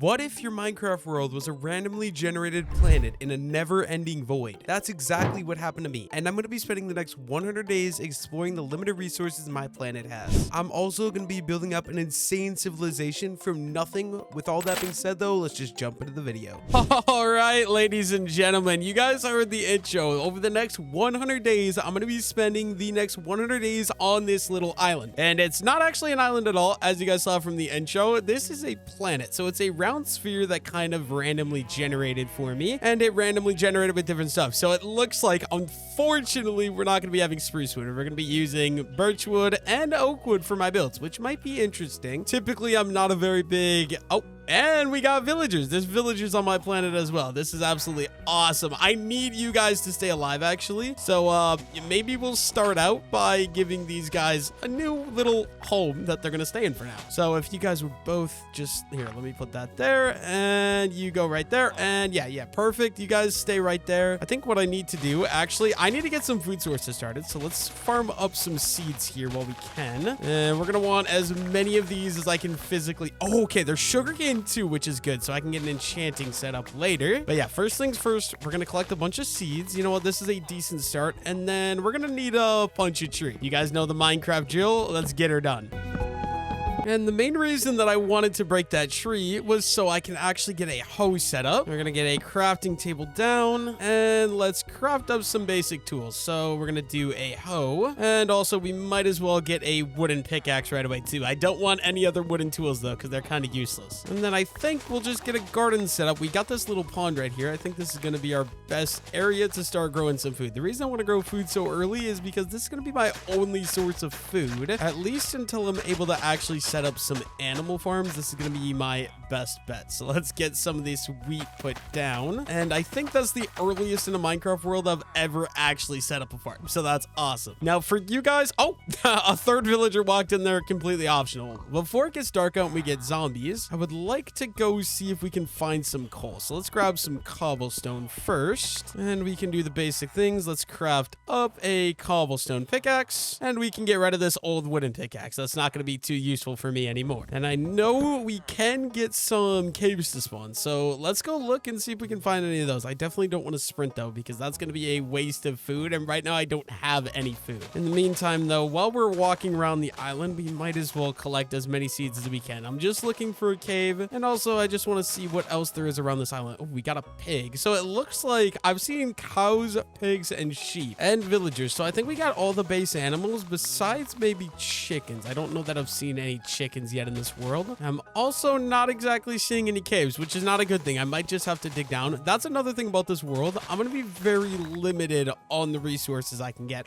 What if your Minecraft world was a randomly generated planet in a never-ending void? That's exactly what happened to me, and I'm going to be spending the next 100 days exploring the limited resources my planet has. I'm also going to be building up an insane civilization from nothing. With all that being said though, let's just jump into the video. Alright, ladies and gentlemen, you guys heard the intro. Over the next 100 days, I'm going to be spending the next 100 days on this little island. And it's not actually an island at all, as you guys saw from the intro. This is a planet, so it's a round sphere that kind of randomly generated for me, and it randomly generated with different stuff. So it looks like, unfortunately, we're not going to be having spruce wood. We're going to be using birch wood and oak wood for my builds, which might be interesting. Typically, I'm not a very big... And we got villagers. There's villagers on my planet as well. This is absolutely awesome. I need you guys to stay alive, actually. So maybe we'll start out by giving these guys a new little home that they're going to stay in for now. So if you guys would both just... Here, let me put that there. And you go right there. And yeah, perfect. You guys stay right there. I think what I need to do, actually, I need to get some food sources started. So let's farm up some seeds here while we can. And we're going to want as many of these as I can physically... Oh, okay, there's sugarcane too, which is good, so I can get an enchanting setup later. But yeah, first things first, we're gonna collect a bunch of seeds. You know what, this is a decent start, and then we're gonna need a bunch of trees. You guys know the Minecraft drill. Let's get her done. And the main reason that I wanted to break that tree was so I can actually get a hoe set up. We're going to get a crafting table down, and let's craft up some basic tools. So we're going to do a hoe, and also we might as well get a wooden pickaxe right away too. I don't want any other wooden tools though, because they're kind of useless. And then I think we'll just get a garden set up. We got this little pond right here. I think this is going to be our best area to start growing some food. The reason I want to grow food so early is because this is going to be my only source of food, at least until I'm able to actually set up some animal farms. This is going to be my best bet. So let's get some of this wheat put down. And I think that's the earliest in a Minecraft world I've ever actually set up a farm. So that's awesome. Now for you guys, a third villager walked in there, completely optional. Before it gets dark out and we get zombies, I would like to go see if we can find some coal. So let's grab some cobblestone first, and we can do the basic things. Let's craft up a cobblestone pickaxe, and we can get rid of this old wooden pickaxe. That's not going to be too useful for me anymore. And I know we can get some caves to spawn, so let's go look and see if we can find any of those. I definitely don't want to sprint though, because that's going to be a waste of food, and right now I don't have any food. In the meantime though, while we're walking around the island, we might as well collect as many seeds as we can. I'm just looking for a cave, and also I just want to see what else there is around this island. Oh, we got a pig. So it looks like I've seen cows, pigs, and sheep, and villagers. So I think we got all the base animals besides maybe chickens. I don't know that I've seen any chickens yet in this world. I'm also not exactly seeing any caves, which is not a good thing. I might just have to dig down. That's another thing about this world. I'm going to be very limited on the resources I can get.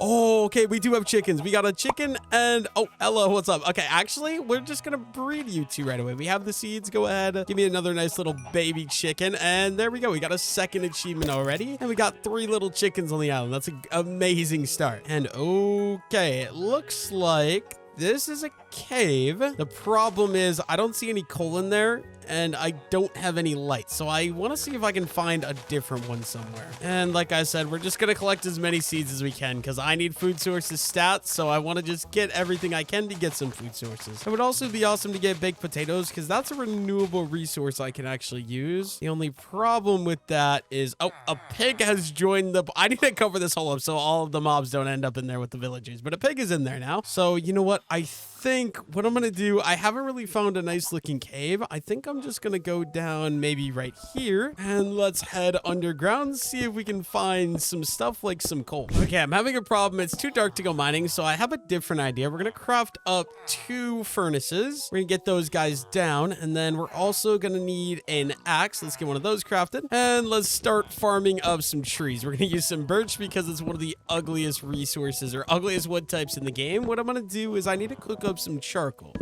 Oh, okay. We do have chickens. We got a chicken and... Oh, hello. What's up? Okay, actually, we're just going to breed you two right away. We have the seeds. Go ahead. Give me another nice little baby chicken. And there we go. We got a second achievement already. And we got 3 little chickens on the island. That's an amazing start. And okay, it looks like this is a cave. The problem is I don't see any coal in there, and I don't have any light. So I want to see if I can find a different one somewhere. And like I said, we're just going to collect as many seeds as we can, because I need food sources stats. So I want to just get everything I can to get some food sources. It would also be awesome to get baked potatoes, because that's a renewable resource I can actually use. The only problem with that is, a pig has joined the... I need to cover this hole up so all of the mobs don't end up in there with the villagers. But a pig is in there now. So you know what? I think what I'm going to do, I haven't really found a nice looking cave. I think I'm just going to go down maybe right here, and let's head underground, see if we can find some stuff like some coal. Okay, I'm having a problem. It's too dark to go mining, so I have a different idea. We're going to craft up 2 furnaces. We're going to get those guys down, and then we're also going to need an axe. Let's get one of those crafted, and let's start farming up some trees. We're going to use some birch because it's one of the ugliest resources or ugliest wood types in the game. What I'm going to do is I need to cook up some charcoal.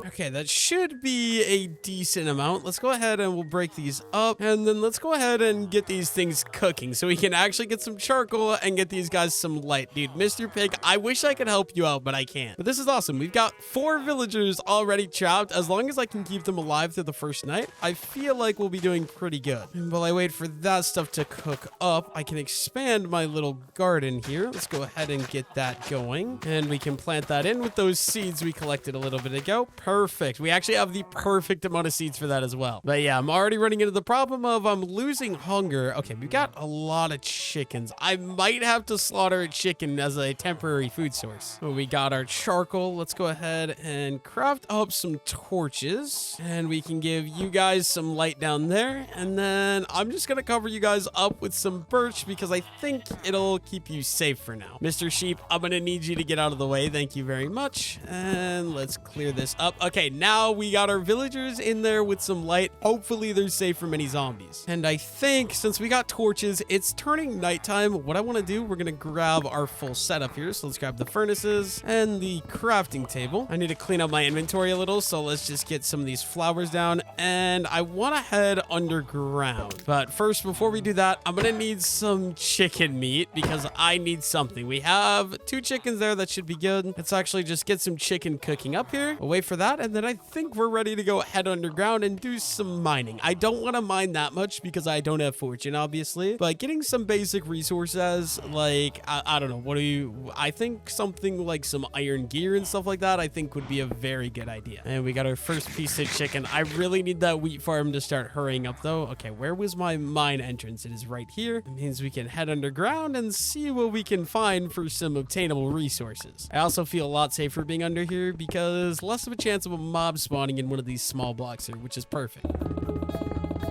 Okay, that should be a decent amount. Let's go ahead and we'll break these up, and then let's go ahead and get these things cooking so we can actually get some charcoal and get these guys some light. Dude, Mr. Pig, I wish I could help you out, but I can't. But this is awesome. We've got 4 villagers already trapped. As long as I can keep them alive through the first night, I feel like we'll be doing pretty good. And while I wait for that stuff to cook up, I can expand my little garden here. Let's go ahead and get that going, and we can plant that in with those seeds we collected a little bit ago. Perfect. perfect. We actually have the perfect amount of seeds for that as well. But yeah, I'm already running into the problem of I'm losing hunger. Okay, we got a lot of chickens. I might have to slaughter a chicken as a temporary food source. So we got our charcoal. Let's go ahead and craft up some torches, and we can give you guys some light down there. And then I'm just gonna cover you guys up with some birch because I think it'll keep you safe for now. Mr. Sheep, I'm gonna need you to get out of the way. Thank you very much. And let's clear this up. Okay, now we got our villagers in there with some light. Hopefully they're safe from any zombies. And I think since we got torches, it's turning nighttime. What I want to do, we're gonna grab our full setup here. So let's grab the furnaces and the crafting table. I need to clean up my inventory a little, so let's just get some of these flowers down. And I want to head underground. But first, before we do that, I'm gonna need some chicken meat because I need something. We have 2 chickens there. That should be good. Let's actually just get some chicken cooking up here. We'll wait for that, and then I think we're ready to go head underground and do some mining. I don't want to mine that much because I don't have fortune, obviously, but getting some basic resources, like I don't know, what do you, I think something like some iron gear and stuff like that I think would be a very good idea. And we got our first piece of chicken. I really need that wheat farm to start hurrying up though. Okay, where was my mine entrance? It is right here. It means we can head underground and see what we can find for some obtainable resources. I also feel a lot safer being under here because less of a chance of a mob spawning in one of these small blocks here, which is perfect.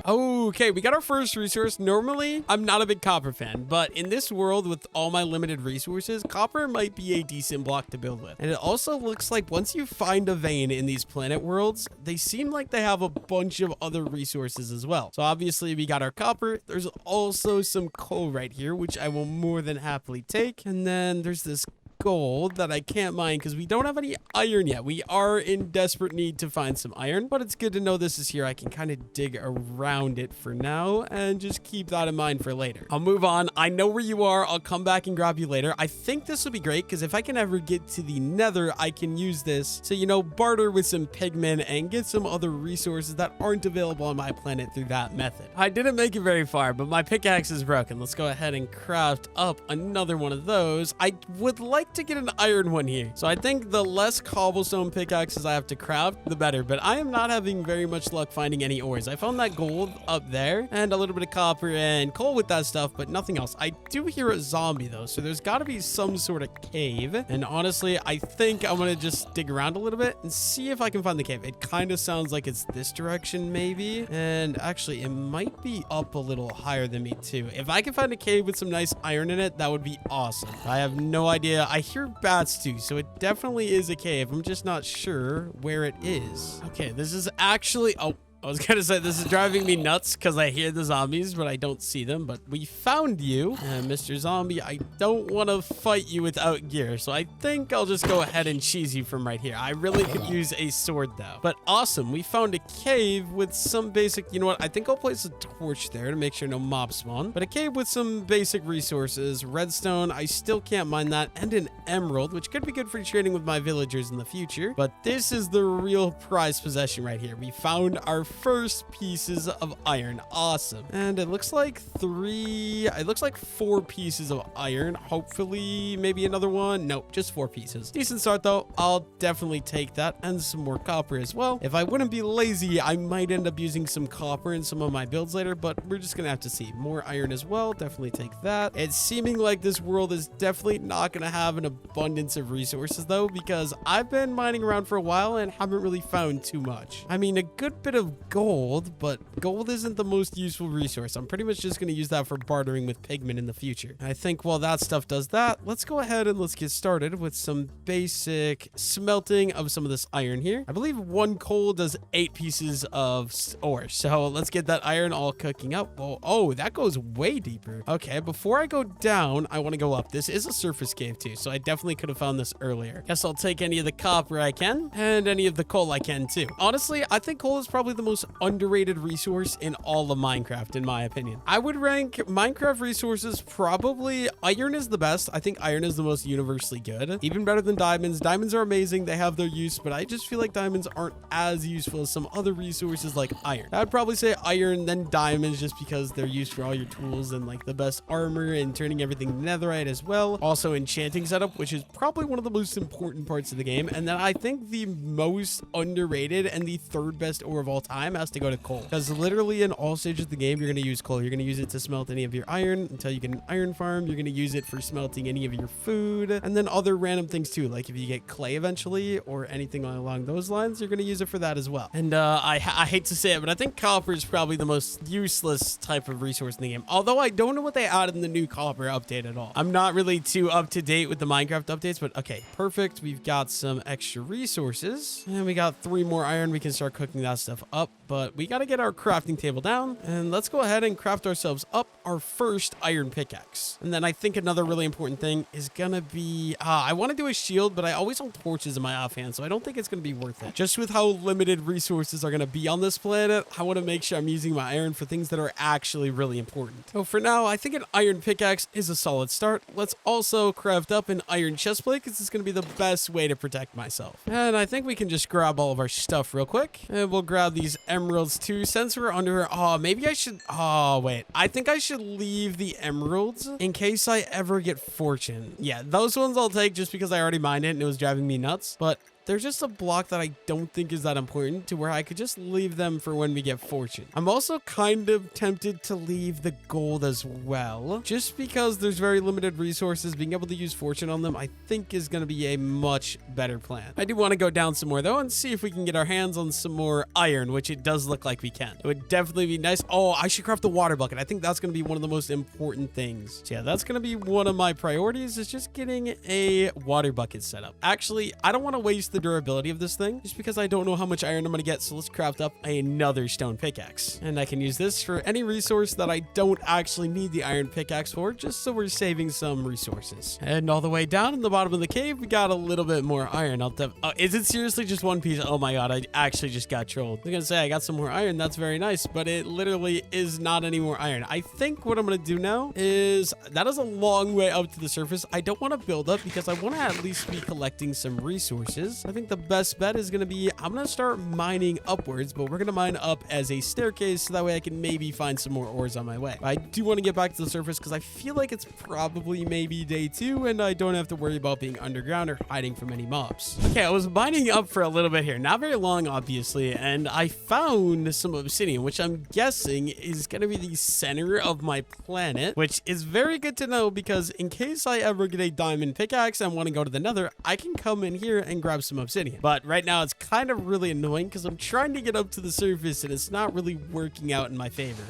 Okay, we got our first resource. Normally, I'm not a big copper fan, but in this world with all my limited resources, copper might be a decent block to build with. And it also looks like once you find a vein in these planet worlds, they seem like they have a bunch of other resources as well. So obviously we got our copper. There's also some coal right here, which I will more than happily take. And then there's this gold that I can't mine because we don't have any iron yet. We are in desperate need to find some iron, but it's good to know this is here. I can kind of dig around it for now and just keep that in mind for later. I'll move on. I know where you are. I'll come back and grab you later. I think this will be great because if I can ever get to the nether, I can use this to, you know, barter with some pigmen and get some other resources that aren't available on my planet through that method. I didn't make it very far, but my pickaxe is broken. Let's go ahead and craft up another one of those. I would like to get an iron one here. So I think the less cobblestone pickaxes I have to craft, the better. But I am not having very much luck finding any ores. I found that gold up there and a little bit of copper and coal with that stuff, but nothing else. I do hear a zombie though, so there's got to be some sort of cave. And honestly, I think I'm going to just dig around a little bit and see if I can find the cave. It kind of sounds like it's this direction maybe. And actually, it might be up a little higher than me too. If I can find a cave with some nice iron in it, that would be awesome. I have no idea. I hear bats too, so it definitely is a cave. I'm just not sure where it is. Okay, this is actually, oh, I was gonna say this is driving me nuts because I hear the zombies, but I don't see them. But we found you, Mr. Zombie. I don't want to fight you without gear, so I think I'll just go ahead and cheese you from right here. I really could use a sword though. But awesome, we found a cave with some basic, you know what? I think I'll place a torch there to make sure no mobs spawn. But a cave with some basic resources, redstone. I still can't mine that, and an emerald, which could be good for trading with my villagers in the future. But this is the real prized possession right here. We found our first pieces of iron. Awesome. And it looks like 4 pieces of iron. Hopefully maybe another one. Nope, just 4 pieces. Decent start though. I'll definitely take that, and some more copper as well. If I wouldn't be lazy, I might end up using some copper in some of my builds later, but we're just gonna have to see. More iron as well. Definitely take that. It's seeming like this world is definitely not gonna have an abundance of resources though, because I've been mining around for a while and haven't really found too much. I mean, a good bit of gold, but gold isn't the most useful resource. I'm pretty much just going to use that for bartering with pigmen in the future. I think while that stuff does that, let's go ahead and let's get started with some basic smelting of some of this iron here. I believe 1 coal does 8 pieces of ore. So let's get that iron all cooking up. Oh, that goes way deeper. Okay, before I go down, I want to go up. This is a surface cave too, so I definitely could have found this earlier. Guess I'll take any of the copper I can and any of the coal I can too. Honestly, I think coal is probably the most most underrated resource in all of Minecraft, in my opinion. I would rank Minecraft resources probably iron is the best. I think iron is the most universally good, even better than diamonds. Diamonds are amazing. They have their use, but I just feel like diamonds aren't as useful as some other resources like iron. I'd probably say iron, then diamonds, just because they're used for all your tools and like the best armor and turning everything netherite as well. Also enchanting setup, which is probably one of the most important parts of the game. And then I think the most underrated and the third best ore of all time has to go to coal, because literally in all stages of the game, you're going to use coal. You're going to use it to smelt any of your iron until you get an iron farm. You're going to use it for smelting any of your food, and then other random things too. Like if you get clay eventually or anything along those lines, you're going to use it for that as well. And I hate to say it, but I think copper is probably the most useless type of resource in the game. Although I don't know what they added in the new copper update at all. I'm not really too up to date with the Minecraft updates, but okay, perfect. We've got some extra resources and we got 3 more iron. We can start cooking that stuff up, but we got to get our crafting table down, and let's go ahead and craft ourselves up our first iron pickaxe. And then I think another really important thing is gonna be I want to do a shield, but I always hold torches in my offhand, so I don't think it's gonna be worth it. Just with how limited resources are gonna be on this planet, I want to make sure I'm using my iron for things that are actually really important. So for now, I think an iron pickaxe is a solid start. Let's also craft up an iron chestplate, because it's gonna be the best way to protect myself. And I think we can just grab all of our stuff real quick, and we'll grab these emeralds too, since we're under. Maybe I should. Wait, I think I should leave the emeralds in case I ever get fortune. Yeah, those ones I'll take just because I already mined it and it was driving me nuts. But they're just a block that I don't think is that important to where I could just leave them for when we get fortune. I'm also kind of tempted to leave the gold as well, just because there's very limited resources. Being able to use fortune on them, I think, is going to be a much better plan. I do want to go down some more though and see if we can get our hands on some more iron, which it does look like we can. It would definitely be nice. Oh, I should craft the water bucket. I think that's going to be one of the most important things. So yeah, that's going to be one of my priorities, is just getting a water bucket set up. Actually, I don't want to waste the durability of this thing just because I don't know how much iron I'm gonna get. So let's craft up another stone pickaxe, and I can use this for any resource that I don't actually need the iron pickaxe for, just so we're saving some resources. And all the way down in the bottom of the cave, we got a little bit more iron. Is it seriously just one piece? Oh my god, I actually just got trolled. I was gonna say I got some more iron. That's very nice, but it literally is not any more iron. I think what I'm gonna do now is, that is a long way up to the surface. I don't want to build up because I want to at least be collecting some resources. I think the best bet is going to be, I'm going to start mining upwards, but we're going to mine up as a staircase, so that way I can maybe find some more ores on my way. But I do want to get back to the surface because I feel like it's probably maybe day 2 and I don't have to worry about being underground or hiding from any mobs. Okay, I was mining up for a little bit here, not very long obviously, and I found some obsidian, which I'm guessing is going to be the center of my planet, which is very good to know, because in case I ever get a diamond pickaxe and want to go to the nether, I can come in here and grab some obsidian. But right now it's kind of really annoying because I'm trying to get up to the surface and it's not really working out in my favor.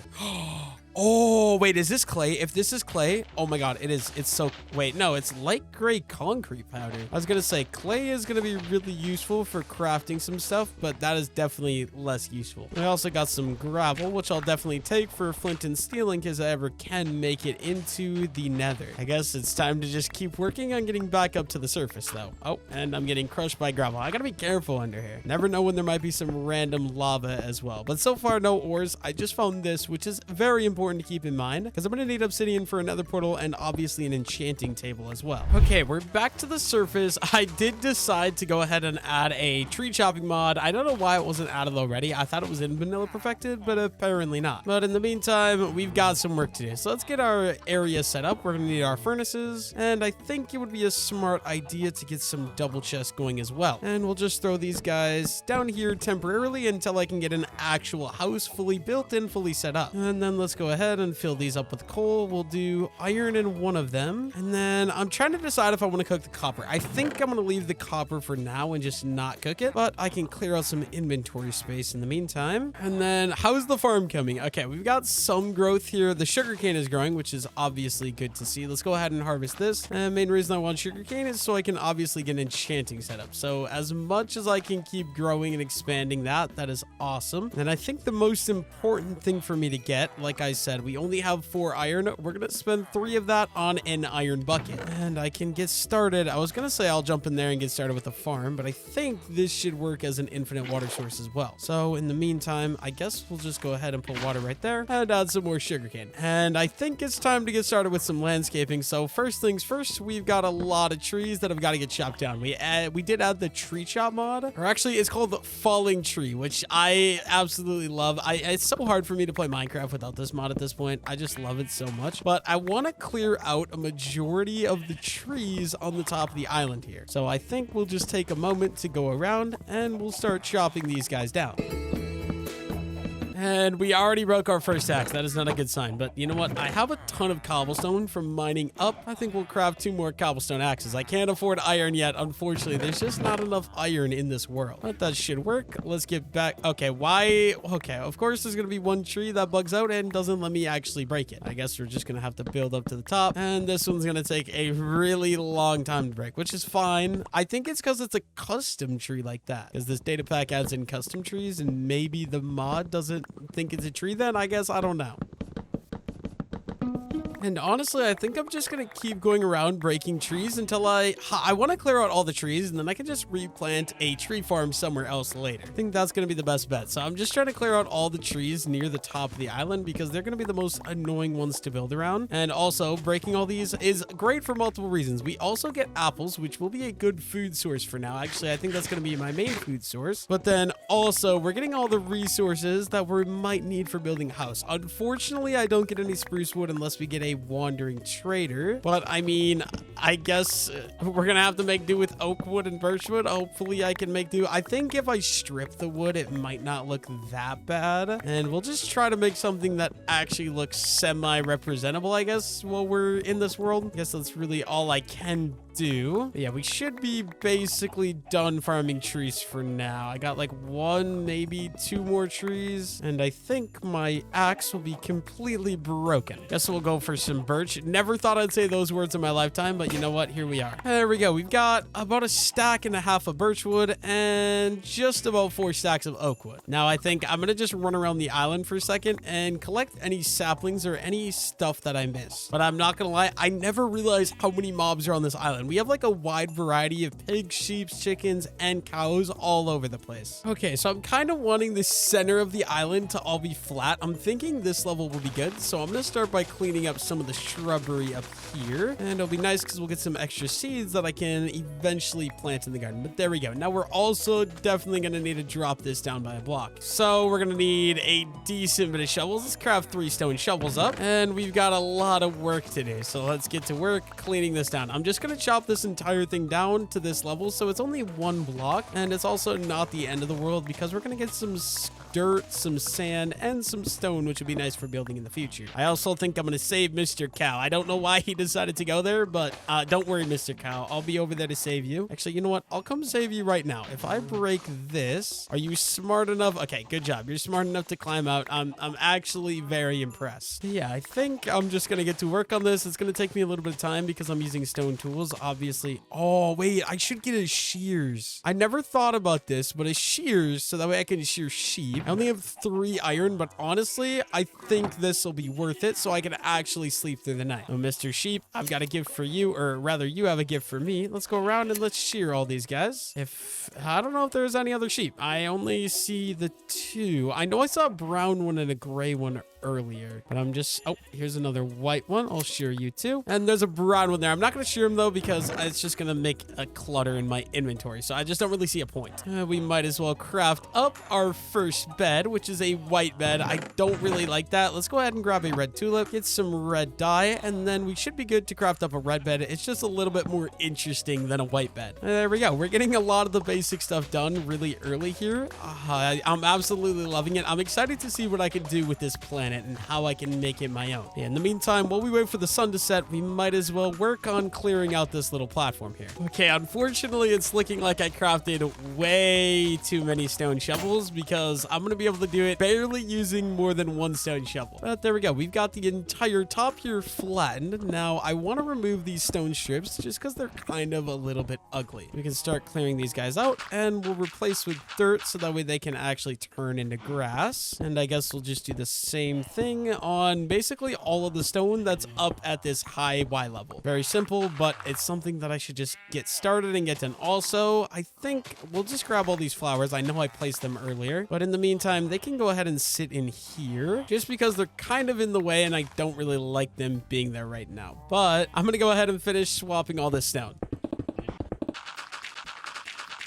Oh, wait, is this clay? If this is clay, oh my god, it is. It's so, wait, no, it's light gray concrete powder. I was gonna say clay is gonna be really useful for crafting some stuff, but that is definitely less useful. I also got some gravel, which I'll definitely take for flint and steel in case I ever can make it into the nether. I guess it's time to just keep working on getting back up to the surface though. Oh, and I'm getting crushed by gravel. I gotta be careful under here. Never know when there might be some random lava as well. But so far, no ores. I just found this, which is very important to keep in mind, because I'm going to need obsidian for another portal and obviously an enchanting table as well. Okay, we're back to the surface. I did decide to go ahead and add a tree chopping mod. I don't know why it wasn't added already. I thought it was in vanilla perfected, but apparently not. But in the meantime, we've got some work to do. So let's get our area set up. We're going to need our furnaces, and I think it would be a smart idea to get some double chests going as well. And we'll just throw these guys down here temporarily until I can get an actual house fully built and fully set up. And then let's go ahead and fill these up with coal. We'll do iron in one of them. And then I'm trying to decide if I want to cook the copper. I think I'm going to leave the copper for now and just not cook it, but I can clear out some inventory space in the meantime. And then how's the farm coming? Okay, we've got some growth here. The sugarcane is growing, which is obviously good to see. Let's go ahead and harvest this. And the main reason I want sugarcane is so I can obviously get an enchanting setup. So as much as I can keep growing and expanding that is awesome. And I think the most important thing for me to get, like I said, we only have 4 iron. We're gonna spend 3 of that on an iron bucket. And I can get started. I was gonna say I'll jump in there and get started with the farm, but I think this should work as an infinite water source as well. So in the meantime, I guess we'll just go ahead and put water right there and add some more sugarcane. And I think it's time to get started with some landscaping. So first things first, we've got a lot of trees that have got to get chopped down. We did add the tree chop mod, or actually it's called the falling tree, which I absolutely love. It's so hard for me to play Minecraft without this mod at this point. I just love it so much. But I want to clear out a majority of the trees on the top of the island here. So I think we'll just take a moment to go around and we'll start chopping these guys down. And we already broke our first axe. That is not a good sign. But you know what? I have a ton of cobblestone from mining up. I think we'll craft 2 more cobblestone axes. I can't afford iron yet. Unfortunately, there's just not enough iron in this world. But that should work. Let's get back. Okay, why? Okay, of course, there's going to be one tree that bugs out and doesn't let me actually break it. I guess we're just going to have to build up to the top. And this one's going to take a really long time to break, which is fine. I think it's because it's a custom tree like that. Because this data pack adds in custom trees and maybe the mod doesn't think it's a tree then, I guess. I don't know. And honestly, I think I'm just going to keep going around breaking trees until I want to clear out all the trees, and then I can just replant a tree farm somewhere else later. I think that's going to be the best bet. So I'm just trying to clear out all the trees near the top of the island because they're going to be the most annoying ones to build around. And also, breaking all these is great for multiple reasons. We also get apples, which will be a good food source for now. Actually, I think that's going to be my main food source. But then also, we're getting all the resources that we might need for building a house. Unfortunately, I don't get any spruce wood unless we get a wandering trader, but I mean, I guess we're gonna have to make do with oak wood and birch wood. Hopefully I can make do. I think if I strip the wood, it might not look that bad, and we'll just try to make something that actually looks semi-representable, I guess, while we're in this world. I guess that's really all I can do. But yeah, we should be basically done farming trees for now. I got like 1, maybe 2 more trees, and I think my axe will be completely broken. Guess we'll go for some birch. Never thought I'd say those words in my lifetime, but you know what? Here we are. There we go. We've got about 1.5 stacks of birch wood and just about 4 stacks of oak wood. Now I think I'm gonna just run around the island for a second and collect any saplings or any stuff that I missed. But I'm not gonna lie, I never realized how many mobs are on this island. We have like a wide variety of pigs, sheep, chickens, and cows all over the place. Okay, so I'm kind of wanting the center of the island to all be flat. I'm thinking this level will be good, so I'm gonna start by cleaning up some of the shrubbery up here, and it'll be nice because we'll get some extra seeds that I can eventually plant in the garden. But there we go. Now we're also definitely gonna need to drop this down by a block, so we're gonna need a decent bit of shovels. Let's craft 3 stone shovels up, and we've got a lot of work to do, so let's get to work cleaning this down. I'm just gonna chop this entire thing down to this level, so it's only 1 block, and it's also not the end of the world because we're gonna get some dirt, some sand, and some stone, which would be nice for building in the future. I also think I'm gonna save Mr. Cow. I don't know why he decided to go there, but don't worry, Mr. Cow. I'll be over there to save you. Actually, you know what? I'll come save you right now. If I break this, are you smart enough? Okay, good job. You're smart enough to climb out. I'm actually very impressed. Yeah, I think I'm just gonna get to work on this. It's gonna take me a little bit of time because I'm using stone tools, obviously. Oh, wait, I should get a shears. I never thought about this, but a shears, so that way I can shear sheep. I only have 3 iron, but honestly, I think this will be worth it so I can actually sleep through the night. Oh, Mr. Sheep, I've got a gift for you, or rather, you have a gift for me. Let's go around and let's shear all these guys. I don't know if there's any other sheep. I only see the 2. I know I saw a brown one and a gray one earlier, but I'm just, oh, here's another white one. I'll shear you too. And there's a brown one there. I'm not going to shear him though because it's just going to make a clutter in my inventory, so I just don't really see a point. We might as well craft up our first bed, which is a white bed. I don't really like that. Let's go ahead and grab a red tulip, get some red dye, and then we should be good to craft up a red bed. It's just a little bit more interesting than a white bed. There we go. We're getting a lot of the basic stuff done really early here. I'm absolutely loving it. I'm excited to see what I can do with this planet and how I can make it my own. In the meantime, while we wait for the sun to set, we might as well work on clearing out this little platform here. Okay, unfortunately, it's looking like I crafted way too many stone shovels because I'm going to be able to do it barely using more than 1 stone shovel. But there we go. We've got the entire top here flattened. Now, I want to remove these stone strips just because they're kind of a little bit ugly. We can start clearing these guys out and we'll replace with dirt so that way they can actually turn into grass. And I guess we'll just do the same same thing on basically all of the stone that's up at this high Y level. Very simple, but it's something that I should just get started and get done. Also, I think we'll just grab all these flowers. I know I placed them earlier, but in the meantime, they can go ahead and sit in here just because they're kind of in the way and I don't really like them being there right now. But I'm going to go ahead and finish swapping all this stone.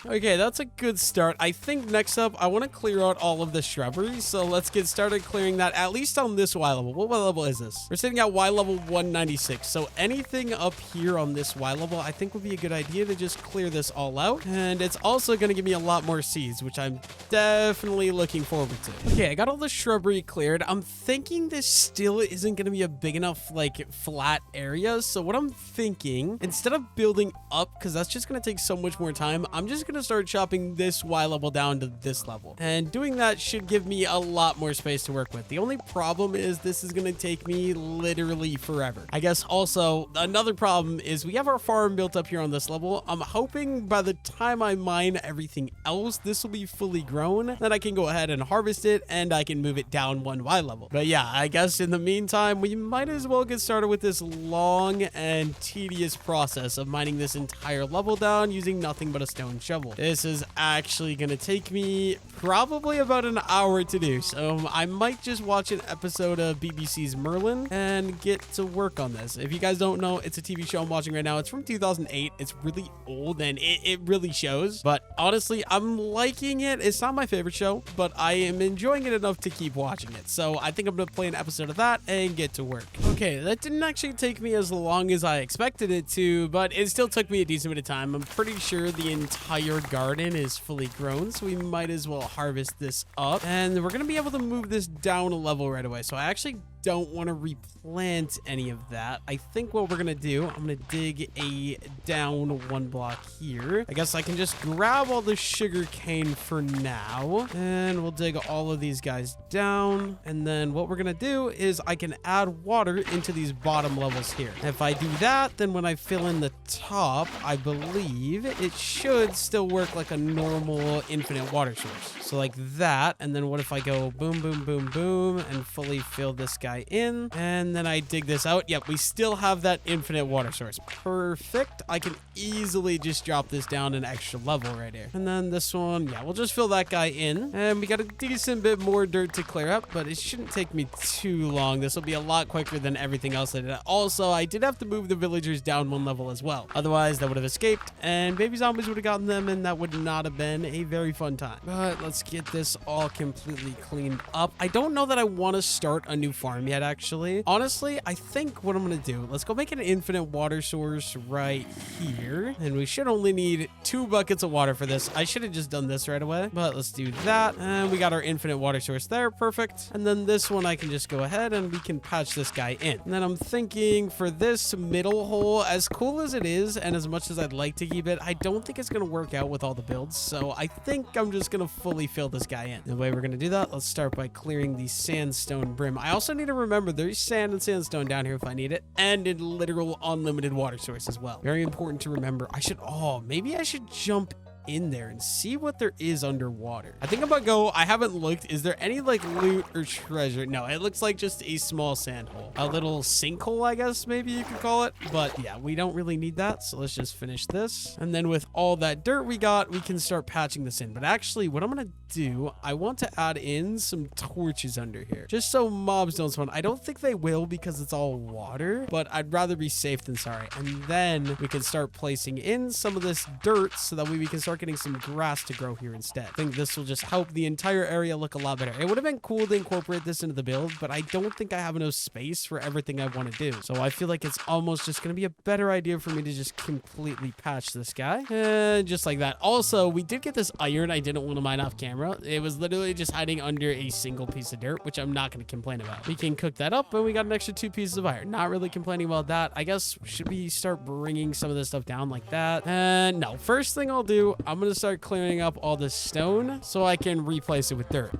Okay, that's a good start. I think next up, I want to clear out all of the shrubbery. So let's get started clearing that, at least on this Y level. What Y level is this? We're sitting at Y level 196. So anything up here on this Y level, I think would be a good idea to just clear this all out. And it's also going to give me a lot more seeds, which I'm definitely looking forward to. Okay, I got all the shrubbery cleared. I'm thinking this still isn't going to be a big enough, like, flat area. So what I'm thinking, instead of building up, because that's just going to take so much more time, I'm just going to start chopping this Y level down to this level, and doing that should give me a lot more space to work with. The only problem is this is going to take me literally forever. I guess also another problem is we have our farm built up here on this level. I'm hoping by the time I mine everything else, this will be fully grown, then I can go ahead and harvest it and I can move it down one Y level. But yeah, I guess in the meantime, we might as well get started with this long and tedious process of mining this entire level down using nothing but a stone shovel. This is actually going to take me probably about an hour to do, so I might just watch an episode of BBC's Merlin and get to work on this. If you guys don't know, it's a TV show I'm watching right now. It's from 2008. It's really old and it really shows, but honestly, I'm liking it. It's not my favorite show, but I am enjoying it enough to keep watching it, so I think I'm going to play an episode of that and get to work. Okay, that didn't actually take me as long as I expected it to, but it still took me a decent bit of time. I'm pretty sure the entire garden is fully grown, so we might as well harvest this up, and we're gonna be able to move this down a level right away. So I actually don't want to replant any of that. I think what we're gonna do, I'm gonna dig a down one block here. I guess I can just grab all the sugar cane for now, and we'll dig all of these guys down, and then what we're gonna do is I can add water into these bottom levels here. If I do that, then when I fill in the top, I believe it should still work like a normal infinite water source. So like that, and then what if I go boom, boom, boom, boom, and fully fill this guy in, and then I dig this out. Yep, we still have that infinite water source. Perfect. I can easily just drop this down an extra level right here. And then this one, yeah, we'll just fill that guy in, and we got a decent bit more dirt to clear up, but it shouldn't take me too long. This will be a lot quicker than everything else I did. Also, I did have to move the villagers down one level as well. Otherwise, they would have escaped, and baby zombies would have gotten them, and that would not have been a very fun time. But let's get this all completely cleaned up. I don't know that I want to start a new farm yet, actually. Honestly, I think what I'm gonna do, let's go make an infinite water source right here, and we should only need 2 buckets of water for this. I should have just done this right away, but let's do that, and we got our infinite water source there. Perfect. And then this one, I can just go ahead and we can patch this guy in. And then I'm thinking for this middle hole, as cool as it is and as much as I'd like to keep it, I don't think it's gonna work out with all the builds, so I think I'm just gonna fully fill this guy in. The way we're gonna do that, let's start by clearing the sandstone brim. I also need to remember there's sand and sandstone down here if I need it, and a literal unlimited water source as well. Very important to remember. Maybe I should jump in there and see what there is underwater. I think I'm gonna go, I haven't looked, is there any like loot or treasure? No, it looks like just a small sand hole, a little sinkhole, I guess maybe you could call it, but yeah, we don't really need that, so let's just finish this, and then with all that dirt we got, we can start patching this in. But actually what I'm gonna do, I want to add in some torches under here just so mobs don't spawn. I don't think they will because it's all water, but I'd rather be safe than sorry. And then we can start placing in some of this dirt so that way we can start getting some grass to grow here instead. I think this will just help the entire area look a lot better. It would have been cool to incorporate this into the build, but I don't think I have enough space for everything I want to do. So I feel like it's almost just going to be a better idea for me to just completely patch this guy. And just like that. Also, we did get this iron I didn't want to mine off camera. It was literally just hiding under a single piece of dirt, which I'm not going to complain about. We can cook that up and we got an extra 2 pieces of iron. Not really complaining about that. I guess, should we start bringing some of this stuff down like that? And no, first thing I'll do, I'm going to start clearing up all this stone so I can replace it with dirt.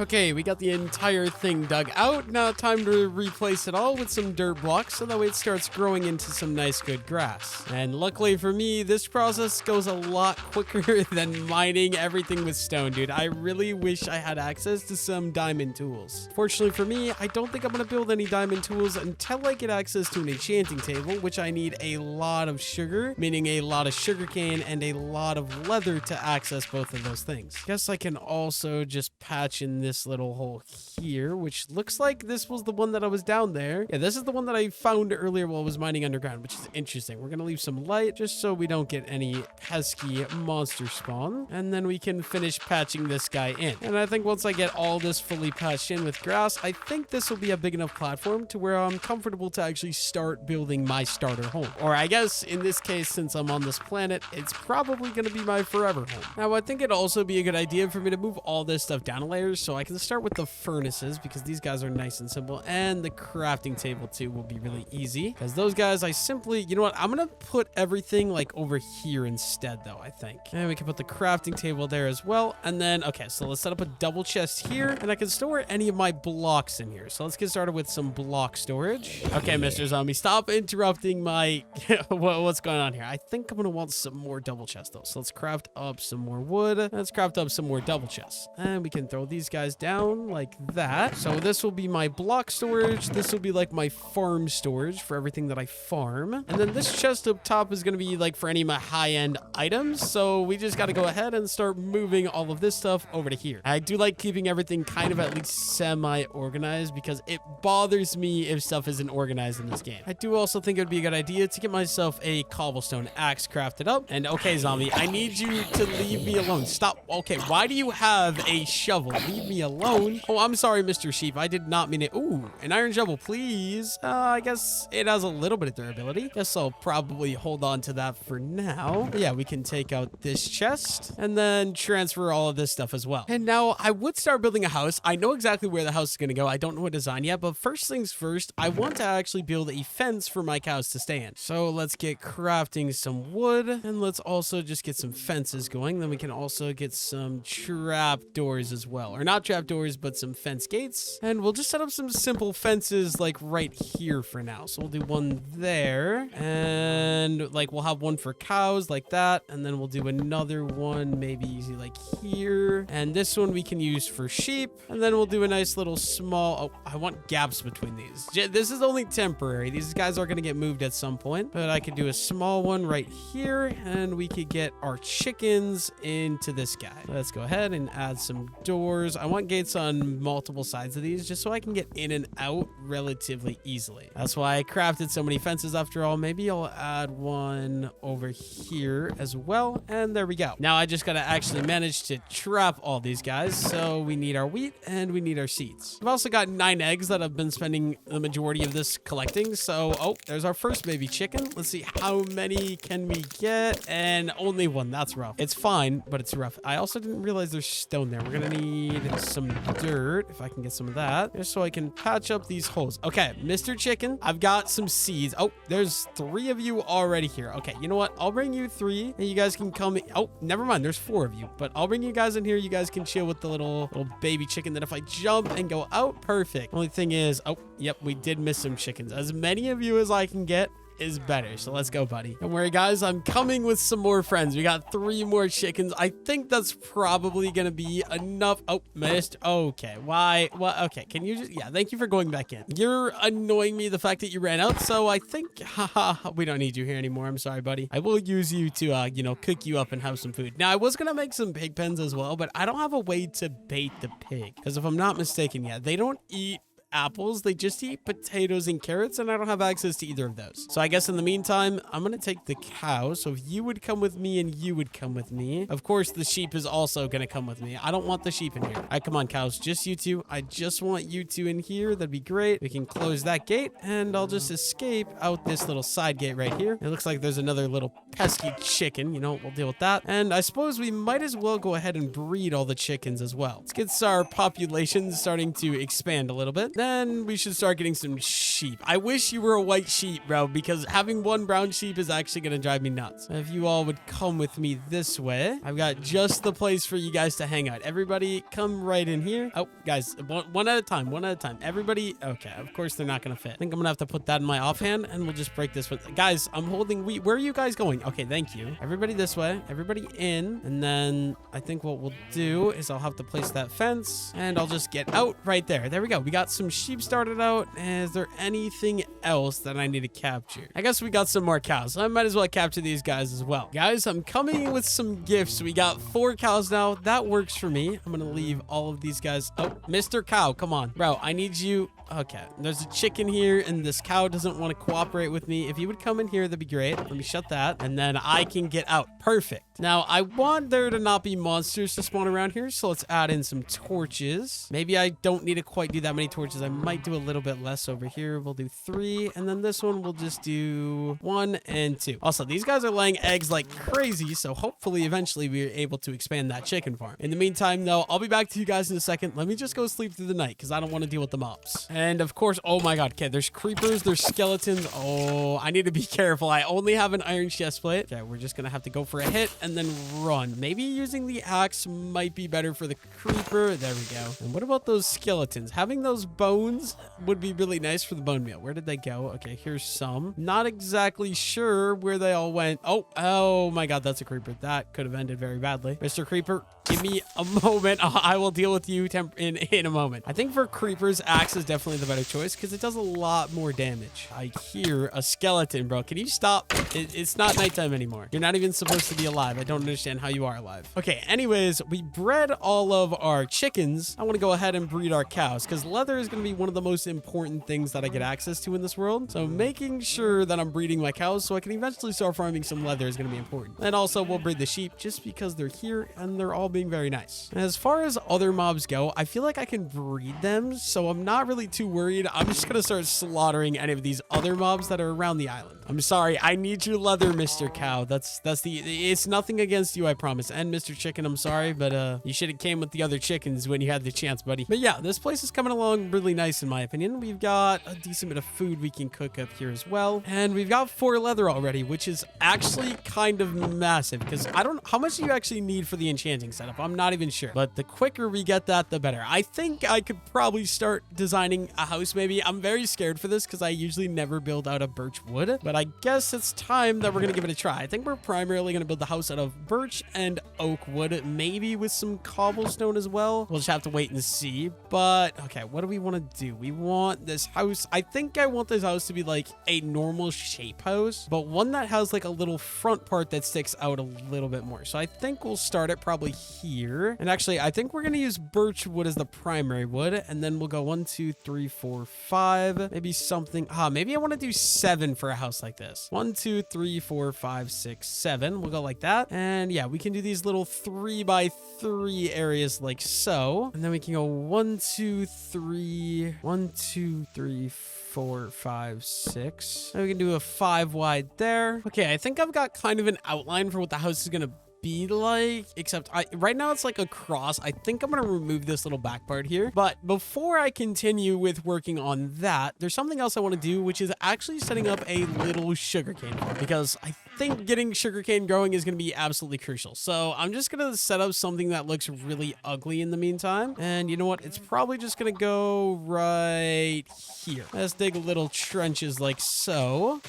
Okay, we got the entire thing dug out. Now time to replace it all with some dirt blocks so that way it starts growing into some nice good grass. And luckily for me, this process goes a lot quicker than mining everything with stone, dude. I really wish I had access to some diamond tools. Fortunately for me, I don't think I'm gonna build any diamond tools until I get access to an enchanting table, which I need a lot of sugar, meaning a lot of sugarcane and a lot of leather to access both of those things. Guess I can also just patch in this little hole here, which looks like this was the one that I was down there. Yeah, this is the one that I found earlier while I was mining underground, which is interesting. We're gonna leave some light just so we don't get any pesky monster spawn, and then we can finish patching this guy in. And I think once I get all this fully patched in with grass, I think this will be a big enough platform to where I'm comfortable to actually start building my starter home. Or I guess in this case, since I'm on this planet, it's probably gonna be my forever home. Now I think it'd also be a good idea for me to move all this stuff down a layer, so I can start with the furnaces because these guys are nice and simple, and the crafting table too will be really easy because those guys I simply, you know what, I'm gonna put everything like over here instead though, I think. And we can put the crafting table there as well. And then, okay, so let's set up a double chest here, and I can store any of my blocks in here. So let's get started with some block storage. Okay, Mr. Zombie, stop interrupting my what's going on here. I think I'm gonna want some more double chests though. So let's craft up some more wood. Let's craft up some more double chests, and we can throw these guys down like that. So this will be my block storage. This will be like my farm storage for everything that I farm. And then this chest up top is going to be like for any of my high-end items. So we just got to go ahead and start moving all of this stuff over to here. I do like keeping everything kind of at least semi-organized because it bothers me if stuff isn't organized in this game. I do also think it would be a good idea to get myself a cobblestone axe crafted up. And okay, zombie, I need you to leave me alone. Stop. Okay, why do you have a shovel? Leave me alone. Oh, I'm sorry, Mr. Sheep. I did not mean it. Ooh, an iron shovel, please. I guess it has a little bit of durability. Guess I'll probably hold on to that for now. But yeah, we can take out this chest and then transfer all of this stuff as well. And now I would start building a house. I know exactly where the house is going to go. I don't know what design yet, but first things first, I want to actually build a fence for my cows to stay in. So let's get crafting some wood, and let's also just get some fences going. Then we can also get some trap doors as well, or not trap doors, but some fence gates. And we'll just set up some simple fences like right here for now. So we'll do one there, and like we'll have one for cows like that, and then we'll do another one maybe easy like here, and this one we can use for sheep, and then we'll do a nice little small, oh, I want gaps between these. This is only temporary. These guys are going to get moved at some point, but I could do a small one right here, and we could get our chickens into this guy. Let's go ahead and add some doors. I want gates on multiple sides of these just so I can get in and out relatively easily. That's why I crafted so many fences after all. Maybe I'll add one over here as well, and there we go. Now I just got to actually manage to trap all these guys. So we need our wheat and we need our seeds. I've also got 9 eggs that I've been spending the majority of this collecting. So, oh, there's our first baby chicken. Let's see, how many can we get? And only one. That's rough. It's fine, but it's rough. I also didn't realize there's stone there. We're gonna need some dirt, if I can get some of that, just so I can patch up these holes. Okay, Mr. Chicken, I've got some seeds. Oh, there's 3 of you already here. Okay, you know what? I'll bring you 3, and you guys can come in. Oh, never mind. There's 4 of you, but I'll bring you guys in here. You guys can chill with the little baby chicken. Then if I jump and go out, perfect. Only thing is, oh, yep, we did miss some chickens. As many of you as I can get is better. So let's go, buddy. Don't worry, guys. I'm coming with some more friends. We got 3 more chickens. I think that's probably going to be enough. Oh, missed. Okay. Why? Well, okay. Can you just, yeah, thank you for going back in. You're annoying me, the fact that you ran out. So I think, haha, we don't need you here anymore. I'm sorry, buddy. I will use you to, you know, cook you up and have some food. Now, I was going to make some pig pens as well, but I don't have a way to bait the pig. Because if I'm not mistaken, yeah, they don't eat apples, they just eat potatoes and carrots, and I don't have access to either of those. So I guess in the meantime, I'm gonna take the cow. So if you would come with me and you would come with me, of course the sheep is also gonna come with me. I don't want the sheep in here. All right, come on, cows, just you two. I just want you two in here. That'd be great. We can close that gate, and I'll just escape out this little side gate right here. It looks like there's another little pesky chicken. You know, we'll deal with that. And I suppose we might as well go ahead and breed all the chickens as well. Let's get our population starting to expand a little bit. Then we should start getting some sheep sheep. I wish you were a white sheep, bro, because having one brown sheep is actually going to drive me nuts. If you all would come with me this way, I've got just the place for you guys to hang out. Everybody come right in here. Oh, guys, one at a time, one at a time. Everybody. Okay, of course they're not going to fit. I think I'm going to have to put that in my offhand and we'll just break this one. Guys, I'm holding wheat. Where are you guys going? Okay, thank you. Everybody this way. Everybody in. And then I think what we'll do is I'll have to place that fence and I'll just get out right there. There we go. We got some sheep started out. Is there anything else that I need to capture? I guess we got some more cows. I might as well capture these guys as well. Guys, I'm coming in with some gifts. We got 4 cows now. That works for me. I'm gonna leave all of these guys. Oh, Mr. Cow, come on. Bro, I need you. Okay, there's a chicken here and this cow doesn't want to cooperate with me. If you would come in here, that'd be great. Let me shut that and then I can get out. Perfect. Now, I want there to not be monsters to spawn around here, so let's add in some torches. Maybe I don't need to quite do that many torches. I might do a little bit less over here. We'll do 3, and then this one we'll just do 1 and 2. Also, these guys are laying eggs like crazy, so hopefully eventually we're able to expand that chicken farm. In the meantime, though, I'll be back to you guys in a second. Let me just go sleep through the night because I don't want to deal with the mobs. And of course, oh my god, okay, there's creepers, there's skeletons. Oh, I need to be careful. I only have an iron chest plate. Okay, we're just gonna have to go for a hit and then run. Maybe using the axe might be better for the creeper. There we go. And what about those skeletons? Having those bones would be really nice for the bone meal. Where did they go? Okay, here's some. Not exactly sure where they all went. Oh my god, that's a creeper. That could have ended very badly. Mr. Creeper, give me a moment. I will deal with you in a moment. I think for creepers, axe is definitely the better choice because it does a lot more damage. I hear a skeleton, bro. Can you stop? It's not nighttime anymore. You're not even supposed to be alive. I don't understand how you are alive. Okay, anyways, we bred all of our chickens. I want to go ahead and breed our cows because leather is going to be one of the most important things that I get access to in this world. So making sure that I'm breeding my cows so I can eventually start farming some leather is going to be important. And also we'll breed the sheep just because they're here and they're all being very nice. And as far as other mobs go, I feel like I can breed them, so I'm not really too worried. I'm just going to start slaughtering any of these other mobs that are around the island. I'm sorry. I need your leather, Mr. Cow. It's nothing against you, I promise. And Mr. Chicken, I'm sorry, but you should have came with the other chickens when you had the chance, buddy. But yeah, this place is coming along really nice in my opinion. We've got a decent bit of food we can cook up here as well. And we've got 4 leather already, which is actually kind of massive because I don't know how much do you actually need for the enchanting setup. I'm not even sure, but the quicker we get that, the better. I think I could probably start designing a house maybe. I'm very scared for this because I usually never build out of birch wood, but I guess it's time that we're going to give it a try. I think we're primarily going to build the house out of birch and oak wood, maybe with some cobblestone as well. We'll just have to wait and see. But okay, what do we want to do? We want this house. I think I want this house to be like a normal shape house, but one that has like a little front part that sticks out a little bit more. So I think we'll start it probably here. And actually, I think we're going to use birch wood as the primary wood. And then we'll go 1, 2, 3, 4, 5, maybe something. Maybe I want to do 7 for a house like this. 1, 2, 3, 4, 5, 6, 7. We'll go like that. And yeah, we can do these little 3x3 areas like so. And then we can go 1, 2, 3, 1, 2, 3, 4, 5, 6. And we can do a 5 wide there. Okay, I think I've got kind of an outline for what the house is going to be like, except right now it's like a cross. I think I'm gonna remove this little back part here, but before I continue with working on that, there's something else I want to do, which is actually setting up a little sugarcane farm, because I think getting sugarcane growing is going to be absolutely crucial. So I'm just going to set up something that looks really ugly in the meantime. And you know what? It's probably just going to go right here. Let's dig little trenches like so.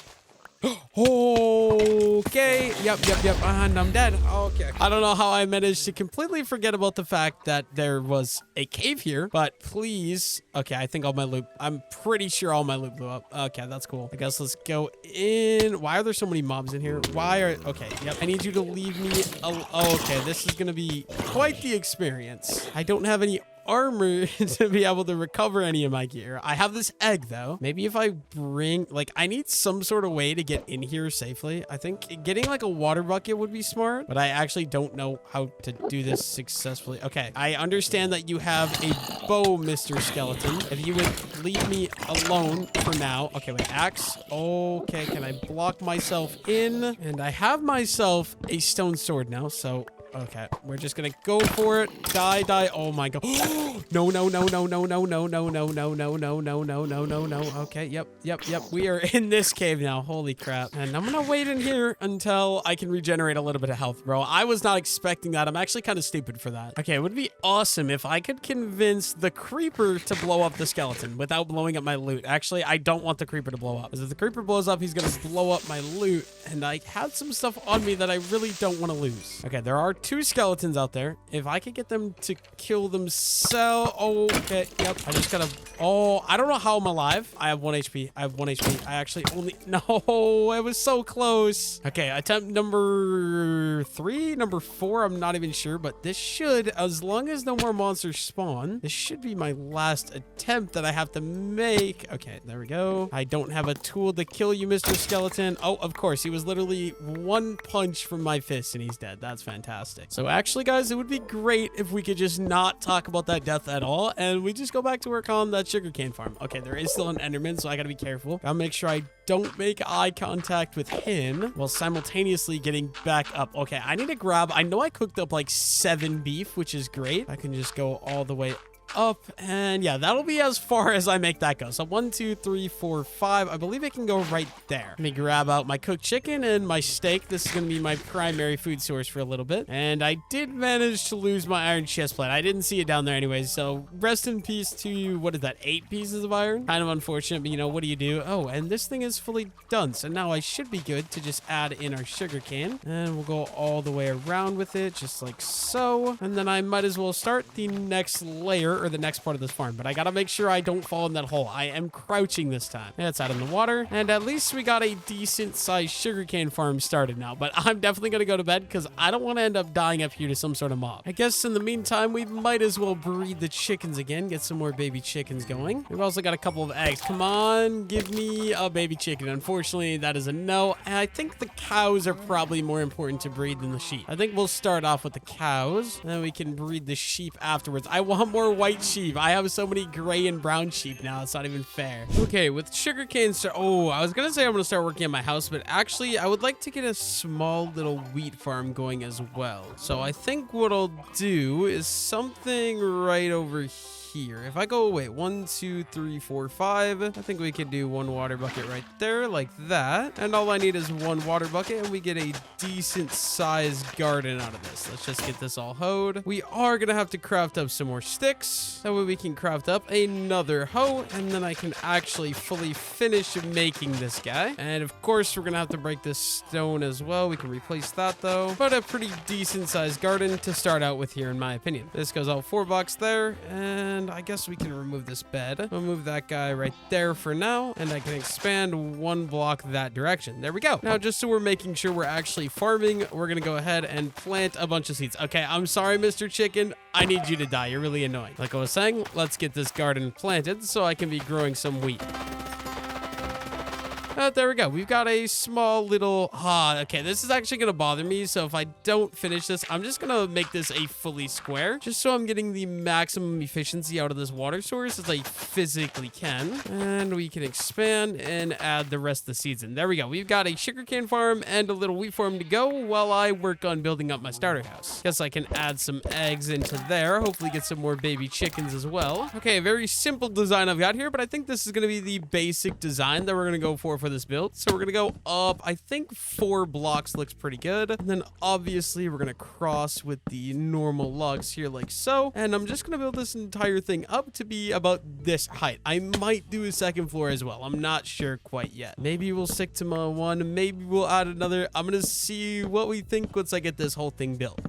Okay. Yep. And I'm dead. Okay. I don't know how I managed to completely forget about the fact that there was a cave here, but please. Okay, I think all my loot, I'm pretty sure all my loot blew up. Okay, that's cool. I guess let's go in. Why are there so many mobs in here? Okay, yep. I need you to leave me okay, this is going to be quite the experience. I don't have any armor to be able to recover any of my gear. I have this egg though. Maybe if I bring, like, I need some sort of way to get in here safely. I think getting like a water bucket would be smart, but I actually don't know how to do this successfully. Okay, I understand that you have a bow, Mr. Skeleton. If you would leave me alone for now. Okay, wait, axe. Okay, can I block myself in? And I have myself a stone sword now, so Okay, we're just gonna go for it. Die. Oh my god. No. Okay, yep. We are in this cave now. Holy crap. And I'm gonna wait in here until I can regenerate a little bit of health, bro. I was not expecting that. I'm actually kind of stupid for that. Okay, it would be awesome if I could convince the creeper to blow up the skeleton without blowing up my loot. Actually, I don't want the creeper to blow up, because if the creeper blows up, he's gonna blow up my loot, and I had some stuff on me that I really don't want to lose. Okay, there are 2 skeletons out there. If I could get them to kill themselves. Oh, okay, yep. I just gotta... Oh, I don't know how I'm alive. I have 1 HP. I actually only... No, it was so close. Okay, attempt number 3, number 4, I'm not even sure, but this should, as long as no more monsters spawn, this should be my last attempt that I have to make. Okay, there we go. I don't have a tool to kill you, Mr. Skeleton. Oh, of course, he was literally 1 punch from my fist and he's dead. That's fantastic. So actually, guys, it would be great if we could just not talk about that death at all, and we just go back to work on that sugarcane farm. Okay, there is still an Enderman, so I gotta be careful. Gotta make sure I don't make eye contact with him while simultaneously getting back up. Okay, I need to grab... I know I cooked up like 7 beef, which is great. I can just go all the way up, and yeah, that'll be as far as I make that go. So 1, 2, 3, 4, 5. I believe it can go right there. Let me grab out my cooked chicken and my steak. This is gonna be my primary food source for a little bit, and I did manage to lose my iron chest plate. I didn't see it down there anyways, so rest in peace to you. What is that, 8 pieces of iron? Kind of unfortunate, but you know, what do you do? Oh, and this thing is fully done, so now I should be good to just add in our sugar cane, and we'll go all the way around with it just like so, and then I might as well start the next layer, or the next part of this farm, but I gotta make sure I don't fall in that hole. I am crouching this time. That's out in the water, and at least we got a decent sized sugarcane farm started now, but I'm definitely gonna go to bed because I don't want to end up dying up here to some sort of mob. I guess in the meantime, we might as well breed the chickens again, get some more baby chickens going. We've also got a couple of eggs. Come on, give me a baby chicken. Unfortunately, that is a no, and I think the cows are probably more important to breed than the sheep. I think we'll start off with the cows, and then we can breed the sheep afterwards. I want more white sheep. I have so many gray and brown sheep now. It's not even fair. Okay, with sugarcane oh, I was gonna say I'm gonna start working on my house, but actually I would like to get a small little wheat farm going as well. So I think what I'll do is something right over here. If I go, wait, 1, 2, 3, 4, 5. I think we can do 1 water bucket right there, like that. And all I need is 1 water bucket, and we get a decent sized garden out of this. Let's just get this all hoed. We are gonna have to craft up some more sticks. That way we can craft up another hoe, and then I can actually fully finish making this guy. And of course, we're gonna have to break this stone as well. We can replace that though. But a pretty decent sized garden to start out with here, in my opinion. This goes out 4 blocks there, and I guess we can remove this bed. I'll move that guy right there for now, and I can expand 1 block that direction. There we go. Now, just so we're making sure we're actually farming, we're gonna go ahead and plant a bunch of seeds. Okay, I'm sorry, Mr. Chicken. I need you to die. You're really annoying. Like I was saying, let's get this garden planted so I can be growing some wheat. There we go. We've got a small little... okay, this is actually going to bother me, so if I don't finish this, I'm just going to make this a fully square, just so I'm getting the maximum efficiency out of this water source as I physically can. And we can expand and add the rest of the seeds in. There we go. We've got a sugarcane farm and a little wheat farm to go while I work on building up my starter house. Guess I can add some eggs into there, hopefully get some more baby chickens as well. Okay, very simple design I've got here, but I think this is going to be the basic design that we're going to go for this build. So we're gonna go up, I think 4 blocks looks pretty good, and then obviously we're gonna cross with the normal logs here like so, and I'm just gonna build this entire thing up to be about this height. I might do a 2nd floor as well. I'm not sure quite yet. Maybe we'll stick to my 1, maybe we'll add another. I'm gonna see what we think once I get this whole thing built.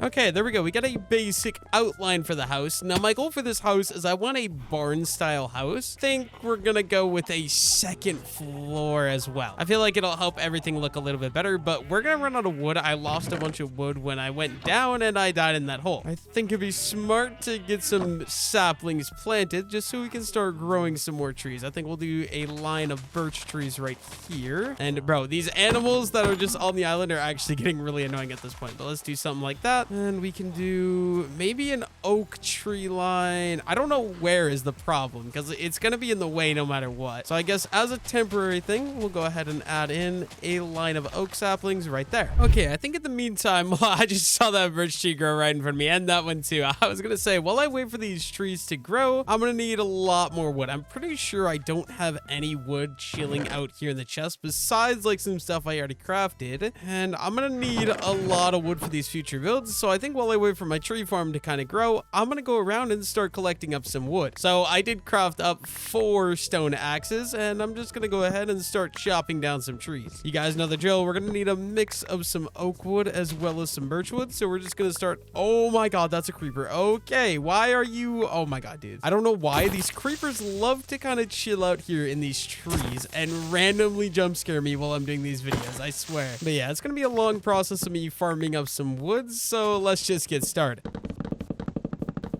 Okay, there we go. We got a basic outline for the house. Now, my goal for this house is I want a barn-style house. I think we're gonna go with a 2nd floor as well. I feel like it'll help everything look a little bit better, but we're gonna run out of wood. I lost a bunch of wood when I went down, and I died in that hole. I think it'd be smart to get some saplings planted just so we can start growing some more trees. I think we'll do a line of birch trees right here. And, bro, these animals that are just on the island are actually getting really annoying at this point, but let's do something like that. And we can do maybe an oak tree line. I don't know where is the problem because it's going to be in the way no matter what. So I guess as a temporary thing, we'll go ahead and add in a line of oak saplings right there. Okay, I think in the meantime, I just saw that birch tree grow right in front of me and that one too. I was going to say, while I wait for these trees to grow, I'm going to need a lot more wood. I'm pretty sure I don't have any wood chilling out here in the chest besides like some stuff I already crafted. And I'm going to need a lot of wood for these future builds. So I think while I wait for my tree farm to kind of grow, I'm going to go around and start collecting up some wood. So I did craft up 4 stone axes and I'm just going to go ahead and start chopping down some trees. You guys know the drill. We're going to need a mix of some oak wood as well as some birch wood. So we're just going to start. Oh my God, that's a creeper. Okay. Why are you? Oh my God, dude. I don't know why these creepers love to kind of chill out here in these trees and randomly jump scare me while I'm doing these videos. I swear. But yeah, it's going to be a long process of me farming up some woods. So let's just get started.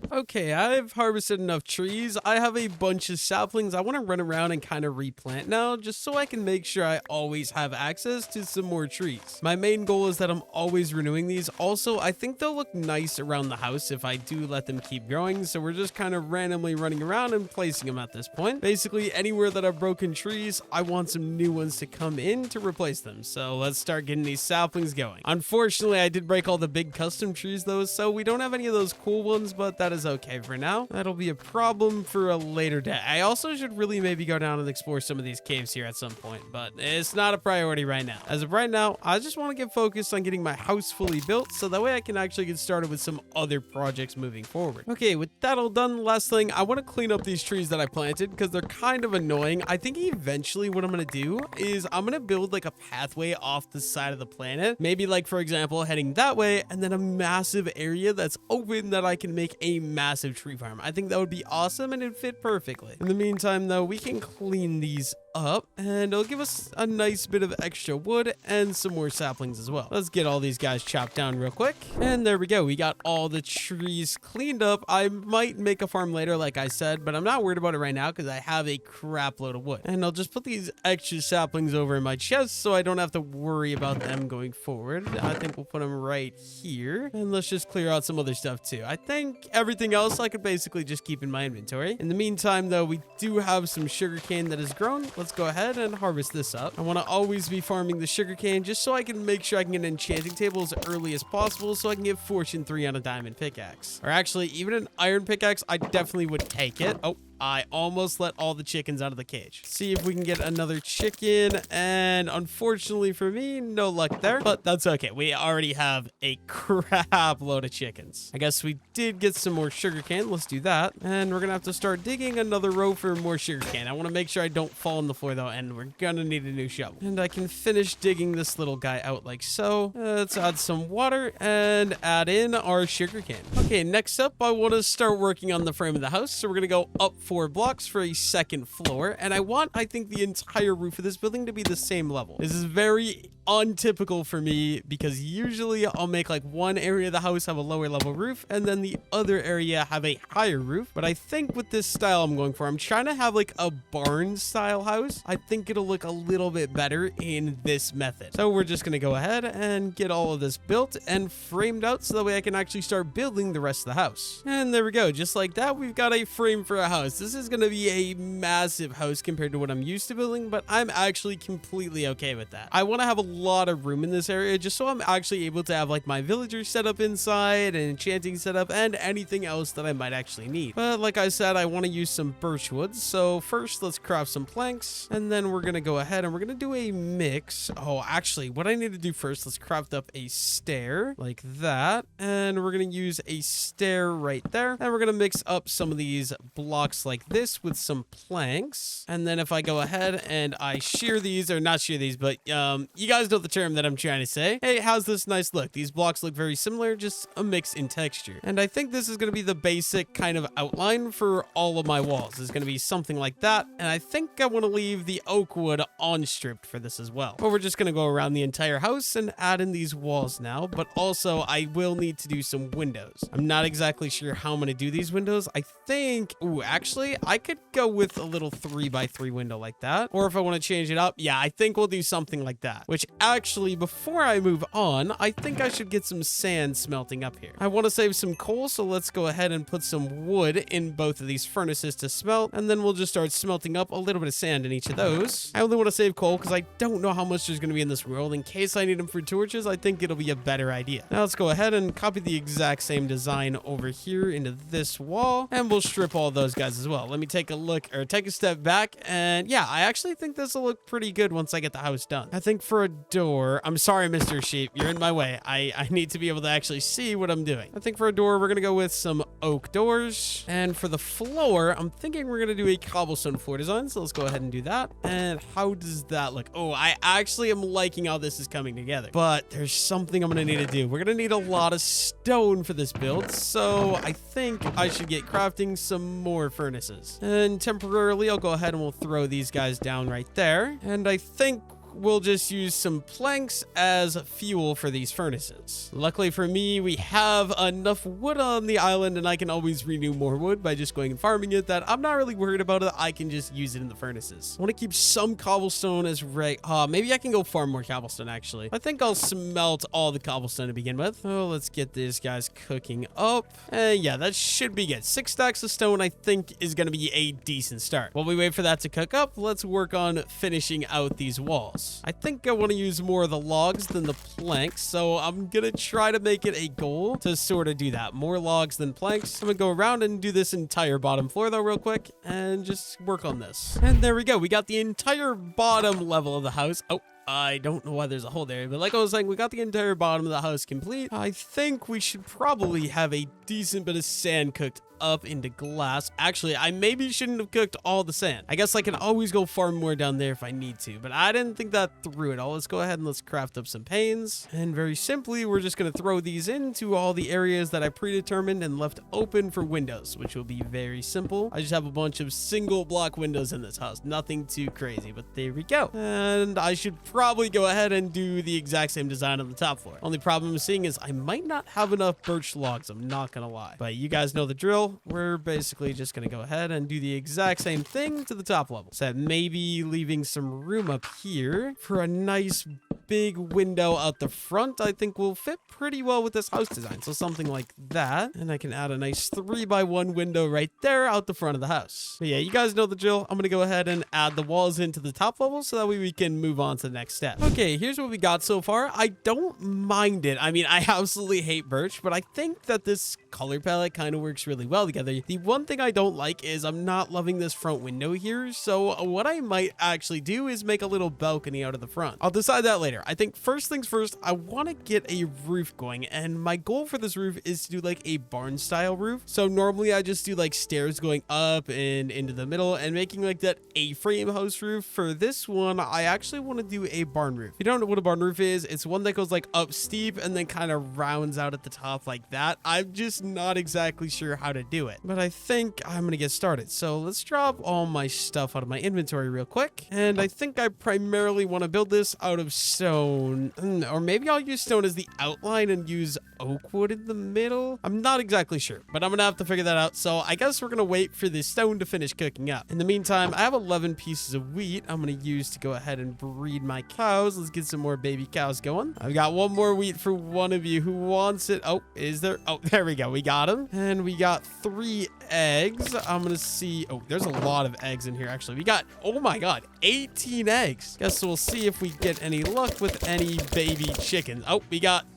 Okay, I've harvested enough trees. I have a bunch of saplings. I want to run around and kind of replant now just so I can make sure I always have access to some more trees. My main goal is that I'm always renewing these. Also, I think they'll look nice around the house if I do let them keep growing. So we're just kind of randomly running around and placing them at this point. Basically, anywhere that I've broken trees, I want some new ones to come in to replace them. So let's start getting these saplings going. Unfortunately, I did break all the big custom trees though, so we don't have any of those cool ones, but that is okay for now. That'll be a problem for a later day. I also should really maybe go down and explore some of these caves here at some point, but it's not a priority right now. As of right now, I just want to get focused on getting my house fully built so that way I can actually get started with some other projects moving forward. Okay, with that all done, last thing, I want to clean up these trees that I planted because they're kind of annoying. I think eventually what I'm going to do is I'm going to build like a pathway off the side of the planet. Maybe like, for example, heading that way and then a massive area that's open that I can make a massive tree farm. I think that would be awesome and it'd fit perfectly. In the meantime though, we can clean these up and it'll give us a nice bit of extra wood and some more saplings as well. Let's get all these guys chopped down real quick. And there we go. We got all the trees cleaned up. I might make a farm later, like I said, but I'm not worried about it right now because I have a crap load of wood. And I'll just put these extra saplings over in my chest so I don't have to worry about them going forward. I think we'll put them right here. And let's just clear out some other stuff too. I think everything else I could basically just keep in my inventory. In the meantime though, we do have some sugarcane that has grown. Let's go ahead and harvest this up. I want to always be farming the sugarcane just so I can make sure I can get an enchanting table as early as possible so I can get fortune 3 on a diamond pickaxe. Or actually, even an iron pickaxe, I definitely would take it. Oh, I almost let all the chickens out of the cage. See if we can get another chicken. And unfortunately for me, no luck there. But that's okay. We already have a crap load of chickens. I guess we did get some more sugarcane. Let's do that. And we're going to have to start digging another row for more sugarcane. I want to make sure I don't fall on the floor though. And we're going to need a new shovel. And I can finish digging this little guy out like so. Let's add some water and add in our sugarcane. Okay, next up, I want to start working on the frame of the house. So we're going to go up 4 blocks for a second floor. And I think the entire roof of this building to be the same level. This is very untypical for me because usually I'll make like one area of the house have a lower level roof and then the other area have a higher roof. But I think with this style I'm going for, I'm trying to have like a barn style house. I think it'll look a little bit better in this method. So we're just going to go ahead and get all of this built and framed out so that way I can actually start building the rest of the house. And there we go. Just like that, we've got a frame for a house. This is going to be a massive house compared to what I'm used to building, but I'm actually completely okay with that. I want to have a lot of room in this area just so I'm actually able to have like my villager set up inside and enchanting set up and anything else that I might actually need. But like I said, I want to use some birch wood. So first let's craft some planks and then we're going to go ahead and we're going to do a mix. Oh, actually what I need to do first, let's craft up a stair like that. And we're going to use a stair right there. And we're going to mix up some of these blocks like this with some planks. And then if I go ahead and I shear these, or not shear these, but you guys know the term that I'm trying to say. Hey, how's this nice look? These blocks look very similar, just a mix in texture. And I think this is going to be the basic kind of outline for all of my walls. It's going to be something like that. And I think I want to leave the oak wood unstripped for this as well. But we're just going to go around the entire house and add in these walls now. But also I will need to do some windows. I'm not exactly sure how I'm going to do these windows. I think, ooh, actually I could go with a little 3x3 window like that. Or if I want to change it up, yeah, I think we'll do something like that. Which actually, before I move on, I think I should get some sand smelting up here. I want to save some coal, so let's go ahead and put some wood in both of these furnaces to smelt, and then we'll just start smelting up a little bit of sand in each of those. I only want to save coal because I don't know how much there's going to be in this world. In case I need them for torches, I think it'll be a better idea. Now let's go ahead and copy the exact same design over here into this wall, and we'll strip all those guys as well. Let me take a look, or take a step back, and yeah, I actually think this will look pretty good once I get the house done. I think for a door, I'm sorry, Mr. Sheep, you're in my way. I need to be able to actually see what I'm doing. I think for a door, we're gonna go with some oak doors, and for the floor, I'm thinking we're gonna do a cobblestone floor design, so let's go ahead and do that. And how does that look? Oh, I actually am liking how this is coming together, but there's something I'm gonna need to do. We're gonna need a lot of stone for this build, so I think I should get crafting some more furnaces. And temporarily, I'll go ahead and we'll throw these guys down right there. And I think we'll just use some planks as fuel for these furnaces. Luckily for me, we have enough wood on the island, and I can always renew more wood by just going and farming it, that I'm not really worried about it. I can just use it in the furnaces. I want to keep some cobblestone as maybe I can go farm more cobblestone, actually. I think I'll smelt all the cobblestone to begin with. Oh, let's get these guys cooking up. Yeah, that should be good. 6 stacks of stone, I think, is going to be a decent start. While we wait for that to cook up, let's work on finishing out these walls. I think I want to use more of the logs than the planks, so I'm gonna try to make it a goal to sort of do that. More logs than planks. I'm gonna go around and do this entire bottom floor though real quick and just work on this. And there we go. We got the entire bottom level of the house. Oh, I don't know why there's a hole there, but like I was saying, we got the entire bottom of the house complete. I think we should probably have a decent bit of sand cooked up into glass. Actually, I maybe shouldn't have cooked all the sand. I guess I can always go farm more down there if I need to, but I didn't think that through at all. Let's go ahead and let's craft up some panes. And very simply, we're just going to throw these into all the areas that I predetermined and left open for windows, which will be very simple. I just have a bunch of single block windows in this house. Nothing too crazy, but there we go. And I should probably go ahead and do the exact same design on the top floor. Only problem I'm seeing is I might not have enough birch logs. I'm not going to lie, but you guys know the drill. We're basically just going to go ahead and do the exact same thing to the top level. So maybe leaving some room up here for a nice big window out the front, I think will fit pretty well with this house design. So something like that. And I can add a nice 3x1 window right there out the front of the house. But yeah, you guys know the drill. I'm going to go ahead and add the walls into the top level so that way we can move on to the next step. Okay, here's what we got so far. I don't mind it. I mean, I absolutely hate birch, but I think that this color palette kind of works really well together. The one thing I don't like is I'm not loving this front window here. So what I might actually do is make a little balcony out of the front. I'll decide that later. I think first things first, I want to get a roof going, and my goal for this roof is to do like a barn style roof. So normally I just do like stairs going up and into the middle and making like that A-frame house roof. For this one, I actually want to do a barn roof. If you don't know what a barn roof is, it's one that goes like up steep and then kind of rounds out at the top like that. I'm just not exactly sure how to do it, but I think I'm gonna get started. So let's drop all my stuff out of my inventory real quick. And I think I primarily want to build this out of stone, or maybe I'll use stone as the outline and use oak wood in the middle. I'm not exactly sure, but I'm gonna have to figure that out. So I guess we're gonna wait for the stone to finish cooking up. In the meantime, I have 11 pieces of wheat I'm gonna use to go ahead and breed my cows. Let's get some more baby cows going. I've got one more wheat for one of you who wants it. Oh, is there? Oh, there we go. We got him. And we got 3 eggs. I'm gonna see. Oh, there's a lot of eggs in here actually. We got, oh my god, 18 eggs. Guess we'll see if we get any luck with any baby chickens. Oh,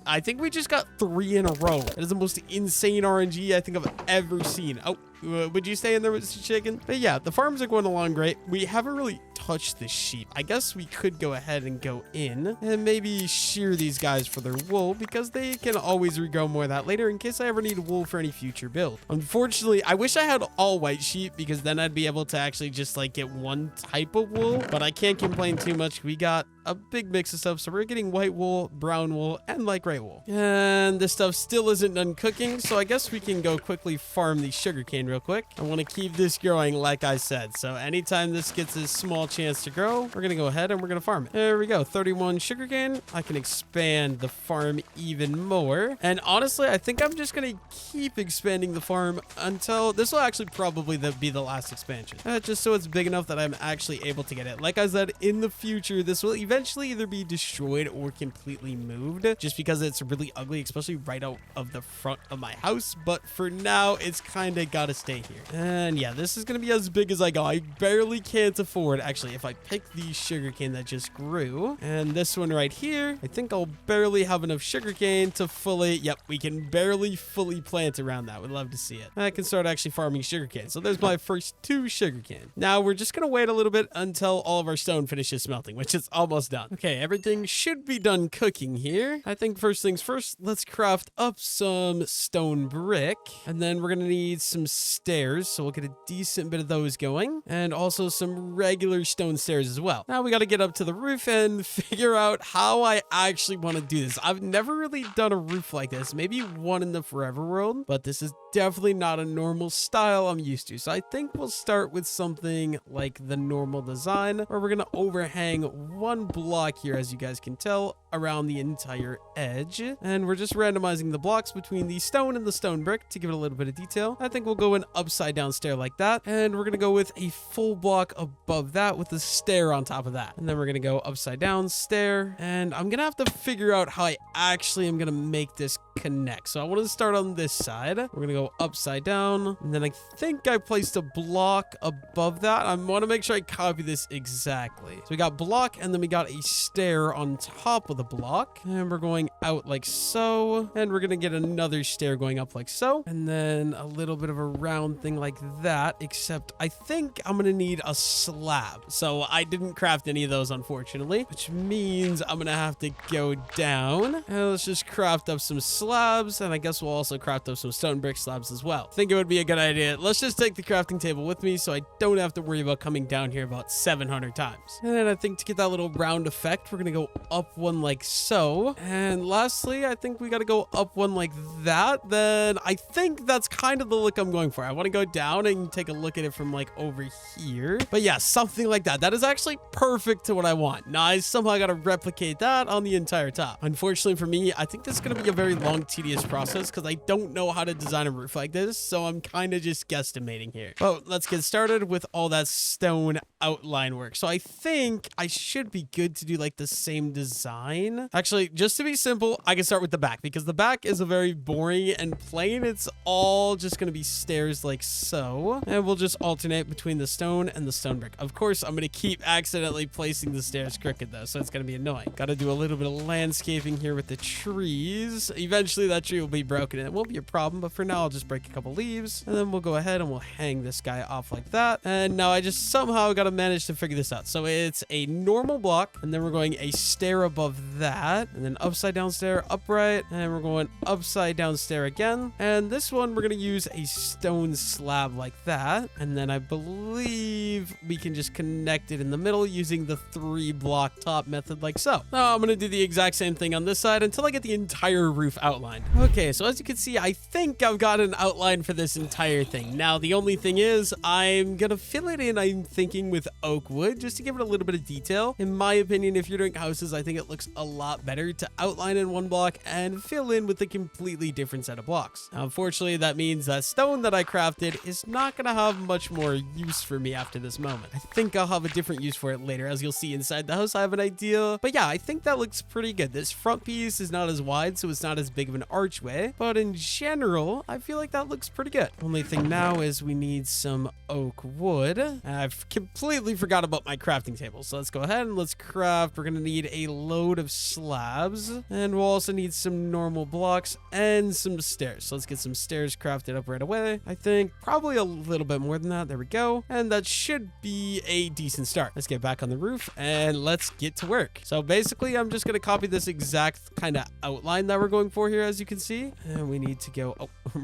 I think we just got 3 in a row. That is the most insane RNG I think I've ever seen. Oh, would you stay in there with the chicken? But yeah, the farms are going along great. We haven't really touched the sheep. I guess we could go ahead and go in and maybe shear these guys for their wool, because they can always regrow more of that later in case I ever need wool for any future build. Unfortunately, I wish I had all white sheep, because then I'd be able to actually just like get one type of wool, but I can't complain too much. We got a big mix of stuff, so we're getting white wool, brown wool, and light gray wool. And this stuff still isn't done cooking, so I guess we can go quickly farm the sugarcane real quick. I want to keep this growing like I said, so anytime this gets a small chance to grow, we're gonna go ahead and we're gonna farm it. There we go, 31 sugarcane. I can expand the farm even more, and honestly I think I'm just gonna keep expanding the farm until this will actually probably be the last expansion, just so it's big enough that I'm actually able to get it. Like I said, in the future this will even eventually either be destroyed or completely moved, just because it's really ugly, especially right out of the front of my house. But for now, it's kind of got to stay here. And yeah, this is going to be as big as I go. I barely can't afford. Actually, if I pick the sugarcane that just grew and this one right here, I think I'll barely have enough sugarcane to fully, yep, we can barely fully plant around that. Would love to see it. I can start actually farming sugarcane. So there's my first 2 sugarcane. Now we're just going to wait a little bit until all of our stone finishes smelting, which is almost done. Okay, everything should be done cooking here. I think first things first, let's craft up some stone brick, and then we're going to need some stairs. So we'll get a decent bit of those going, and also some regular stone stairs as well. Now we got to get up to the roof and figure out how I actually want to do this. I've never really done a roof like this, maybe one in the Forever world, but this is definitely not a normal style I'm used to. So I think we'll start with something like the normal design, where we're going to overhang 1 block here, as you guys can tell, around the entire edge. And we're just randomizing the blocks between the stone and the stone brick to give it a little bit of detail. I think we'll go an upside down stair like that. And we're going to go with a full block above that with a stair on top of that. And then we're going to go upside down stair. And I'm going to have to figure out how I actually am going to make this connect. So I want to start on this side. We're going to go upside down. And then I think I placed a block above that. I want to make sure I copy this exactly. So we got block, and then we got a stair on top of the block. And we're going out like so. And we're going to get another stair going up like so. And then a little bit of a round thing like that, except I think I'm going to need a slab. So I didn't craft any of those, unfortunately, which means I'm going to have to go down. And let's just craft up some slabs. And I guess we'll also craft up some stone brick slabs as well. I think it would be a good idea. Let's just take the crafting table with me so I don't have to worry about coming down here about 700 times. And then I think to get that little round effect, we're going to go up 1 like so. And lastly, I think we got to go up 1 like that. Then I think that's kind of the look I'm going for. I want to go down and take a look at it from like over here. But yeah, something like that. That is actually perfect to what I want. Now I somehow got to replicate that on the entire top. Unfortunately for me, I think this is going to be a very long, tedious process because I don't know how to design a roof like this. So I'm kind of just guesstimating here. But let's get started with all that stone outline work. So I think I should be good to do like the same design. Actually, just to be simple, I can start with the back because the back is a very boring and plain. It's all just going to be stairs like so. And we'll just alternate between the stone and the stone brick. Of course, I'm going to keep accidentally placing the stairs crooked though, so it's going to be annoying. Got to do a little bit of landscaping here with the trees. Eventually that tree will be broken and it won't be a problem, but for now I'll just break a couple leaves and then we'll go ahead and we'll hang this guy off like that. And now I just somehow got to manage to figure this out. So it's a normal block, and then we're going a stair above that, and then upside down stair, upright, and we're going upside down stair again. And this one we're going to use a stone slab like that, and then I believe we can just connect it in the middle using the 3 block top method like so. Now I'm going to do the exact same thing on this side until I get the entire roof outlined. Okay, so as you can see, I think I've got an outline for this entire thing. Now the only thing is I'm going to fill it in, I'm thinking, with oak wood just to give it a little bit of detail. In my opinion, if you're doing houses, I think it looks a lot better to outline in 1 block and fill in with a completely different set of blocks. Now, unfortunately, that means that stone that I crafted is not going to have much more use for me after this moment. I think I'll have a different use for it later. As you'll see inside the house, I have an idea. But yeah, I think that looks pretty good. This front piece is not as wide, so it's not as big of an archway. But in general, I feel like that looks pretty good. Only thing now is we need some oak wood. I've completely forgot about my crafting table. So let's go ahead and let's craft. We're going to need a load of slabs, and we'll also need some normal blocks and some stairs. So let's get some stairs crafted up right away. I think probably a little bit more than that. There we go. And that should be a decent start. Let's get back on the roof and let's get to work. So basically, I'm just going to copy this exact kind of outline that we're going for here, as you can see. And we need to go,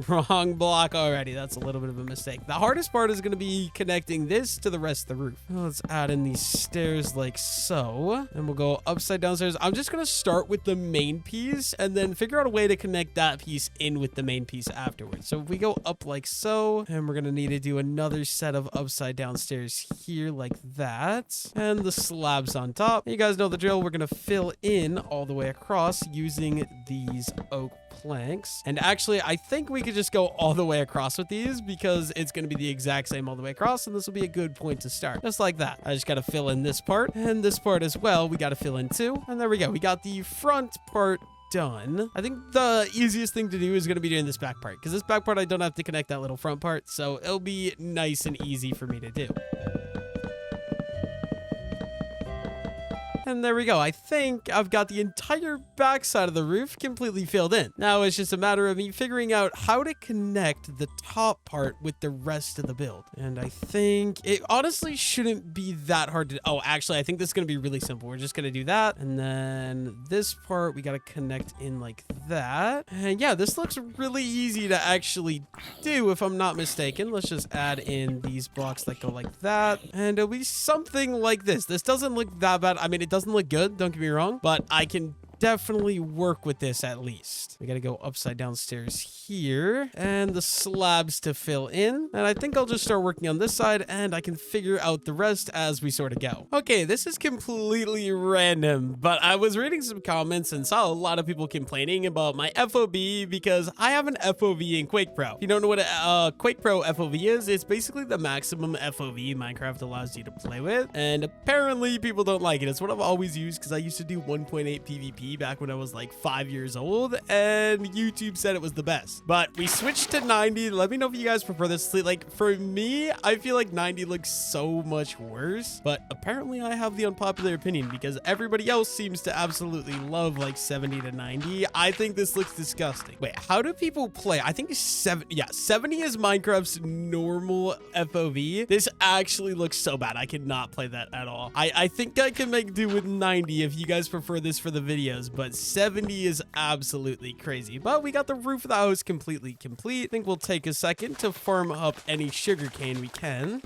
wrong block already. That's a little bit of a mistake. The hardest part is going to be connecting this to the rest of the roof. Let's add in these stairs like so, and we'll go upside down stairs. I'm just going to start with the main piece and then figure out a way to connect that piece in with the main piece afterwards. So if we go up like so, and we're going to need to do another set of upside down stairs here like that, and the slabs on top. You guys know the drill. We're going to fill in all the way across using these oak planks. And actually, I think we could just go all the way across with these because it's going to be the exact same all the way across. And this will be a good point to start. Just like that. I just got to fill in this part and this part as well. We got to fill in too. And there we go. We got the front part done. I think the easiest thing to do is going to be doing this back part because this back part I don't have to connect that little front part, so it'll be nice and easy for me to do. And there we go. I think I've got the entire backside of the roof completely filled in. Now it's just a matter of me figuring out how to connect the top part with the rest of the build. And I think it honestly shouldn't be that hard to... Oh, actually, I think this is going to be really simple. We're just going to do that. And then this part, we got to connect in like that. And yeah, this looks really easy to actually do if I'm not mistaken. Let's just add in these blocks that go like that. And it'll be something like this. This doesn't look that bad. I mean, it doesn't look good, don't get me wrong, but I can definitely work with this at least. We gotta go upside down stairs here and the slabs to fill in. And I think I'll just start working on this side and I can figure out the rest as we sort of go. Okay, this is completely random, but I was reading some comments and saw a lot of people complaining about my FOV because I have an FOV in Quake Pro. If you don't know what a Quake Pro FOV is, it's basically the maximum FOV Minecraft allows you to play with. And apparently people don't like it. It's what I've always used because I used to do 1.8 PvP back when I was like 5 years old and YouTube said it was the best, but we switched to 90. Let me know if you guys prefer this. Like for me, I feel like 90 looks so much worse, but apparently I have the unpopular opinion because everybody else seems to absolutely love like 70 to 90. I think this looks disgusting. Wait, how do people play? I think 70 is Minecraft's normal FOV. This actually looks so bad. I cannot play that at all. I think I can make do with 90 if you guys prefer this for the video. But 70 is absolutely crazy. But we got the roof of the house completely complete. I think we'll take a second to farm up any sugarcane we can.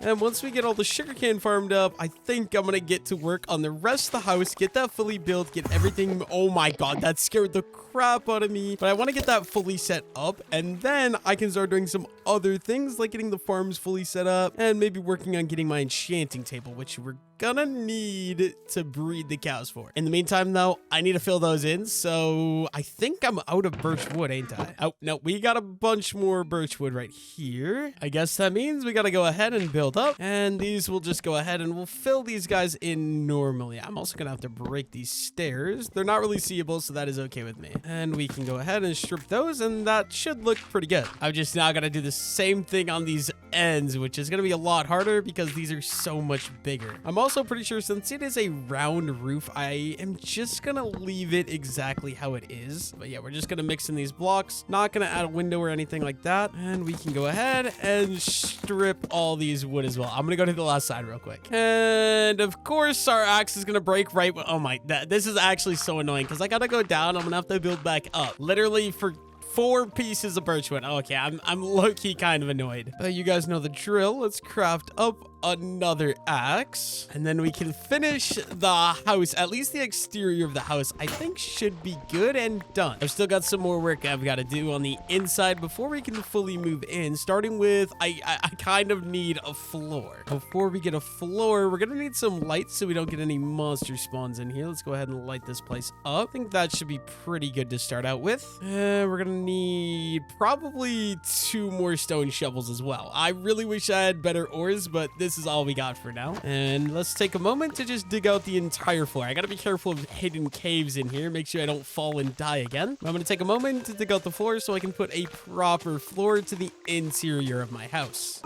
And once we get all the sugarcane farmed up, I think I'm gonna get to work on the rest of the house, get that fully built, get everything. Oh my god, that scared the crap out of me. But I want to get that fully set up, and then I can start doing some other things like getting the farms fully set up and maybe working on getting my enchanting table, which we're gonna need to breed the cows for. In the meantime, though, I need to fill those in, so I think I'm out of birch wood, ain't I? Oh, no, we got a bunch more birch wood right here. I guess that means we gotta go ahead and build up, and these will just go ahead and we'll fill these guys in normally. I'm also gonna have to break these stairs. They're not really seeable, so that is okay with me. And we can go ahead and strip those, and that should look pretty good. I'm just now gonna do the same thing on these ends, which is gonna be a lot harder because these are so much bigger. I'm also pretty sure since it is a round roof, I am just gonna leave it exactly how it is. But yeah, we're just gonna mix in these blocks, not gonna add a window or anything like that. And we can go ahead and strip all these wood as well. I'm gonna go to the last side real quick. And of course our axe is gonna break right. Oh my, this is actually so annoying because I gotta go down. I'm gonna have to build back up literally for 4 pieces of birchwood. Okay, I'm low-key kind of annoyed. But you guys know the drill. Let's craft up another axe, and then we can finish the house. At least the exterior of the house, I think, should be good and done. I've still got some more work I've got to do on the inside before we can fully move in, starting with I kind of need a floor. Before we get a floor, we're gonna need some lights so we don't get any monster spawns in here. Let's go ahead and light this place up. I think that should be pretty good to start out with. We're gonna need probably 2 more stone shovels as well. I really wish I had better ores, but this is all we got for now. And let's take a moment to just dig out the entire floor. I gotta be careful of hidden caves in here, make sure I don't fall and die again. I'm gonna take a moment to dig out the floor so I can put a proper floor to the interior of my house.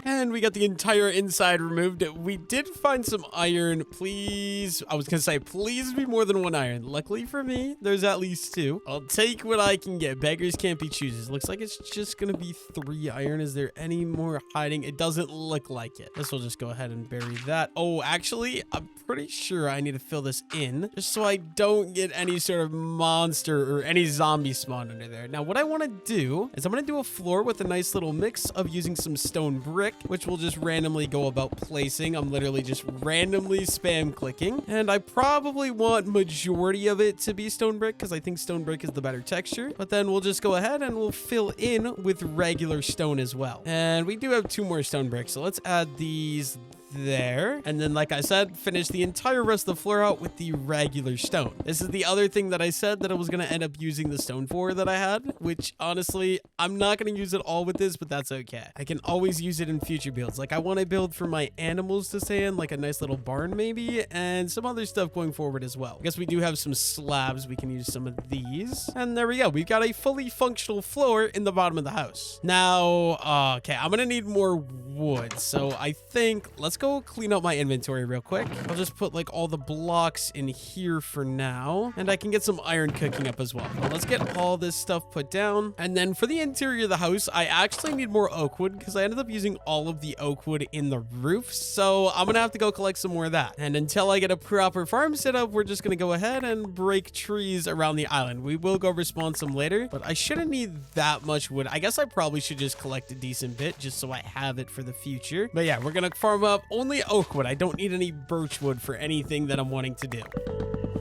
And we got the entire inside removed. We did find some iron. Please, I was gonna say, please be more than 1 iron. Luckily for me, there's at least 2. I'll take what I can get. Beggars can't be choosers. Looks like it's just gonna be 3 iron. Is there any more hiding? It doesn't look like it. This will just go ahead and bury that. Oh, actually, I'm pretty sure I need to fill this in just so I don't get any sort of monster or any zombie spawn under there. Now, what I want to do is I'm gonna do a floor with a nice little mix of using some stone brick, which we'll just randomly go about placing. I'm literally just randomly spam clicking, and I probably want majority of it to be stone brick because I think stone brick is the better texture. But then we'll just go ahead and we'll fill in with regular stone as well. And we do have 2 more stone bricks, so let's add these there. And then, like I said, finish the entire rest of the floor out with the regular stone. This is the other thing that I said that I was going to end up using the stone for that I had, which honestly, I'm not going to use it all with this, but that's okay. I can always use it in future builds. Like I want to build for my animals to stay in, like a nice little barn maybe, and some other stuff going forward as well. I guess we do have some slabs. We can use some of these. And there we go. We've got a fully functional floor in the bottom of the house. Now, okay, I'm going to need more wood. So I think let's go clean up my inventory real quick. I'll just put like all the blocks in here for now, and I can get some iron cooking up as well. But let's get all this stuff put down. And then for the interior of the house, I actually need more oak wood because I ended up using all of the oak wood in the roof. So I'm going to have to go collect some more of that. And until I get a proper farm set up, we're just going to go ahead and break trees around the island. We will go respawn some later, but I shouldn't need that much wood. I guess I probably should just collect a decent bit just so I have it for the future. But yeah, we're going to farm up only oak wood. I don't need any birch wood for anything that I'm wanting to do.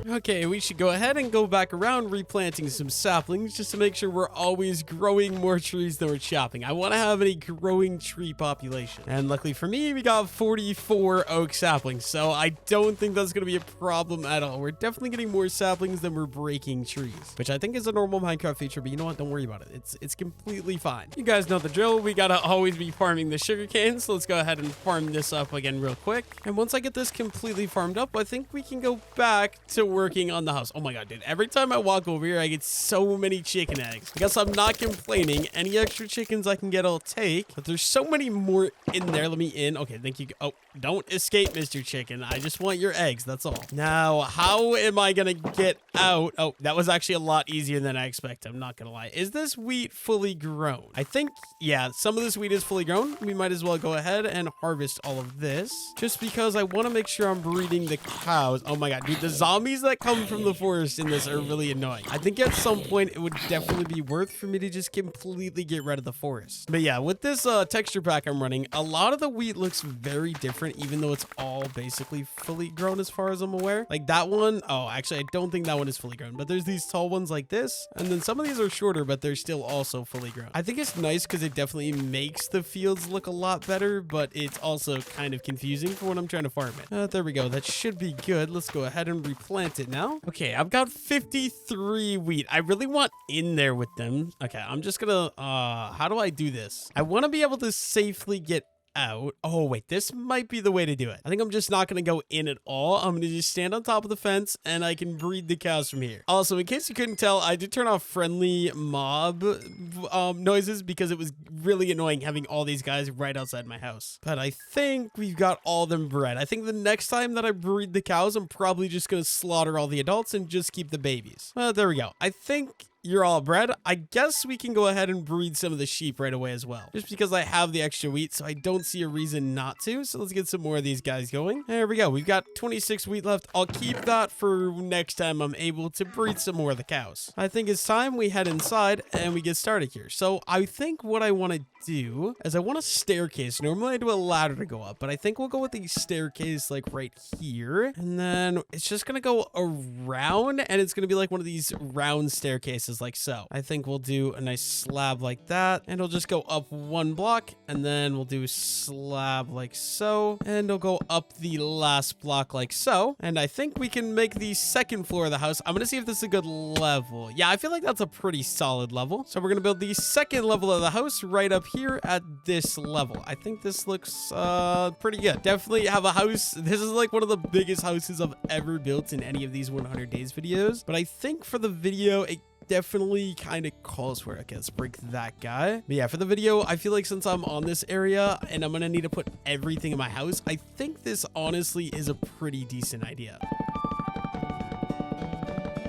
Okay, we should go ahead and go back around replanting some saplings just to make sure we're always growing more trees than we're chopping. I want to have a growing tree population. And luckily for me, we got 44 oak saplings, so I don't think that's going to be a problem at all. We're definitely getting more saplings than we're breaking trees, which I think is a normal Minecraft feature, but you know what? Don't worry about it. It's completely fine. You guys know the drill. We got to always be farming the sugarcane, so let's go ahead and farm this up again real quick. And once I get this completely farmed up, I think we can go back to working on the house. Oh my god, dude, every time I walk over here I get so many chicken eggs. I guess I'm not complaining. Any extra chickens I can get I'll take, but there's so many more in there. Let me in. Okay, thank you. Oh, don't escape, Mr. Chicken. I just want your eggs, that's all. Now, how am I gonna get out? Oh, that was actually a lot easier than I expected. I'm not gonna lie. Is this wheat fully grown? I think, yeah, some of this wheat is fully grown. We might as well go ahead and harvest all of this just because I want to make sure I'm breeding the cows. Oh my god, dude, the zombies that come from the forest in this are really annoying. I think at some point it would definitely be worth for me to just completely get rid of the forest. But yeah, with this texture pack I'm running, a lot of the wheat looks very different, even though it's all basically fully grown as far as I'm aware. Like that one, oh, actually, I don't think that one is fully grown, but there's these tall ones like this, and then some of these are shorter, but they're still also fully grown. I think it's nice because it definitely makes the fields look a lot better, but it's also kind of confusing for when I'm trying to farm it. There we go. That should be good. Let's go ahead and replant it now. Okay, I've got 53 wheat. I really want in there with them. Okay, I'm just gonna, how do I do this? I want to be able to safely get out. Oh wait, this might be the way to do it. I think I'm just not going to go in at all. I'm going to just stand on top of the fence and I can breed the cows from here. Also, in case you couldn't tell, I did turn off friendly mob noises because it was really annoying having all these guys right outside my house. But I think we've got all them bred. I think the next time that I breed the cows, I'm probably just going to slaughter all the adults and just keep the babies. There we go. I think you're all bred. I guess we can go ahead and breed some of the sheep right away as well, just because I have the extra wheat, so I don't see a reason not to. So let's get some more of these guys going. There we go. We've got 26 wheat left. I'll keep that for next time I'm able to breed some more of the cows. I think it's time we head inside and we get started here. So I think what I want to do is I want a staircase. Normally I do a ladder to go up, but I think we'll go with the staircase like right here, and then it's just gonna go around, and it's gonna be like one of these round staircases like so. I think we'll do a nice slab like that, and it'll just go up one block, and then we'll do slab like so, and it'll go up the last block like so. And I think we can make the second floor of the house. I'm gonna see if this is a good level. Yeah, I feel like that's a pretty solid level. So we're gonna build the second level of the house right up here at this level. I think this looks pretty good. Definitely have a house. This is like one of the biggest houses I've ever built in any of these 100 days videos, but I think for the video it definitely kind of calls for it. Okay, let's break that guy. But yeah, for the video, I feel like since I'm on this area and I'm gonna need to put everything in my house, I think this honestly is a pretty decent idea.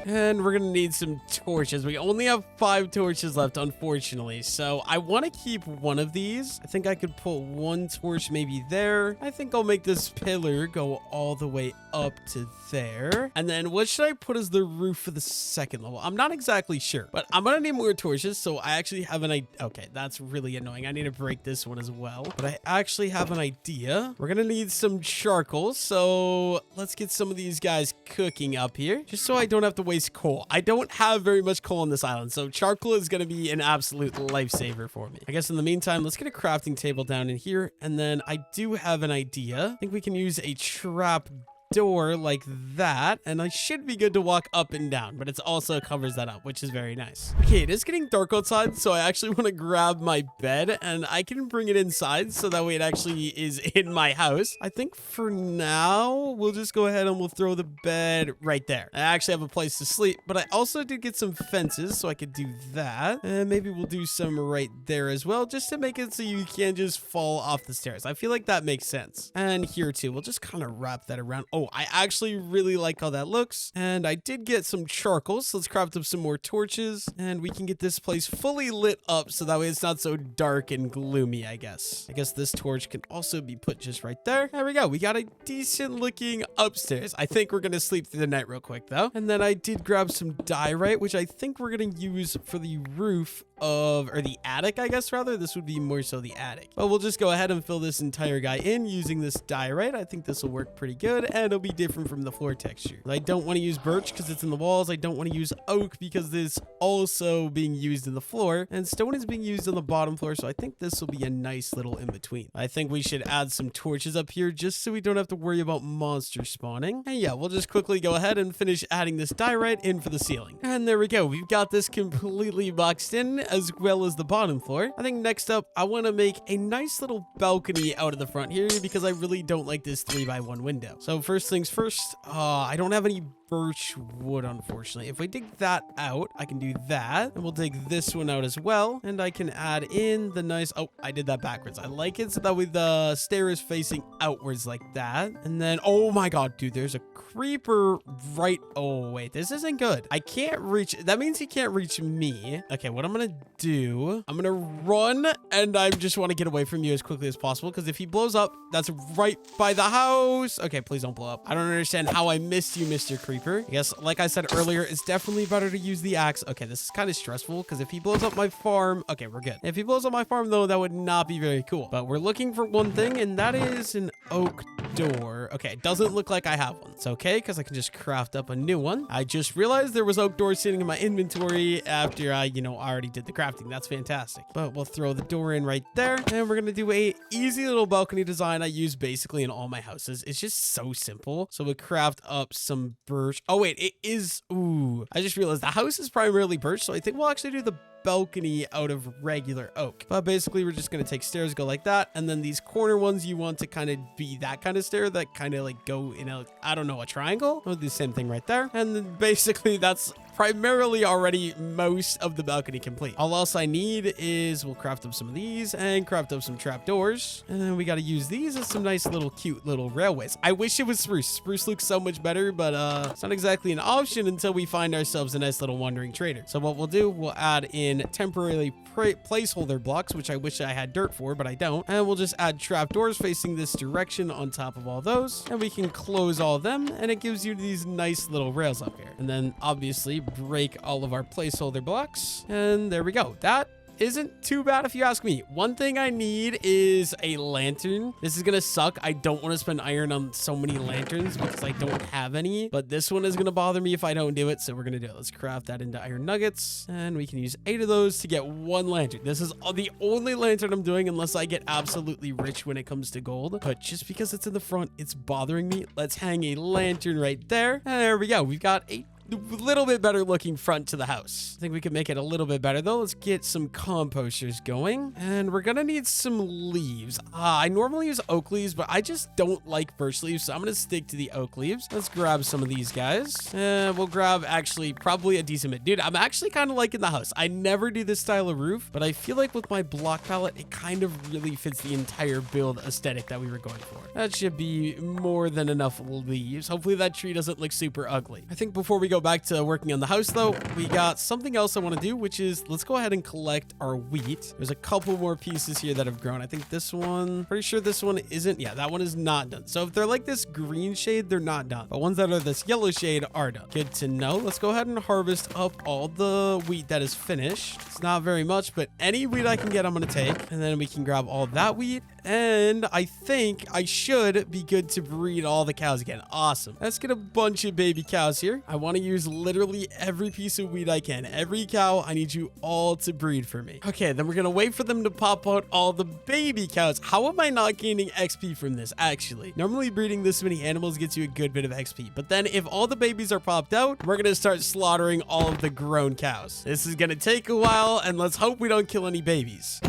And we're gonna need some torches. We only have 5 torches left, unfortunately. So I want to keep one of these. I think I could put one torch maybe there. I think I'll make this pillar go all the way up to there. And then what should I put as the roof for the second level? I'm not exactly sure, but I'm gonna need more torches. So I actually have an idea. Okay, that's really annoying. I need to break this one as well. But I actually have an idea. We're gonna need some charcoal. So let's get some of these guys cooking up here, just so I don't have to waste waste coal. I don't have very much coal on this island, so charcoal is going to be an absolute lifesaver for me. I guess in the meantime, let's get a crafting table down in here, and then I do have an idea. I think we can use a trap door like that, and I should be good to walk up and down, but it also covers that up, which is very nice. Okay, it is getting dark outside, so I actually want to grab my bed and I can bring it inside so that way it actually is in my house. I think for now we'll just go ahead and we'll throw the bed right there. I actually have a place to sleep, but I also did get some fences, so I could do that, and maybe we'll do some right there as well, just to make it so you can't just fall off the stairs. I feel like that makes sense. And here too, we'll just kind of wrap that around. Oh, I actually really like how that looks, and I did get some charcoal, so let's craft up some more torches, and we can get this place fully lit up so that way it's not so dark and gloomy, I guess. I guess this torch can also be put just right there. There we go. We got a decent looking upstairs. I think we're gonna sleep through the night real quick though. And then I did grab some diorite, which I think we're gonna use for the roof of, or the attic, I guess, rather. This would be more so the attic. But we'll just go ahead and fill this entire guy in using this diorite. I think this will work pretty good, and it'll be different from the floor texture. I don't want to use birch because it's in the walls. I don't want to use oak because this also being used in the floor, and stone is being used on the bottom floor, so I think this will be a nice little in between. I think we should add some torches up here just so we don't have to worry about monsters spawning. And yeah, we'll just quickly go ahead and finish adding this diorite in for the ceiling. And there we go. We've got this completely boxed in, as well as the bottom floor. I think next up, I want to make a nice little balcony out of the front here because I really don't like this 3x1 window. So first things first, I don't have any birch wood, unfortunately. If we dig that out, I can do that, and we'll dig this one out as well, and I can add in the nice, oh, I did that backwards. I like it so that way the stair is facing outwards like that. And then, oh my god, dude, there's a creeper right, oh wait, this isn't good. I can't reach, that means he can't reach me. Okay, what I'm gonna do, I'm gonna run, and I just want to get away from you as quickly as possible, because if he blows up, that's right by the house. Okay, please don't blow up. I don't understand how I missed you, Mr. Creeper. I guess, like I said earlier, it's definitely better to use the axe. Okay, this is kind of stressful, because if he blows up my farm, okay, we're good. If he blows up my farm, though, that would not be very cool. But we're looking for one thing, and that is an oak door. Okay, it doesn't look like I have one. It's okay, because I can just craft up a new one. I just realized there was oak doors sitting in my inventory after I, already did the crafting. That's fantastic. But we'll throw the door in right there, and we're gonna do a easy little balcony design I use basically in all my houses. It's just so simple. So we'll craft up some birch. Oh wait, it is, ooh, I just realized the house is primarily birch, so I think we'll actually do the balcony out of regular oak. But basically we're just going to take stairs, go like that, and then these corner ones you want to kind of be that kind of stair that kind of like go in a, I don't know, a triangle. We'll do the same thing right there, and then basically that's primarily already most of the balcony complete. All else I need is we'll craft up some of these and craft up some trapdoors, and then we got to use these as some nice little cute little railways. I wish it was spruce. Spruce looks so much better, but it's not exactly an option until we find ourselves a nice little wandering trader. So what we'll do, we'll add in temporarily placeholder blocks, which I wish I had dirt for, but I don't, and we'll just add trapdoors facing this direction on top of all those, and we can close all of them, and it gives you these nice little rails up here. And then obviously break all of our placeholder blocks, and there we go. That isn't too bad if you ask me. One thing I need is a lantern. This is gonna suck. I don't want to spend iron on so many lanterns because I don't have any, but this one is gonna bother me if I don't do it, so we're gonna do it. Let's craft that into iron nuggets, and we can use 8 of those to get 1 lantern. This is the only lantern I'm doing unless I get absolutely rich when it comes to gold, but just because it's in the front, it's bothering me. Let's hang a lantern right there. And there we go. We've got a little bit better looking front to the house. I think we can make it a little bit better though. Let's get some composters going, and we're gonna need some leaves. I normally use oak leaves, but I just don't like birch leaves, so I'm gonna stick to the oak leaves. Let's grab some of these guys, and we'll grab actually probably a decent bit. Dude, I'm actually kind of liking the house. I never do this style of roof, but I feel like with my block palette, it kind of really fits the entire build aesthetic that we were going for. That should be more than enough leaves. Hopefully that tree doesn't look super ugly. I think before we go back to working on the house though, we got something else I want to do, which is let's go ahead and collect our wheat. There's a couple more pieces here that have grown. I think this one, pretty sure this one isn't. Yeah, that one is not done. So if they're like this green shade, they're not done, but ones that are this yellow shade are done. Good to know. Let's go ahead and harvest up all the wheat that is finished. It's not very much, but any wheat I can get, I'm going to take, and then we can grab all that wheat, and I think I should be good to breed all the cows again. Awesome. Let's get a bunch of baby cows here. I want to use literally every piece of wheat I can. Every cow, I need you all to breed for me. Okay, then we're gonna wait for them to pop out all the baby cows. How am I not gaining XP from this, actually? Normally, breeding this many animals gets you a good bit of XP, but then if all the babies are popped out, we're gonna start slaughtering all of the grown cows. This is gonna take a while, and let's hope we don't kill any babies.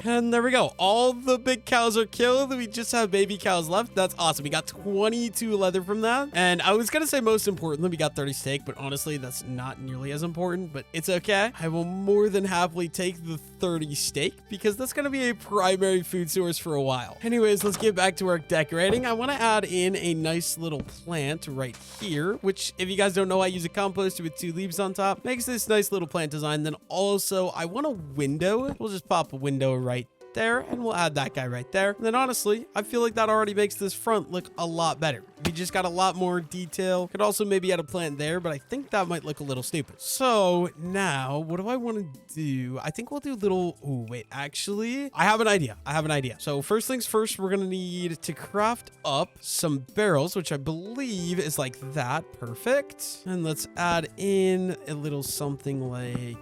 And there we go. All the big cows are killed. We just have baby cows left. That's awesome. We got 22 leather from that. And I was going to say most importantly, we got 30 steak, but honestly, that's not nearly as important, but it's okay. I will more than happily take the 30 steak because that's going to be a primary food source for a while. Anyways, let's get back to our decorating. I want to add in a nice little plant right here, which if you guys don't know, I use a composter with 2 leaves on top. Makes this nice little plant design. Then also I want a window. We'll just pop a window right there, and we'll add that guy right there. And then honestly, I feel like that already makes this front look a lot better. We just got a lot more detail. Could also maybe add a plant there, but I think that might look a little stupid. So now, what do I want to do? I think we'll do little... Oh, wait, actually, I have an idea. So first things first, we're going to need to craft up some barrels, which I believe is like that. Perfect. And let's add in a little something like...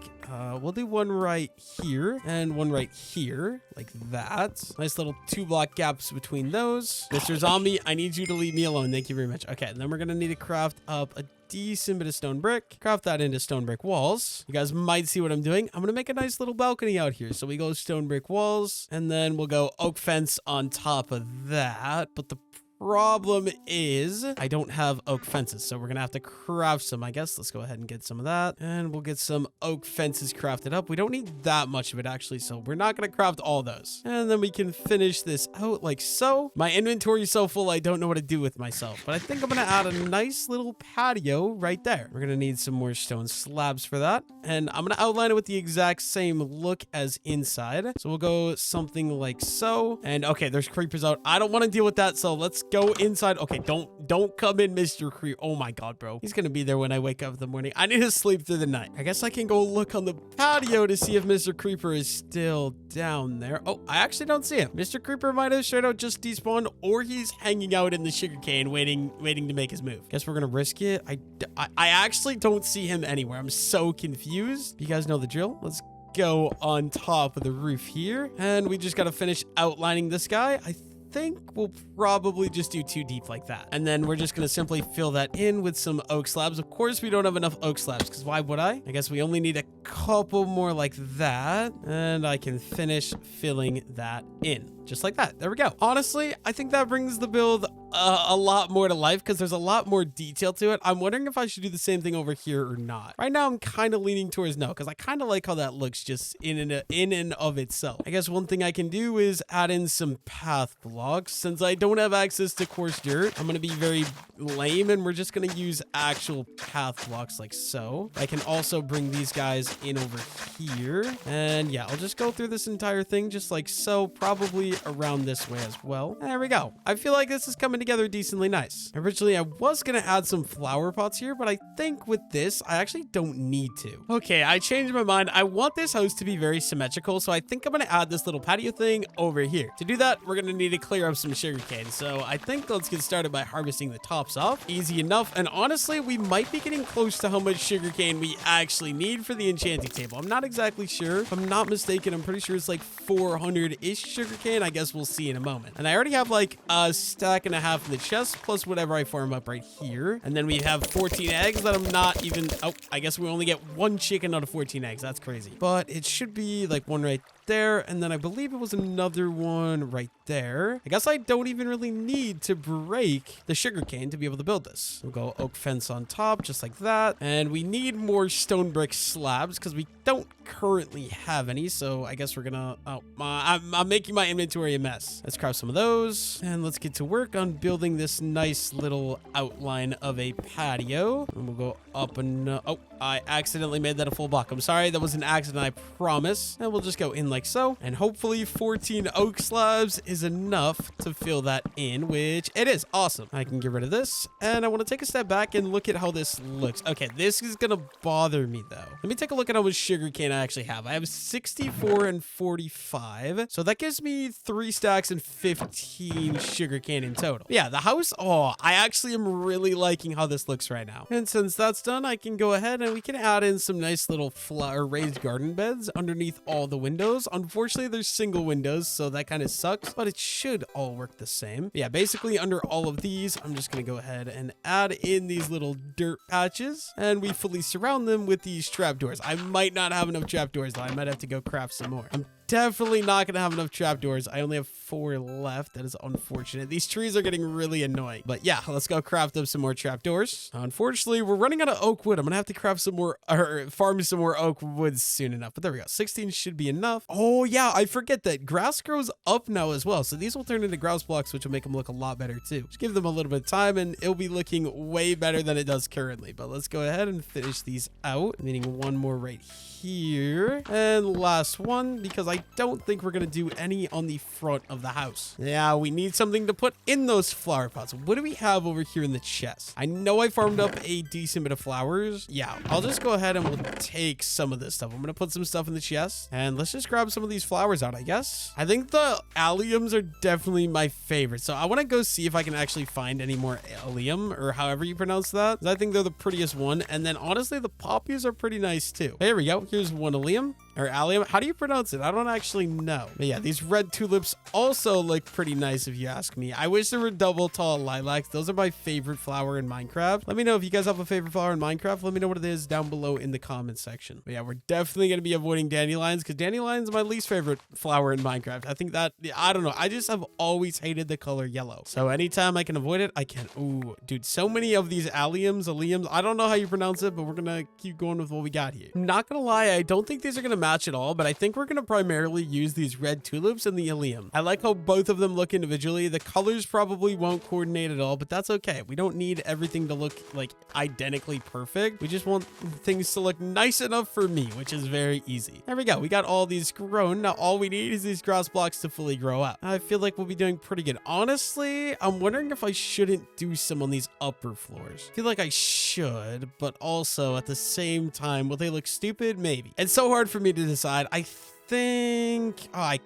we'll do one right here and one right here, like that. Nice little 2 block gaps between those. Mr. Zombie, I need you to leave me alone. Thank you very much. Okay, and then we're gonna need to craft up a decent bit of stone brick. Craft that into stone brick walls. You guys might see what I'm doing. I'm gonna make a nice little balcony out here. So we go stone brick walls, and then we'll go oak fence on top of that. But the problem is I don't have oak fences, so we're gonna have to craft some, I guess. Let's go ahead and get some of that, and we'll get some oak fences crafted up. We don't need that much of it actually, so we're not gonna craft all those. And then we can finish this out like so. My inventory is so full I don't know what to do with myself, but I think I'm gonna add a nice little patio right there. We're gonna need some more stone slabs for that, and I'm gonna outline it with the exact same look as inside. So we'll go something like so. And okay, there's creepers out. I don't want to deal with that, so let's go inside. Okay, don't come in, Mr. Creep. Oh my god, bro. He's gonna be there when I wake up in the morning. I need to sleep through the night. I guess I can go look on the patio to see if Mr. Creeper is still down there. Oh, I actually don't see him. Mr. Creeper might have straight out just despawned, or he's hanging out in the sugarcane waiting to make his move. Guess we're gonna risk it. I actually don't see him anywhere. I'm so confused. You guys know the drill. Let's go on top of the roof here, and we just gotta finish outlining this guy. I think we'll probably just do 2 deep like that. And then we're just going to simply fill that in with some oak slabs. Of course, we don't have enough oak slabs because why would I? I guess we only need a couple more like that. And I can finish filling that in. Just like that. There we go. Honestly, I think that brings the build a lot more to life because there's a lot more detail to it. I'm wondering if I should do the same thing over here or not. Right now, I'm kind of leaning towards no because I kind of like how that looks just in and of itself. I guess one thing I can do is add in some path blocks. Since I don't have access to coarse dirt, I'm going to be very lame and we're just going to use actual path blocks like so. I can also bring these guys in over here. And yeah, I'll just go through this entire thing just like so, probably around this way as well. There we go. I feel like this is coming together decently nice. Originally, I was going to add some flower pots here, but I think with this, I actually don't need to. Okay, I changed my mind. I want this house to be very symmetrical, so I think I'm going to add this little patio thing over here. To do that, we're going to need to clear up some sugarcane. So I think let's get started by harvesting the tops off. Easy enough. And honestly, we might be getting close to how much sugarcane we actually need for the enchanting table. I'm not exactly sure. If I'm not mistaken, I'm pretty sure it's like 400-ish sugarcane. I guess we'll see in a moment. And I already have like a stack and a half in the chest, plus whatever I farm up right here. And then we have 14 eggs that I'm not even... Oh, I guess we only get 1 chicken out of 14 eggs. That's crazy. But it should be like one right there, and then I believe it was another one right there. I guess I don't even really need to break the sugarcane to be able to build this. We'll go oak fence on top, just like that. And we need more stone brick slabs because we don't currently have any. So I guess we're gonna... Oh, I'm making my inventory a mess. Let's craft some of those, and let's get to work on building this nice little outline of a patio. And we'll go up and... Oh, I accidentally made that a full block. I'm sorry. That was an accident, I promise. And we'll just go in like so. And hopefully 14 oak slabs is enough to fill that in, which it is. Awesome. I can get rid of this. And I want to take a step back and look at how this looks. Okay, this is going to bother me though. Let me take a look at how much sugarcane I actually have. I have 64 and 45. So that gives me 3 stacks and 15 sugarcane in total. Yeah, the house. Oh, I actually am really liking how this looks right now. And since that's done, I can go ahead and we can add in some nice little flower raised garden beds underneath all the windows. Unfortunately, there's single windows, so that kind of sucks, but it should all work the same. Yeah, basically under all of these, I'm just going to go ahead and add in these little dirt patches, and we fully surround them with these trapdoors. I might not have enough trapdoors though. I might have to go craft some more. I'm definitely not gonna have enough trapdoors. I only have 4 left. That is unfortunate. These trees are getting really annoying. But yeah, let's go craft up some more trapdoors. Unfortunately, we're running out of oak wood. I'm gonna have to craft some more, or farm some more oak wood soon enough. But there we go. 16 should be enough. Oh yeah, I forget that grass grows up now as well. So these will turn into grass blocks, which will make them look a lot better too. Just give them a little bit of time and it'll be looking way better than it does currently. But let's go ahead and finish these out. Meaning one more right here. And last one, because I don't think we're gonna do any on the front of the house. Yeah, we need something to put in those flower pots. What do we have over here in the chest? I know I farmed up a decent bit of flowers. Yeah, I'll just go ahead and we'll take some of this stuff. I'm gonna put some stuff in the chest and let's just grab some of these flowers out, I guess. I think the alliums are definitely my favorite. So I want to go see if I can actually find any more allium, or however you pronounce that. I think they're the prettiest one. And then honestly, the poppies are pretty nice too. There we go. Here's one allium. Or allium. How do you pronounce it? I don't actually know. But yeah, these red tulips also look pretty nice if you ask me. I wish there were double tall lilacs. Those are my favorite flower in Minecraft. Let me know if you guys have a favorite flower in Minecraft. Let me know what it is down below in the comment section. But yeah, we're definitely going to be avoiding dandelions because dandelions are my least favorite flower in Minecraft. I think that, I don't know. I just have always hated the color yellow. So anytime I can avoid it, I can. Ooh, dude, so many of these alliums. I don't know how you pronounce it, but we're going to keep going with what we got here. I'm not going to lie. I don't think these are going to match at all, but I think we're going to primarily use these red tulips and the allium. I like how both of them look individually. The colors probably won't coordinate at all, but that's okay. We don't need everything to look like identically perfect. We just want things to look nice enough for me, which is very easy. There we go. We got all these grown. Now all we need is these grass blocks to fully grow up. I feel like we'll be doing pretty good. Honestly, I'm wondering if I shouldn't do some on these upper floors. I feel like I should, but also at the same time, will they look stupid? Maybe. It's so hard for me to decide. I think I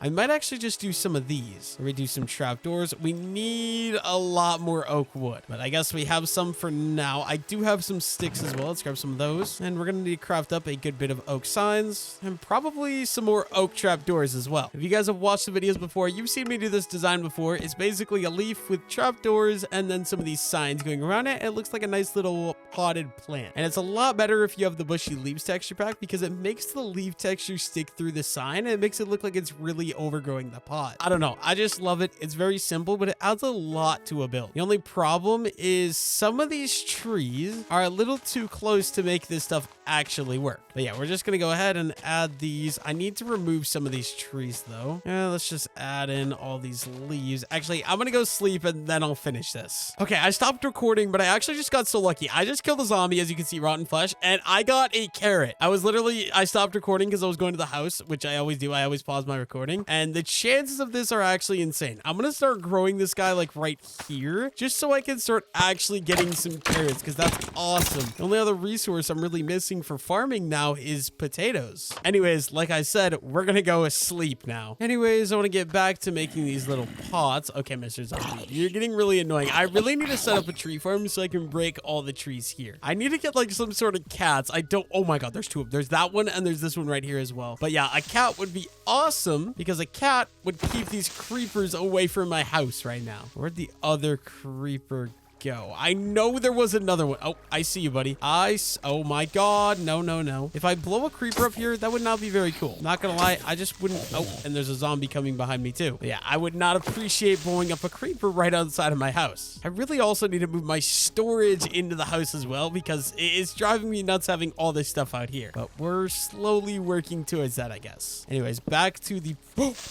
might actually just do some of these. We do some trapdoors. We need a lot more oak wood, but I guess we have some for now. I do have some sticks as well. Let's grab some of those, and we're gonna need to craft up a good bit of oak signs and probably some more oak trapdoors as well. If you guys have watched the videos before, you've seen me do this design before. It's basically a leaf with trapdoors and then some of these signs going around it. It looks like a nice little potted plant, and it's a lot better if you have the bushy leaves texture pack because it makes the leaf texture stick through the sign and it makes it look like it's really overgrowing the pot. I don't know. I just love it. It's very simple, but it adds a lot to a build. The only problem is some of these trees are a little too close to make this stuff actually work. But yeah, we're just going to go ahead and add these. I need to remove some of these trees though. Yeah, let's just add in all these leaves. Actually, I'm going to go sleep and then I'll finish this. Okay, I stopped recording, but I actually just got so lucky. I just killed a zombie, as you can see, rotten flesh, and I got a carrot. I stopped recording because I was going to the house, which I always do. I always pause my recording, and the chances of this are actually insane. I'm gonna start growing this guy like right here just so I can start actually getting some carrots, because that's awesome. The only other resource I'm really missing for farming now is potatoes. Anyways, like I said, we're gonna go sleep now. Anyways, I want to get back to making these little pots. Okay, Mr. Zombie, you're getting really annoying. I really need to set up a tree farm so I can break all the trees here. I need to get like some sort of cats. Oh my god, there's two of them. There's that one and there's this one right here as well. But yeah, a cat would be awesome because a cat would keep these creepers away from my house right now. Where'd the other creeper go? I know there was another one. Oh, I see you, buddy. Oh my god. No, no, no. If I blow a creeper up here, that would not be very cool. Not gonna lie, I just wouldn't. Oh, and there's a zombie coming behind me too. But yeah, I would not appreciate blowing up a creeper right outside of my house. I really also need to move my storage into the house as well because it's driving me nuts having all this stuff out here. But we're slowly working towards that, I guess. Anyways, back to the...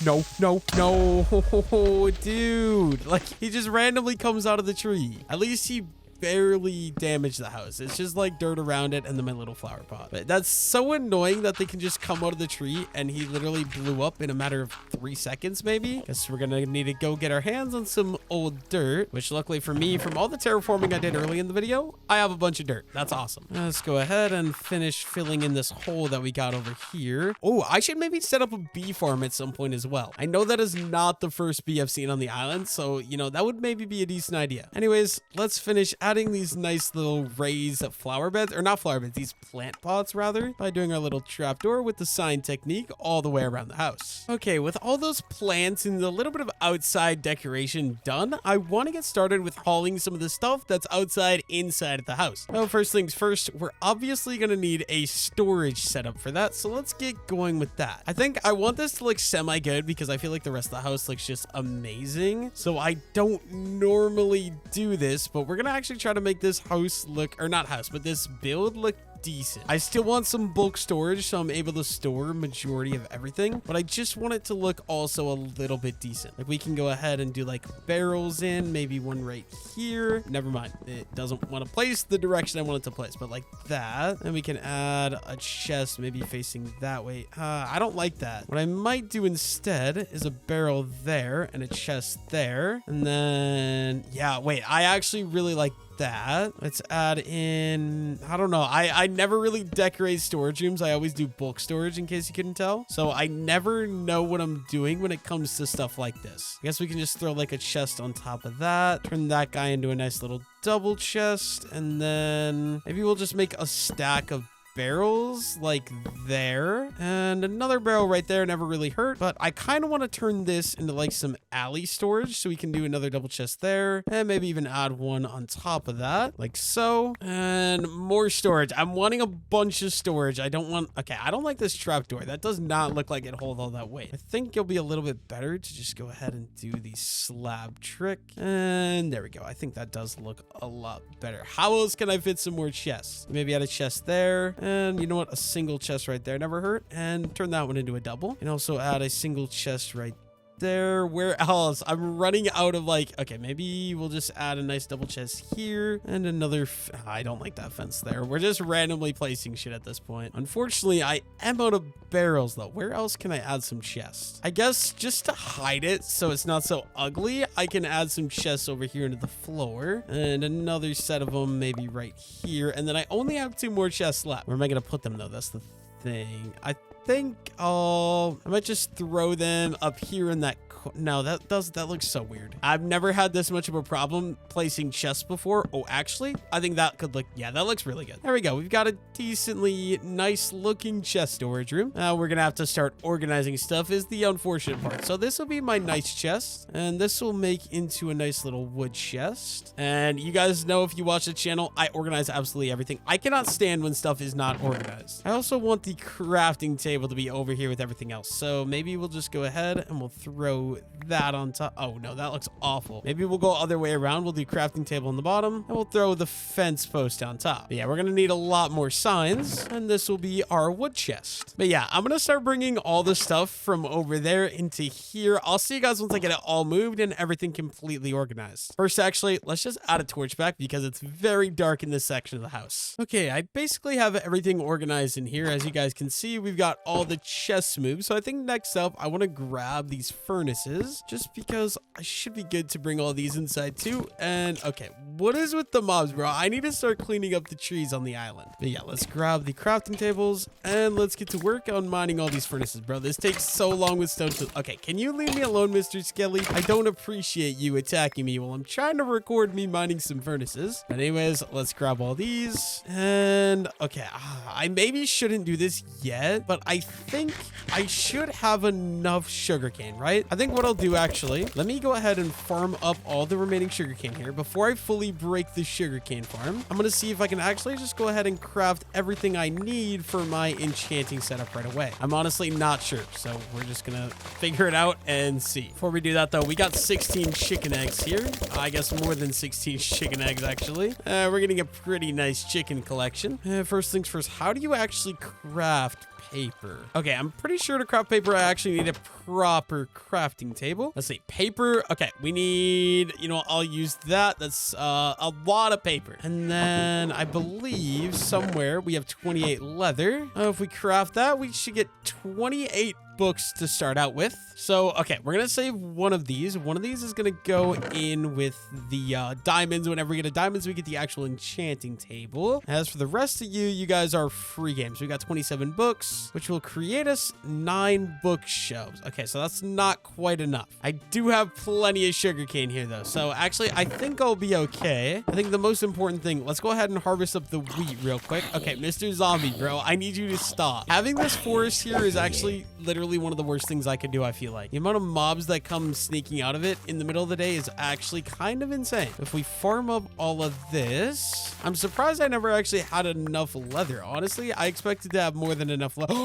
No, no, no. Dude. Like, he just randomly comes out of the tree. At least he barely damage the house. It's just like dirt around it and then my little flower pot. But that's so annoying that they can just come out of the tree and he literally blew up in a matter of 3 seconds maybe. Guess we're gonna need to go get our hands on some old dirt, which luckily for me, from all the terraforming I did early in the video, I have a bunch of dirt. That's awesome. Let's go ahead and finish filling in this hole that we got over here. Oh, I should maybe set up a bee farm at some point as well. I know that is not the first bee I've seen on the island, so you know, that would maybe be a decent idea. Anyways, let's finish adding these nice little raised flower beds, or not flower beds, these plant pots rather, by doing our little trapdoor with the sign technique all the way around the house. Okay, with all those plants and a little bit of outside decoration done, I want to get started with hauling some of the stuff that's outside inside of the house. Well, first things first, we're obviously going to need a storage setup for that, so let's get going with that. I think I want this to look semi-good because I feel like the rest of the house looks just amazing. So I don't normally do this, but we're going to actually try to make this house look, or not house, but this build look decent. I still want some bulk storage, so I'm able to store majority of everything, but I just want it to look also a little bit decent. Like we can go ahead and do like barrels in, maybe one right here. Never mind, it doesn't want to place the direction I want it to place, but like that. And we can add a chest maybe facing that way. I don't like that. What I might do instead is a barrel there and a chest there. And then, yeah, wait, I actually really like that. Let's add in, I don't know, I never really decorate storage rooms. I always do bulk storage, in case you couldn't tell, so I never know what I'm doing when it comes to stuff like this. I guess we can just throw like a chest on top of that, turn that guy into a nice little double chest, and then maybe we'll just make a stack of barrels like there, and another barrel right there never really hurt, but I kind of want to turn this into like some alley storage, so we can do another double chest there and maybe even add one on top of that like so, and more storage. I'm wanting a bunch of storage. I don't like this trapdoor. That does not look like it hold all that weight. I think it'll be a little bit better to just go ahead and do the slab trick, and there we go. I think that does look a lot better. How else can I fit some more chests? Maybe add a chest there. And you know what? A single chest right there never hurt. And turn that one into a double. And also add a single chest right there. Where else? I'm running out of like, okay, maybe we'll just add a nice double chest here and another. I don't like that fence there. We're just randomly placing shit at this point. Unfortunately, I am out of barrels though. Where else can I add some chests? I guess just to hide it so it's not so ugly, I can add some chests over here into the floor and another set of them maybe right here. And then I only have 2 more chests left. Where am I going to put them though? That's the thing. I think I might just throw them up here in that no, that looks so weird. I've never had this much of a problem placing chests before. Oh, actually, I think that could look, yeah, that looks really good. There we go. We've got a decently nice looking chest storage room. Now we're gonna have to start organizing stuff is the unfortunate part. So this will be my nice chest, and this will make into a nice little wood chest. And you guys know, if you watch the channel, I organize absolutely everything. I cannot stand when stuff is not organized. I also want the crafting table to be over here with everything else. So maybe we'll just go ahead and we'll throw that on top. Oh no, that looks awful. Maybe we'll go other way around. We'll do crafting table on the bottom and we'll throw the fence post on top. But yeah, we're gonna need a lot more signs, and this will be our wood chest. But yeah, I'm gonna start bringing all the stuff from over there into here. I'll see you guys once I get it all moved and everything completely organized. First, actually, let's just add a torch back because it's very dark in this section of the house. Okay, I basically have everything organized in here. As you guys can see, we've got all the chests moved. So I think next up, I want to grab these furnaces just because I should be good to bring all these inside too. And okay, what is with the mobs, bro? I need to start cleaning up the trees on the island. But yeah, let's grab the crafting tables and let's get to work on mining all these furnaces, bro. This takes so long with stone tools. Okay, can you leave me alone, Mr. Skelly? I don't appreciate you attacking me while I'm trying to record me mining some furnaces. But anyways, let's grab all these. And okay, I maybe shouldn't do this yet, but I think I should have enough sugarcane, right? I think what I'll do actually, let me go ahead and farm up all the remaining sugarcane here before I fully break the sugarcane farm. I'm gonna see if I can actually just go ahead and craft everything I need for my enchanting setup right away. I'm honestly not sure, so we're just gonna figure it out and see. Before we do that though, we got 16 chicken eggs here. I guess more than 16 chicken eggs actually. We're getting a pretty nice chicken collection. First things first, how do you actually craft paper. Okay, I'm pretty sure to craft paper, I actually need a proper crafting table. Let's see, paper. Okay, we need, you know, I'll use that. That's a lot of paper. And then I believe somewhere we have 28 leather. If we craft that, we should get 28 books to start out with. So, okay, we're gonna save one of these. One of these is gonna go in with the diamonds. Whenever we get a diamonds, we get the actual enchanting table. As for the rest of you, you guys are free games. We got 27 books, which will create us 9 bookshelves. Okay, so that's not quite enough. I do have plenty of sugarcane here, though. So, actually, I think I'll be okay. I think the most important thing, let's go ahead and harvest up the wheat real quick. Okay, Mr. Zombie, bro, I need you to stop. Having this forest here is actually literally one of the worst things I could do, I feel like. The amount of mobs that come sneaking out of it in the middle of the day is actually kind of insane. If we farm up all of this, I'm surprised I never actually had enough leather. Honestly, I expected to have more than enough leather.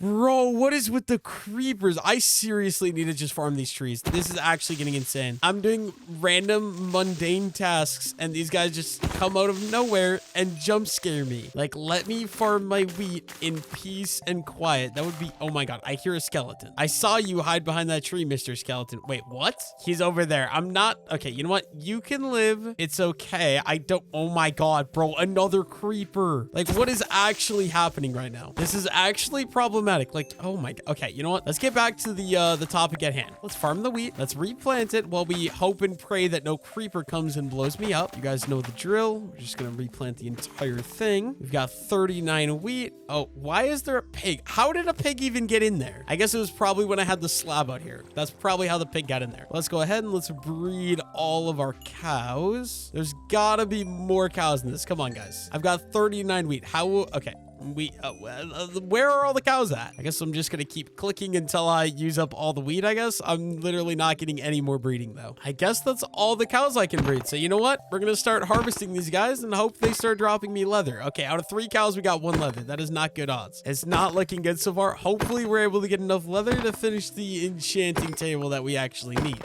Bro, what is with the creepers? I seriously need to just farm these trees. This is actually getting insane. I'm doing random mundane tasks and these guys just come out of nowhere and jump scare me. Like, let me farm my wheat in peace and quiet. That would be, oh my God, I hear a skeleton. I saw you hide behind that tree, Mr. Skeleton. Wait, what? He's over there. I'm not, okay, you know what? You can live. It's okay. I don't, oh my God, bro, another creeper. Like, what is actually happening right now? This is actually problematic. Like, oh my God. Okay, you know what? Let's get back to the topic at hand. Let's farm the wheat. Let's replant it while we hope and pray that no creeper comes and blows me up. You guys know the drill. We're just gonna replant the entire thing. We've got 39 wheat. Oh, why is there a pig? How did a pig even get in there? I guess it was probably when I had the slab out here. That's probably how the pig got in there. Let's go ahead and let's breed all of our cows. There's gotta be more cows in this. Come on, guys. I've got 39 wheat. How, okay. Where are all the cows at? I guess I'm just gonna keep clicking until I use up all the wheat, I guess. I'm literally not getting any more breeding, though. I guess that's all the cows I can breed. So you know what? We're gonna start harvesting these guys and hope they start dropping me leather. Okay, out of 3 cows, we got 1 leather. That is not good odds. It's not looking good so far. Hopefully, we're able to get enough leather to finish the enchanting table that we actually need.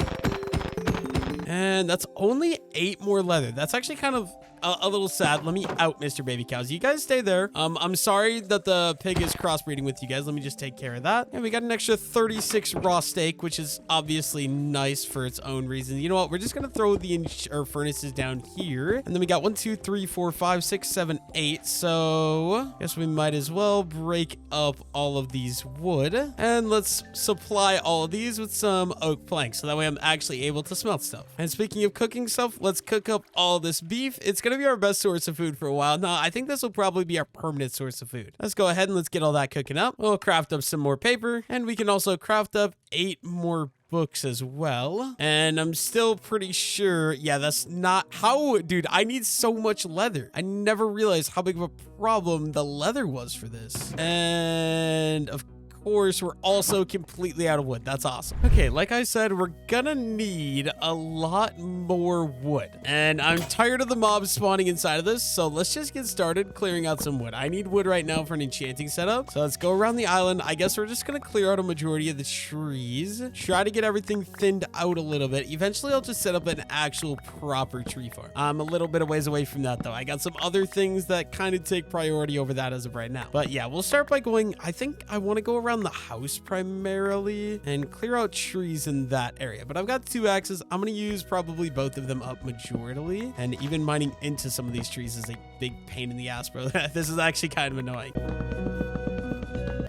And that's only 8 more leather. That's actually kind of a little sad. Let me out, Mr. Baby Cows. You guys stay there. I'm sorry that the pig is crossbreeding with you guys. Let me just take care of that. And we got an extra 36 raw steak, which is obviously nice for its own reason. You know what? We're just going to throw the furnaces down here. And then we got 1, 2, 3, 4, 5, 6, 7, 8. So I guess we might as well break up all of these wood. And let's supply all of these with some oak planks. So that way I'm actually able to smelt stuff. And speaking of cooking stuff, let's cook up all this beef. It's going to be our best source of food for a while. Now, I think this will probably be our permanent source of food. Let's go ahead and let's get all that cooking up. We'll craft up some more paper, and we can also craft up 8 more books as well. And I'm still pretty sure, yeah, that's not how, dude, I need so much leather. I never realized how big of a problem the leather was for this. And of course, we're also completely out of wood. That's awesome. Okay, like I said, we're gonna need a lot more wood. And I'm tired of the mobs spawning inside of this, so let's just get started clearing out some wood. I need wood right now for an enchanting setup. So let's go around the island. I guess we're just gonna clear out a majority of the trees. Try to get everything thinned out a little bit. Eventually, I'll just set up an actual proper tree farm. I'm a little bit of ways away from that, though. I got some other things that kind of take priority over that as of right now. But yeah, we'll start by going, I think I want to go around the house primarily and clear out trees in that area. But I've got 2 axes. I'm going to use probably both of them up majorly. And even mining into some of these trees is a big pain in the ass, bro. This is actually kind of annoying.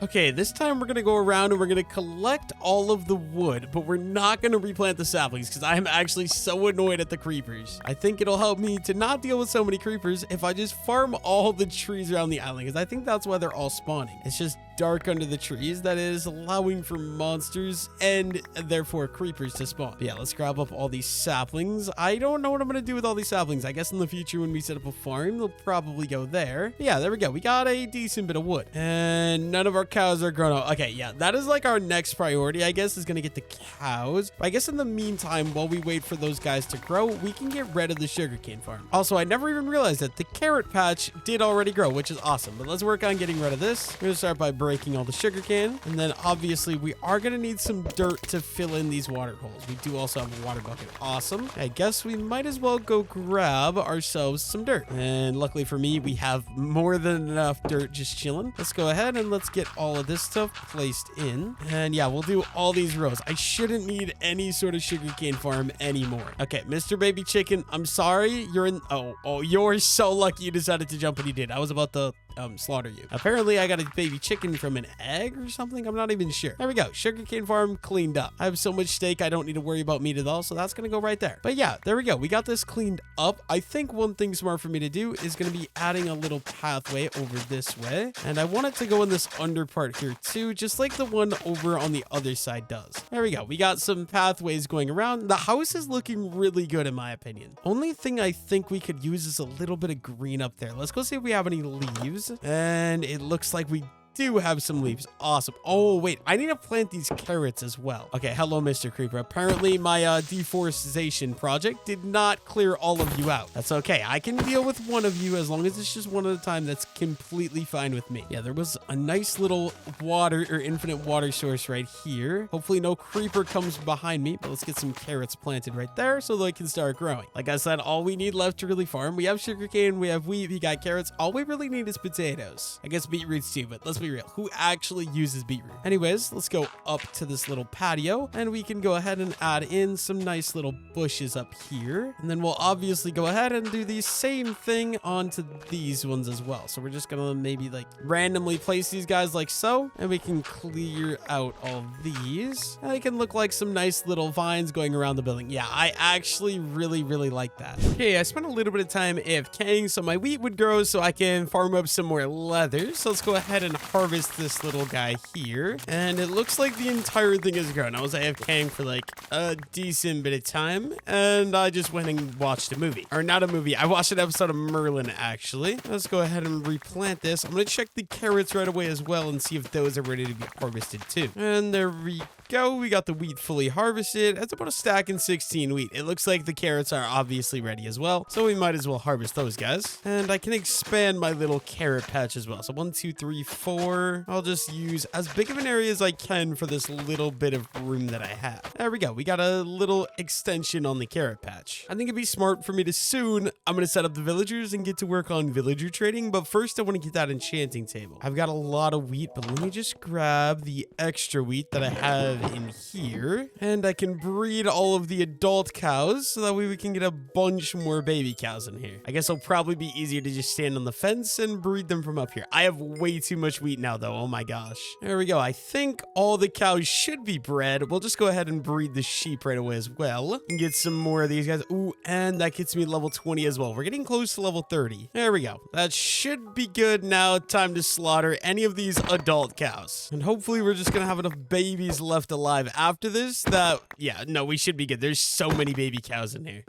Okay, this time we're going to go around and we're going to collect all of the wood, but we're not going to replant the saplings because I am actually so annoyed at the creepers. I think it'll help me to not deal with so many creepers if I just farm all the trees around the island, because I think that's why they're all spawning. It's just dark under the trees that is allowing for monsters and therefore creepers to spawn. But yeah, let's grab up all these saplings. I don't know what I'm going to do with all these saplings. I guess in the future when we set up a farm, they'll probably go there. But yeah, there we go. We got a decent bit of wood. And none of our cows are grown up. Okay, yeah, that is like our next priority, I guess, is going to get the cows. But I guess in the meantime, while we wait for those guys to grow, we can get rid of the sugarcane farm. Also, I never even realized that the carrot patch did already grow, which is awesome. But let's work on getting rid of this. We're going to start by breaking breaking all the sugarcane. And then obviously we are going to need some dirt to fill in these water holes. We do also have a water bucket. Awesome. I guess we might as well go grab ourselves some dirt. And luckily for me, we have more than enough dirt just chilling. Let's go ahead and let's get all of this stuff placed in. And yeah, we'll do all these rows. I shouldn't need any sort of sugarcane farm anymore. Okay, Mr. Baby Chicken, I'm sorry. You're in... Oh, you're so lucky you decided to jump when you did. I was about to slaughter you. Apparently, I got a baby chicken from an egg or something. I'm not even sure. There we go. Sugarcane farm cleaned up. I have so much steak, I don't need to worry about meat at all, so that's going to go right there. But yeah, there we go. We got this cleaned up. I think one thing smart for me to do is going to be adding a little pathway over this way. And I want it to go in this under part here too, just like the one over on the other side does. There we go. We got some pathways going around. The house is looking really good in my opinion. Only thing I think we could use is a little bit of green up there. Let's go see if we have any leaves. And it looks like we do have some leaves. Awesome. Oh, wait. I need to plant these carrots as well. Okay. Hello, Mr. Creeper. Apparently, my deforestation project did not clear all of you out. That's okay. I can deal with one of you as long as it's just one at a time. That's completely fine with me. Yeah, there was a nice little water or infinite water source right here. Hopefully, no creeper comes behind me. But let's get some carrots planted right there so they can start growing. Like I said, all we need left to really farm. We have sugarcane. We have wheat. We got carrots. All we really need is potatoes. I guess beetroots too, but let's be real. Who actually uses beetroot? Anyways, let's go up to this little patio and we can go ahead and add in some nice little bushes up here. And then we'll obviously go ahead and do the same thing onto these ones as well. So we're just gonna maybe like randomly place these guys like so, and we can clear out all these. And they can look like some nice little vines going around the building. Yeah, I actually really like that. Okay, I spent a little bit of time AFKing so my wheat would grow so I can farm up some more leather. So let's go ahead and harvest this little guy here, and it looks like the entire thing is grown. I was AFKing for like a decent bit of time, and I just went and watched a movie. Or not a movie, I watched an episode of Merlin, actually. Let's go ahead and replant this. I'm gonna check the carrots right away as well and see if those are ready to be harvested too. And there we go. We got the wheat fully harvested. That's about a stack and 16 wheat. It looks like the carrots are obviously ready as well, so we might as well harvest those guys. And I can expand my little carrot patch as well. So 1, 2, 3, 4. I'll just use as big of an area as I can for this little bit of room that I have. There we go. We got a little extension on the carrot patch. I think it'd be smart for me to soon, I'm going to set up the villagers and get to work on villager trading. But first I want to get that enchanting table. I've got a lot of wheat, but let me just grab the extra wheat that I have in here. And I can breed all of the adult cows so that way we can get a bunch more baby cows in here. I guess it'll probably be easier to just stand on the fence and breed them from up here. I have way too much wheat now though. Oh my gosh. There we go. I think all the cows should be bred. We'll just go ahead and breed the sheep right away as well and get some more of these guys. Ooh, and that gets me level 20 as well. We're getting close to level 30. There we go. That should be good now. Time to slaughter any of these adult cows. And hopefully we're just going to have enough babies left alive after this that, yeah, no, we should be good. There's so many baby cows in here.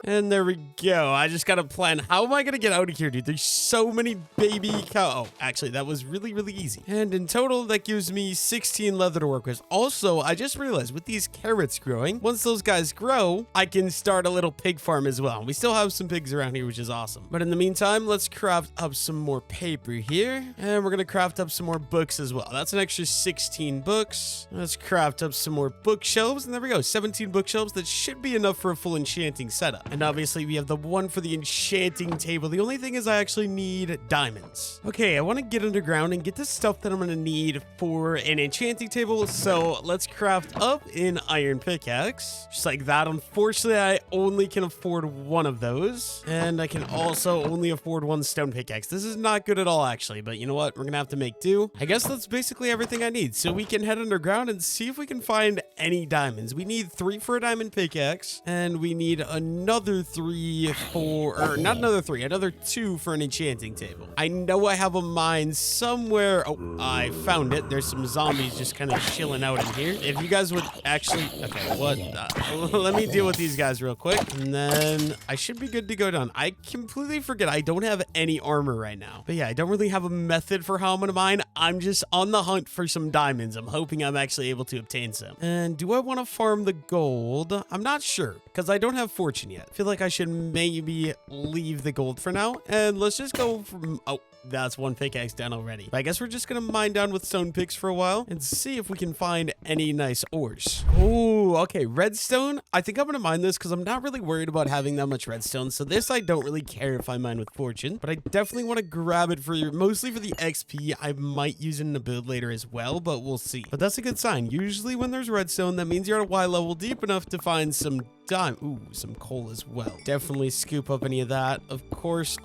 And there we go. I just got to plan. How am I going to get out of here, dude? There's so many baby cow. Oh, actually, that was really easy. And in total, that gives me 16 leather to work with. Also, I just realized with these carrots growing, once those guys grow, I can start a little pig farm as well. We still have some pigs around here, which is awesome. But in the meantime, let's craft up some more paper here. And we're going to craft up some more books as well. That's an extra 16 books. Let's craft up some more bookshelves. And there we go. 17 bookshelves. That should be enough for a full enchanting setup. And obviously we have the one for the enchanting table. The only thing is I actually need diamonds. Okay, I want to get underground and get the stuff that I'm going to need for an enchanting table. So let's craft up an iron pickaxe. Just like that. Unfortunately, I only can afford one of those. And I can also only afford one stone pickaxe. This is not good at all, actually. But you know what? We're going to have to make do. I guess that's basically everything I need. So we can head underground and see if we can find any diamonds. We need 3 for a diamond pickaxe. And we need another 3 for, or not another 3, another 2 for an enchanting table. I know I have a mine somewhere. Oh, I found it. There's some zombies just kind of chilling out in here. If you guys would actually, okay, what let me deal with these guys real quick, and then I should be good to go down. I completely forget I don't have any armor right now. But yeah, I don't really have a method for how I'm gonna mine. I'm just on the hunt for some diamonds. I'm hoping I'm actually able to obtain some. And do I want to farm the gold? I'm not sure because I don't have fortune yet. I feel like I should maybe leave the gold for now, and let's just go from, oh, that's one pickaxe down already. But I guess we're just gonna mine down with stone picks for a while and see if we can find any nice ores. Oh, okay, redstone. I think I'm gonna mine this because I'm not really worried about having that much redstone. So this I don't really care if I mine with fortune, but I definitely want to grab it for mostly for the XP. I might use it in a build later as well, but we'll see. But that's a good sign. Usually when there's redstone, that means you're at a Y level deep enough to find some ooh, some coal as well. Definitely scoop up any of that, of course.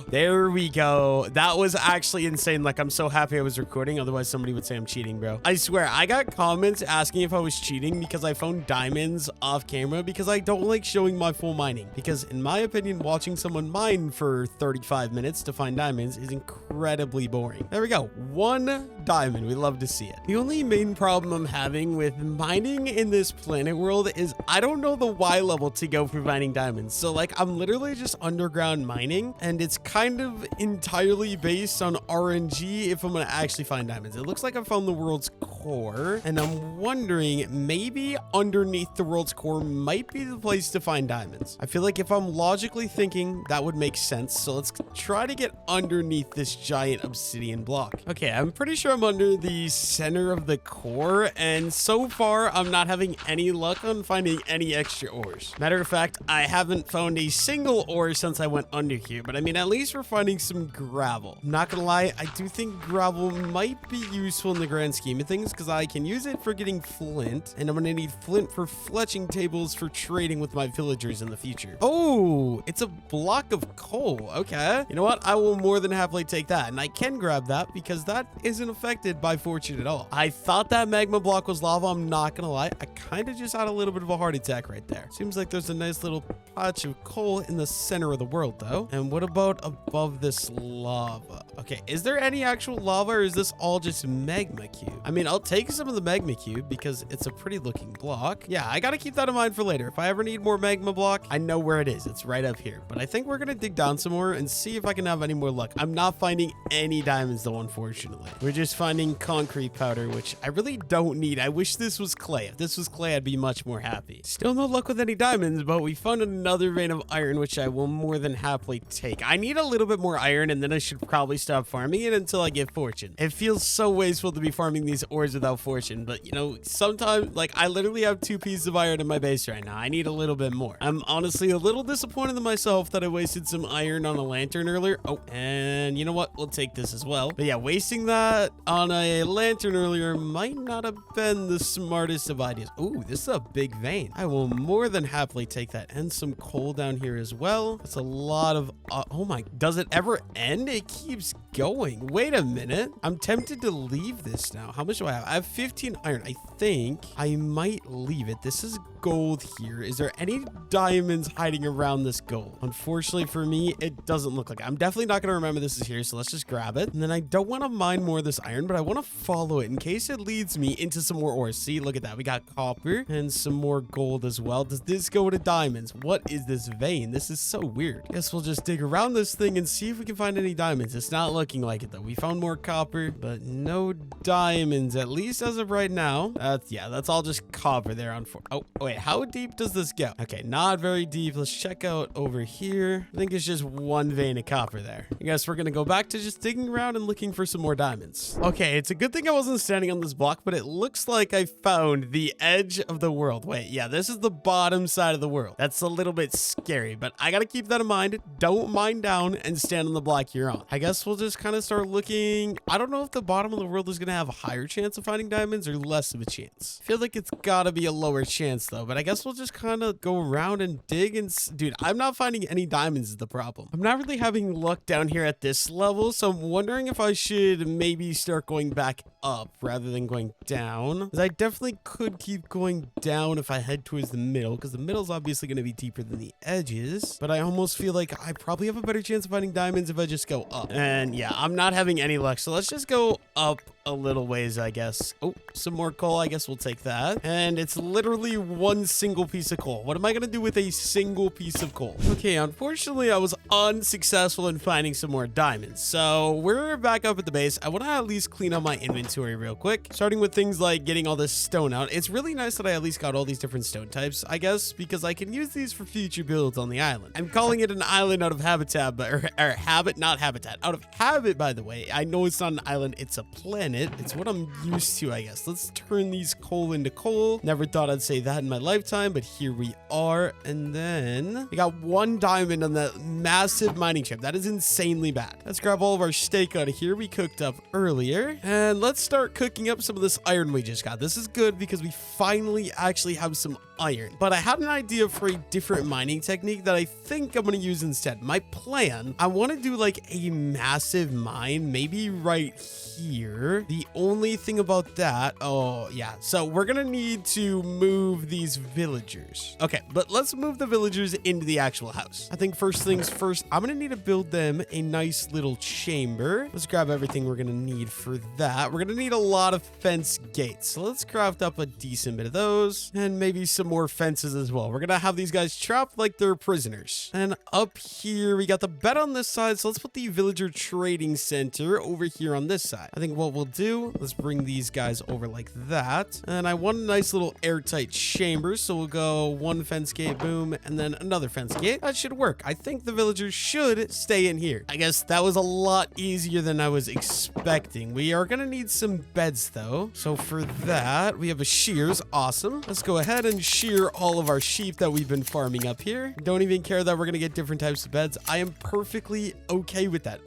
There we go. That was actually insane. Like, I'm so happy I was recording. Otherwise, somebody would say I'm cheating, bro. I swear, I got comments asking if I was cheating because I found diamonds off camera because I don't like showing my full mining. Because in my opinion, watching someone mine for 35 minutes to find diamonds is incredibly boring. There we go. 1 diamond. We love to see it. The only main problem I'm having with mining in this planet world is I don't know the Y level to go for mining diamonds. So like I'm literally just underground mining and it's kind of entirely based on RNG if I'm gonna actually find diamonds. It looks like I found the world's core and I'm wondering maybe underneath the world's core might be the place to find diamonds. I feel like if I'm logically thinking that would make sense. So let's try to get underneath this giant obsidian block. Okay, I'm pretty sure I'm under the center of the core and so far I'm not having any luck on finding any extra ores. Matter of fact, I haven't found a single ore since I went under here, but I mean, at least we're finding some gravel. I'm not gonna lie, I do think gravel might be useful in the grand scheme of things because I can use it for getting flint, and I'm gonna need flint for fletching tables for trading with my villagers in the future. Oh, it's a block of coal. Okay. You know what? I will more than happily take that, and I can grab that because that isn't affected by fortune at all. I thought that magma block was lava. I'm not gonna lie. I kind of just had a little bit of a heart attack right there. Seems like there's a nice little patch of coal in the center of the world though. And what about above this lava? Okay, is there any actual lava or is this all just magma cube? I mean, I'll take some of the magma cube because it's a pretty looking block. Yeah, I gotta keep that in mind for later. If I ever need more magma block, I know where it is. It's right up here. But I think we're gonna dig down some more and see if I can have any more luck. I'm not finding any diamonds though, unfortunately. We're just finding concrete powder, which I really don't need. I wish this was clay. If this was clay, I'd be much more happy. Still no luck with any diamonds, but we found another vein of iron, which I will more than happily take. I need a little bit more iron, and then I should probably stop farming it until I get fortune. It feels so wasteful to be farming these ores without fortune, but you know, sometimes, like, I literally have 2 pieces of iron in my base right now. I need a little bit more. I'm honestly a little disappointed in myself that I wasted some iron on a lantern earlier. Oh, and you know what? We'll take this as well. But yeah, wasting that on a lantern earlier might not have been the smartest of ideas. Ooh, this is a big vein. I will more than happily take that, and some coal down here as well. That's a lot of oh my, does it ever end? It keeps going. Wait a minute, I'm tempted to leave this now. How much do I have? I have 15 iron. I think I might leave it. This is gold here. Is there any diamonds hiding around this gold? Unfortunately for me, it doesn't look like it. I'm definitely not going to remember this is here, so let's just grab it. And then I don't want to mine more of this iron, but I want to follow it in case it leads me into some more ores. See, look at that. We got copper and some more gold as well. Does this go to diamonds? What is this vein? This is so weird. Guess we'll just dig around this thing and see if we can find any diamonds. It's not looking like it though. We found more copper, but no diamonds, at least as of right now. That's all just copper there on oh wait, how deep does this go? Okay, not very deep. Let's check out over here. I think it's just 1 vein of copper there. I guess we're gonna go back to just digging around and looking for some more diamonds. Okay, it's a good thing I wasn't standing on this block, but it looks like I found the edge of the world. Wait, yeah, this is the bottom side of the world. That's a little bit scary, but I gotta keep that in mind. Don't mine down and stand on the block you're on. I guess we'll just kind of start looking. I don't know if the bottom of the world is gonna have a higher chance of finding diamonds or less of a chance. I feel like it's gotta be a lower chance though, but I guess we'll just kind of go around and dig and dude, I'm not finding any diamonds is the problem. I'm not really having luck down here at this level, so I'm wondering if I should maybe start going back up rather than going down, because I definitely could keep going down if I head towards the middle, because the middle is obviously going to be deeper than the edges, but I almost feel like I probably have a better chance of finding diamonds if I just go up. And yeah, I'm not having any luck, so let's just go up a little ways, I guess. Oh, some more coal. I guess we'll take that. And it's literally one single piece of coal. What am I going to do with a single piece of coal? Okay, unfortunately, I was unsuccessful in finding some more diamonds. So we're back up at the base. I want to at least clean up my inventory real quick, starting with things like getting all this stone out. It's really nice that I at least got all these different stone types, I guess, because I can use these for future builds on the island. I'm calling it an island out of habitat, but or habit, not habitat. Out of habit, by the way. I know it's not an island, it's a planet. It's what I'm used to, I guess. Let's turn these coal into coal. Never thought I'd say that in my lifetime, but here we are. And then we got one diamond on that massive mining chip. That is insanely bad. Let's grab all of our steak out of here we cooked up earlier. And let's start cooking up some of this iron we just got. This is good because we finally actually have some iron. But I had an idea for a different mining technique that I think I'm going to use instead. My plan, I want to do like a massive mine, maybe right here. The only thing about that, oh yeah, so we're gonna need to move these villagers. Okay, but let's move the villagers into the actual house. I think first things first, I'm gonna need to build them a nice little chamber. Let's grab everything we're gonna need for that. We're gonna need a lot of fence gates, so let's craft up a decent bit of those and maybe some more fences as well. We're gonna have these guys trapped like they're prisoners. And up here we got the bed on this side, so let's put the villager trading center over here on this side. I think what we'll do, let's bring these guys over like that. And I want a nice little airtight chamber, so we'll go one fence gate, boom, and then another fence gate. That should work. I think the villagers should stay in here. I guess that was a lot easier than I was expecting. We are gonna need some beds though. So for that, we have a shears. Awesome. Let's go ahead and shear all of our sheep that we've been farming up here. Don't even care that we're gonna get different types of beds. I am perfectly okay with that.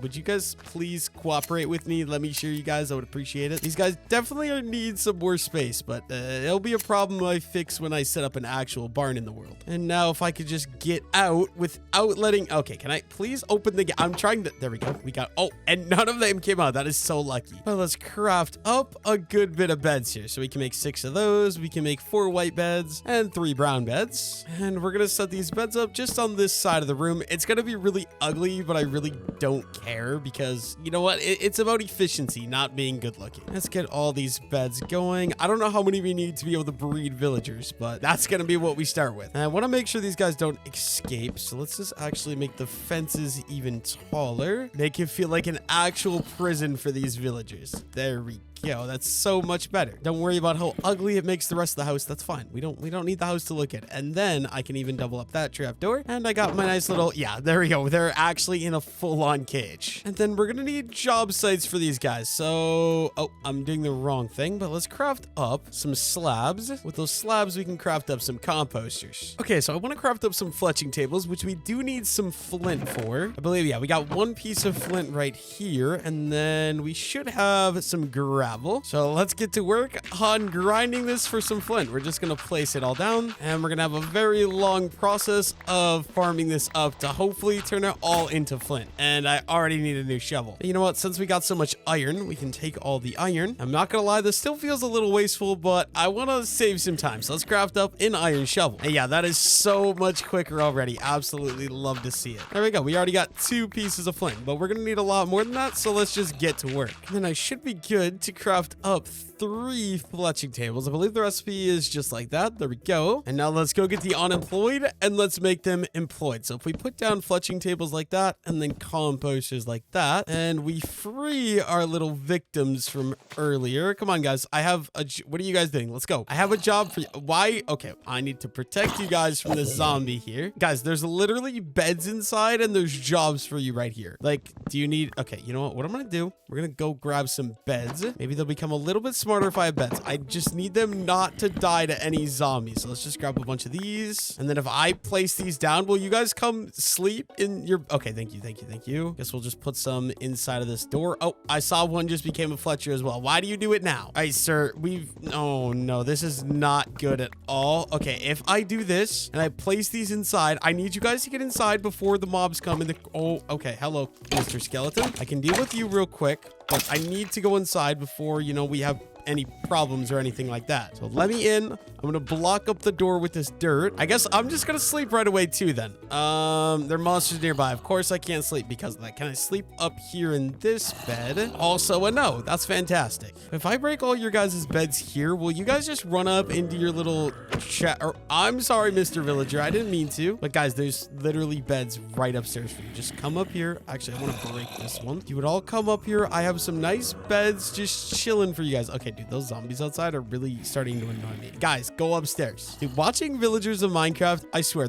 Would you guys please cooperate with me? Let me shear you guys. I would appreciate it. These guys definitely need some more space, but it'll be a problem I fix when I set up an actual barn in the world. And now if I could just get out without letting, okay, can I please open the gate? I'm trying to, there we go. We got, oh, and none of them came out. That is so lucky. Well, let's craft up a good bit of beds here. So we can make 6 of those. We can make 4 white beds and 3 brown beds. And we're going to set these beds up just on this side of the room. It's going to be really ugly, but I really don't care because you know what? It's about efficiency, not being good looking. Let's get all these beds going. I don't know how many we need to be able to breed villagers, but that's going to be what we start with. And I want to make sure these guys don't escape. So let's just actually make the fences even taller. Make it feel like an actual prison for these villagers. There we go. Yo, that's so much better. Don't worry about how ugly it makes the rest of the house. That's fine. We don't need the house to look at. And then I can even double up that trap door. And I got my nice little, yeah, there we go. They're actually in a full-on cage. And then we're gonna need job sites for these guys. So, oh, I'm doing the wrong thing, but let's craft up some slabs. With those slabs, we can craft up some composters. Okay, so I want to craft up some fletching tables, which we do need some flint for. I believe, yeah, we got 1 piece of flint right here. And then we should have some gravel. So let's get to work on grinding this for some flint. We're just going to place it all down and we're going to have a very long process of farming this up to hopefully turn it all into flint. And I already need a new shovel. But you know what? Since we got so much iron, we can take all the iron. I'm not going to lie, this still feels a little wasteful, but I want to save some time. So let's craft up an iron shovel. And yeah, that is so much quicker already. Absolutely love to see it. There we go. We already got 2 pieces of flint, but we're going to need a lot more than that. So let's just get to work. And then I should be good to craft up 3 fletching tables. I believe the recipe is just like that. There we go. And now let's go get the unemployed and let's make them employed. So if we put down fletching tables like that and then composters like that, and we free our little victims from earlier. Come on, guys. I have a, what are you guys doing? Let's go. I have a job for you. Why? Okay. I need to protect you guys from the zombie here. Guys, there's literally beds inside and there's jobs for you right here. Like, do you need, okay, you know what I'm going to do? We're going to go grab some beds. Maybe they'll become a little bit smarter if I have beds. I just need them not to die to any zombies. So let's just grab a bunch of these. And then if I place these down, will you guys come sleep in your... Okay, thank you, thank you, thank you. Guess we'll just put some inside of this door. Oh, I saw one just became a Fletcher as well. Why do you do it now? All right, sir, we've... Oh, no, this is not good at all. Okay, if I do this and I place these inside, I need you guys to get inside before the mobs come in the... Oh, okay, hello, Mr. Skeleton. I can deal with you real quick. But I need to go inside before, you know, we have any problems or anything like that. So let me in. I'm gonna block up the door with this dirt. I guess I'm just gonna sleep right away too then. There are monsters nearby. Of course I can't sleep because of that. Can I sleep up here in this bed? Also a no. That's fantastic. If I break all your guys' beds here, will you guys just run up into your little chat? Or I'm sorry, Mr. Villager. I didn't mean to. But guys, there's literally beds right upstairs for you. Just come up here. Actually, I want to break this one. You would all come up here. I have some nice beds just chilling for you guys. Okay, dude, those zombies outside are really starting to annoy me. Guys, go upstairs. Dude, watching villagers of Minecraft, I swear,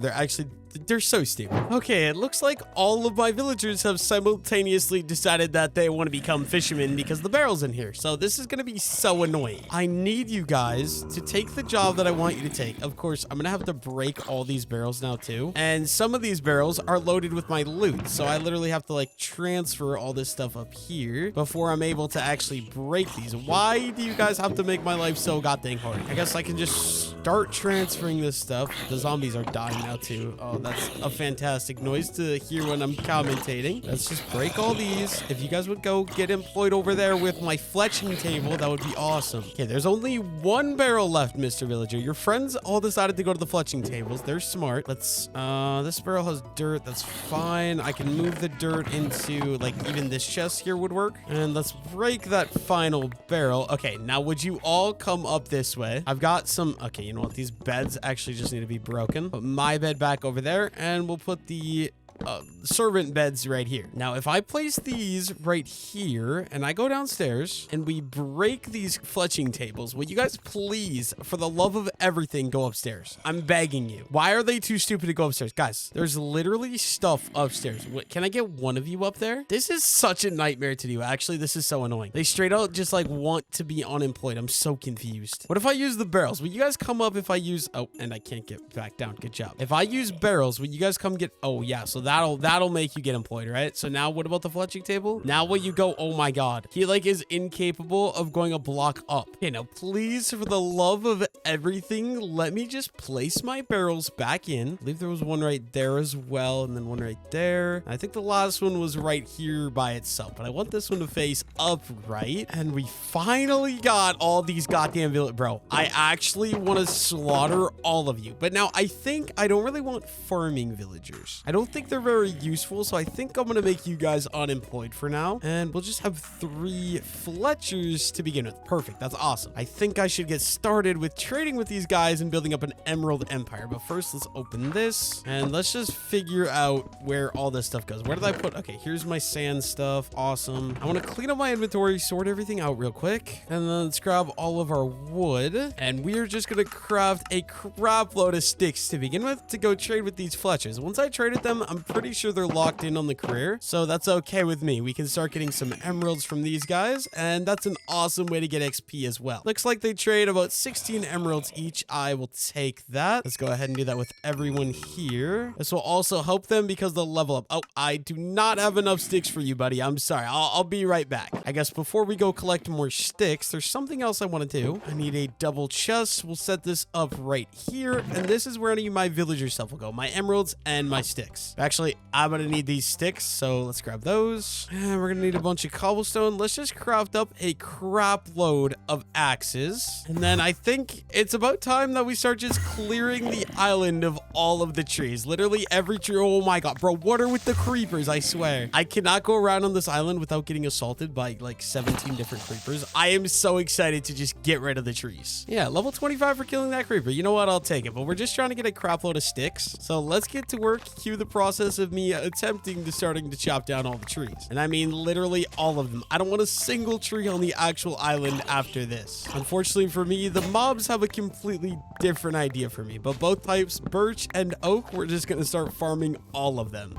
they're so stupid. Okay, it looks like all of my villagers have simultaneously decided that they want to become fishermen because the barrel's in here. So this is going to be so annoying. I need you guys to take the job that I want you to take. Of course, I'm going to have to break all these barrels now too. And some of these barrels are loaded with my loot. So I literally have to like transfer all this stuff up here before I'm able to actually break these. Why do you guys have to make my life so goddamn hard? I guess I can just start transferring this stuff. The zombies are dying now too. Oh, that's a fantastic noise to hear when I'm commentating. Let's just break all these. If you guys would go get employed over there with my fletching table, that would be awesome. Okay, there's only one barrel left, Mr. Villager. Your friends all decided to go to the fletching tables. They're smart. Let's, this barrel has dirt. That's fine. I can move the dirt into, like, even this chest here would work. And let's break that final barrel. Okay, now would you all come up this way? I've got some, okay, you know what? These beds actually just need to be broken. Put my bed back over there. And we'll put the servant beds right here. Now, if I place these right here and I go downstairs and we break these fletching tables, will you guys please, for the love of everything, go upstairs? I'm begging you. Why are they too stupid to go upstairs? Guys, there's literally stuff upstairs. Can I get one of you up there? This is such a nightmare to do. Actually, this is so annoying. They straight out just like want to be unemployed. I'm so confused. What if I use the barrels? Will you guys come up if I use, oh, and I can't get back down. Good job. If I use barrels, will you guys come get, oh yeah, so that'll make you get employed, right? So now what about the fletching table? Now will you go, oh my god, he like is incapable of going a block up. Okay, now please, for the love of everything, let me just place my barrels back in. I believe there was one right there as well, and then one right there. I think the last one was right here by itself, but I want this one to face upright. And we finally got all these goddamn village, bro. I actually want to slaughter all of you, but now I think I don't really want farming villagers. I don't think they're very useful, so I think I'm gonna make you guys unemployed for now, and we'll just have 3 Fletchers to begin with. Perfect. That's awesome. I think I should get started with trading with these guys and building up an emerald empire, but first let's open this and let's just figure out where all this stuff goes. Where did I put? Okay, here's my sand stuff. Awesome. I want to clean up my inventory, sort everything out real quick, and then let's grab all of our wood, and we are just gonna craft a crap load of sticks to begin with to go trade with these Fletchers. Once I traded them, I'm pretty sure they're locked in on the career, so that's okay with me. We can start getting some emeralds from these guys, and that's an awesome way to get XP as well. Looks like they trade about 16 emeralds each. I will take that. Let's go ahead and do that with everyone here. This will also help them because they'll level up. Oh, I do not have enough sticks for you, buddy. I'm sorry. I'll be right back. I guess before we go collect more sticks, there's something else I want to do. I need a double chest. We'll set this up right here, and this is where any of my villager stuff will go. My emeralds and my sticks. Actually, I'm gonna need these sticks, so let's grab those. And we're gonna need a bunch of cobblestone. Let's just craft up a crap load of axes. And then I think it's about time that we start just clearing the island of all of the trees. Literally every tree. Oh my god, bro, what are with the creepers? I swear. I cannot go around on this island without getting assaulted by like 17 different creepers. I am so excited to just get rid of the trees. Yeah, level 25 for killing that creeper. You know what? I'll take it. But we're just trying to get a crap load of sticks. So let's get to work. Cue the process of me attempting to starting to chop down all the trees. And I mean literally all of them. I don't want a single tree on the actual island after this. Unfortunately for me, the mobs have a completely different idea for me. But both types, birch and oak, we're just going to start farming all of them.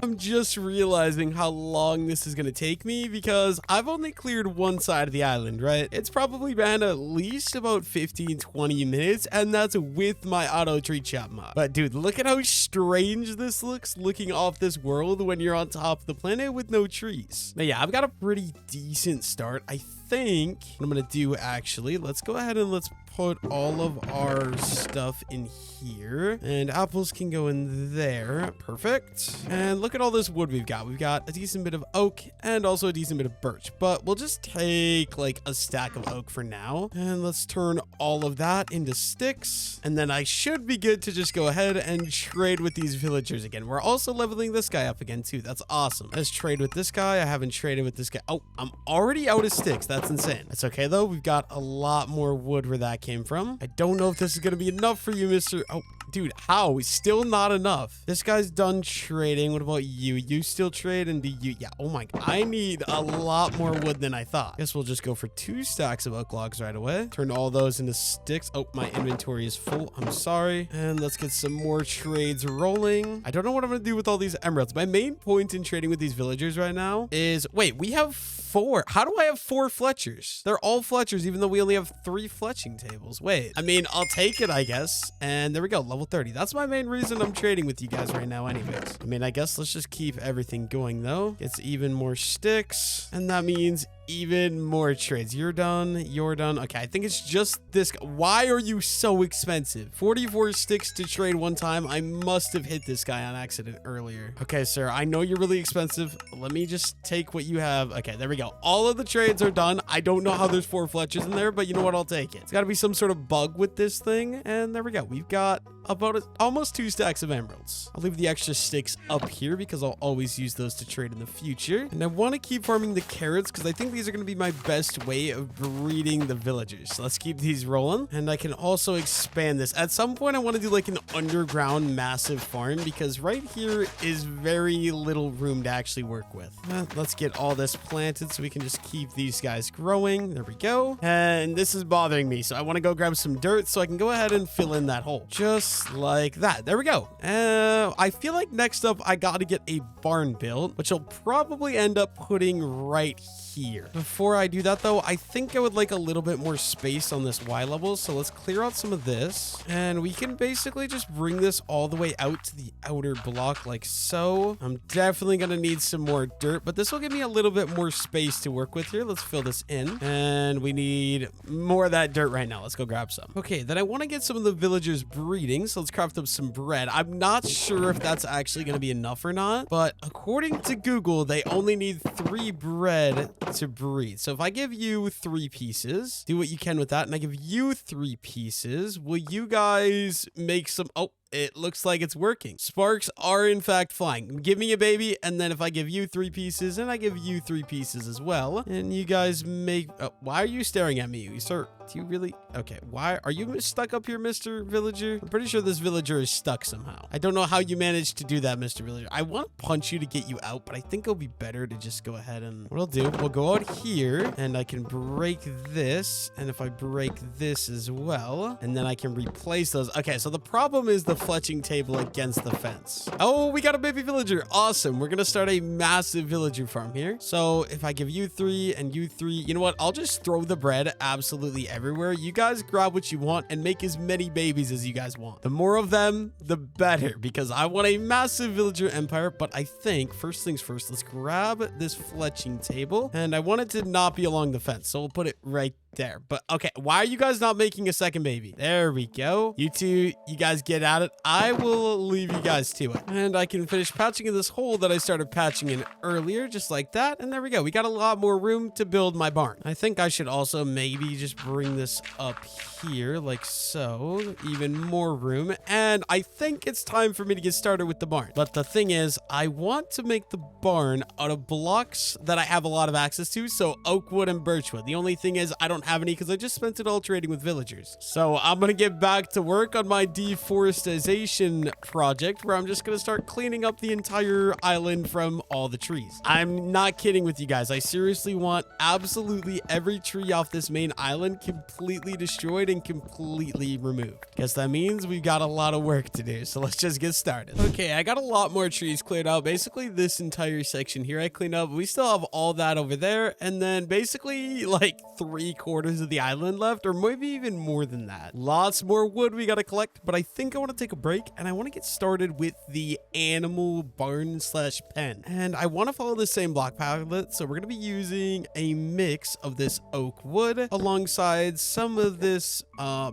I'm just realizing how long this is going to take me because I've only cleared one side of the island, right? It's probably been at least about 15-20 minutes, and that's with my auto tree chop mod. But dude, look at how strange this looks looking off this world when you're on top of the planet with no trees. But yeah, I've got a pretty decent start. I think what I'm gonna do, actually, let's go ahead and let's put all of our stuff in here, and apples can go in there. Perfect. And look at all this wood we've got. We've got a decent bit of oak and also a decent bit of birch, but we'll just take like a stack of oak for now. And let's turn all of that into sticks. And then I should be good to just go ahead and trade with these villagers again. We're also leveling this guy up again too. That's awesome. Let's trade with this guy. I haven't traded with this guy. Oh, I'm already out of sticks. That's insane. That's okay though. We've got a lot more wood where that came from. I don't know if this is going to be enough for you, Mr. Oh, dude, how? It's still not enough. This guy's done trading. What about you? You still trade, and do you? Yeah. Oh my God. I need a lot more wood than I thought. Guess we'll just go for 2 stacks of oak logs right away. Turn all those into sticks. Oh, my inventory is full. I'm sorry. And let's get some more trades rolling. I don't know what I'm going to do with all these emeralds. My main point in trading with these villagers right now is, wait, we have 4. How do I have 4 Fletchers? They're all Fletchers, even though we only have 3 fletching tables. Wait, I mean, I'll take it, I guess. And there we go, level 30. That's my main reason I'm trading with you guys right now anyways. I mean, I guess let's just keep everything going though. It's even more sticks, and that means even more trades. You're done. You're done. Okay, I think it's just this. Why are you so expensive? 44 sticks to trade one time. I must have hit this guy on accident earlier. Okay, sir, I know you're really expensive. Let me just take what you have. Okay, there we go. All of the trades are done. I don't know how there's 4 Fletchers in there, but you know what? I'll take it. It's got to be some sort of bug with this thing. And there we go. We've got about almost 2 stacks of emeralds. I'll leave the extra sticks up here because I'll always use those to trade in the future. And I want to keep farming the carrots because I think these are going to be my best way of breeding the villagers. So let's keep these rolling. And I can also expand this. At some point, I want to do like an underground massive farm because right here is very little room to actually work with. Let's get all this planted so we can just keep these guys growing. There we go. And this is bothering me. So I want to go grab some dirt so I can go ahead and fill in that hole. Just like that. There we go. I feel like next up, I got to get a barn built, which I'll probably end up putting right here. Before I do that though, I think I would like a little bit more space on this Y level. So let's clear out some of this and we can basically just bring this all the way out to the outer block like so. I'm definitely going to need some more dirt, but this will give me a little bit more space to work with here. Let's fill this in and we need more of that dirt right now. Let's go grab some. Okay, then I want to get some of the villagers breeding. So let's craft up some bread. I'm not sure if that's actually going to be enough or not, but according to Google, they only need 3 bread to breed. So if I give you 3 pieces, do what you can with that, and I give you 3 pieces, will you guys make some... Oh, it looks like it's working. Sparks are in fact flying. Give me a baby, and then if I give you 3 pieces, and I give you 3 pieces as well, and you guys make... why are you staring at me? Sir, do you really... Okay, why are you stuck up here, Mr. Villager? I'm pretty sure this villager is stuck somehow. I don't know how you managed to do that, Mr. Villager. I want to punch you to get you out, but I think it'll be better to just go ahead and... What I'll do, we'll go out here, and I can break this, and if I break this as well, and then I can replace those. Okay, so the problem is the fletching table against the fence. Oh, we got a baby villager. Awesome. We're gonna start a massive villager farm here. So if I give you 3 and you 3, you know what? I'll just throw the bread absolutely everywhere. You guys grab what you want and make as many babies as you guys want. The more of them, the better, because I want a massive villager empire. But I think first things first, let's grab this fletching table, and I want it to not be along the fence. So we'll put it right there. But okay, why are you guys not making a second baby? There we go. You two, you guys get at it. I will leave you guys to it. And I can finish patching in this hole that I started patching in earlier, just like that. And there we go. We got a lot more room to build my barn. I think I should also maybe just bring this up here like so. Even more room. And I think it's time for me to get started with the barn. But the thing is, I want to make the barn out of blocks that I have a lot of access to. So oak wood and birch wood. The only thing is I don't have any because I just spent it all trading with villagers. So I'm going to get back to work on my deforestation project where I'm just going to start cleaning up the entire island from all the trees. I'm not kidding with you guys. I seriously want absolutely every tree off this main island completely destroyed and completely removed. Guess that means we've got a lot of work to do. So let's just get started. Okay, I got a lot more trees cleared out. Basically this entire section here I cleaned up. We still have all that over there. And then basically like 3/4 quarters of the island left, or maybe even more than that. Lots more wood we gotta collect, but I think I want to take a break and I want to get started with the animal barn slash pen. And I want to follow the same block palette, so we're gonna be using a mix of this oak wood alongside some of this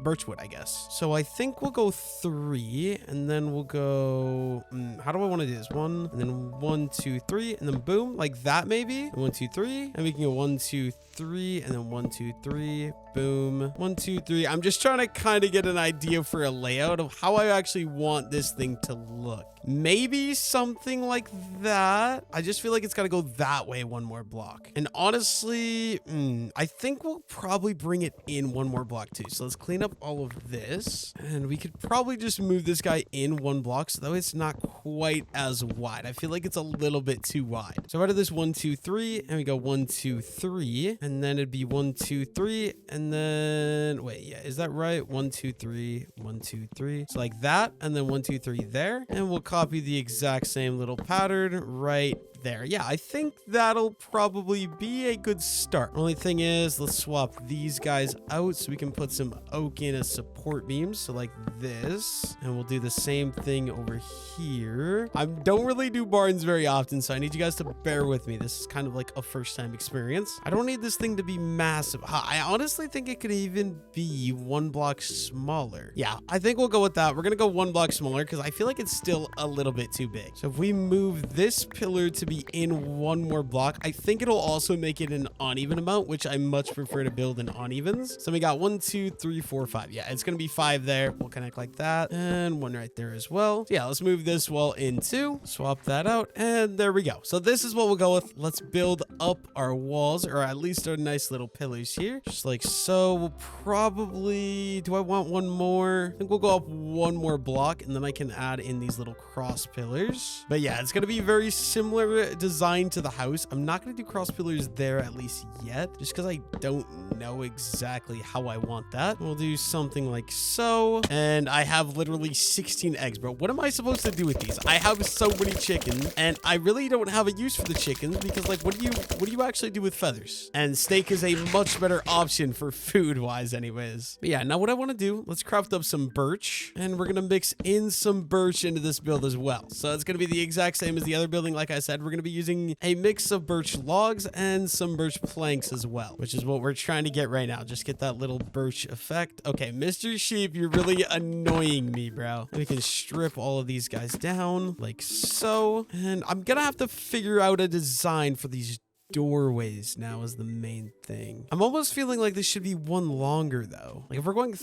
birch wood, I guess. So I think we'll go 3, and then we'll go how do I want to do this? 1, and then 1, 2, 3, and then boom, like that maybe. 1, 2, 3, and we can go 1, 2, 3, and then 1, 2, 3, boom, 1, 2, 3. I'm just trying to kind of get an idea for a layout of how I actually want this thing to look. Maybe something like that. I just feel like it's got to go that way one more block. And honestly, I think we'll probably bring it in one more block too. So let's clean up all of this. And we could probably just move this guy in one block, so that it's not quite as wide. I feel like it's a little bit too wide. So out of this 1, 2, 3, and we go 1, 2, 3, and then it'd be 1, 2, 3, and then wait, yeah, is that right? 1, 2, 3, 1, 2, 3. So like that, and then 1, 2, 3 there, and we'll copy the exact same little pattern right there. Yeah, I think that'll probably be a good start. Only thing is, let's swap these guys out so we can put some oak in as support beams. So like this, and we'll do the same thing over here. I don't really do barns very often, so I need you guys to bear with me. This is kind of like a first time experience. I don't need this thing to be massive. I honestly think it could even be 1 block smaller. Yeah, I think we'll go with that. We're gonna go 1 block smaller because I feel like it's still a little bit too big. So if we move this pillar to be in 1 more block, I think it'll also make it an uneven amount, which I much prefer to build in unevens. So we got 1, 2, 3, 4, 5. Yeah, it's gonna be 5 there. We'll connect like that, and 1 right there as well. So yeah, let's move this wall in 2, swap that out, and there we go. So this is what we'll go with. Let's build up our walls, or at least our nice little pillars here, just like so. We'll probably, do I want 1 more? I think we'll go up 1 more block, and then I can add in these little cross pillars. But yeah, it's gonna be very similar design to the house. I'm not gonna do cross pillars there at least yet, just because I don't know exactly how I want that. We'll do something like so, and I have literally 16 eggs, bro. What am I supposed to do with these? I have so many chickens, and I really don't have a use for the chickens because, like, what do you actually do with feathers? And steak is a much better option for food wise anyways. But yeah, now what I want to do, let's craft up some birch, and we're gonna mix in some birch into this build as well. So it's gonna be the exact same as the other building. Like I said, we're gonna be using a mix of birch logs and some birch planks as well, which is what we're trying to get right now. Just get that little birch effect. Okay, Mr. Sheep, you're really annoying me, bro. We can strip all of these guys down like so, and I'm gonna have to figure out a design for these doorways now is the main thing. I'm almost feeling like this should be 1 longer though. Like if we're going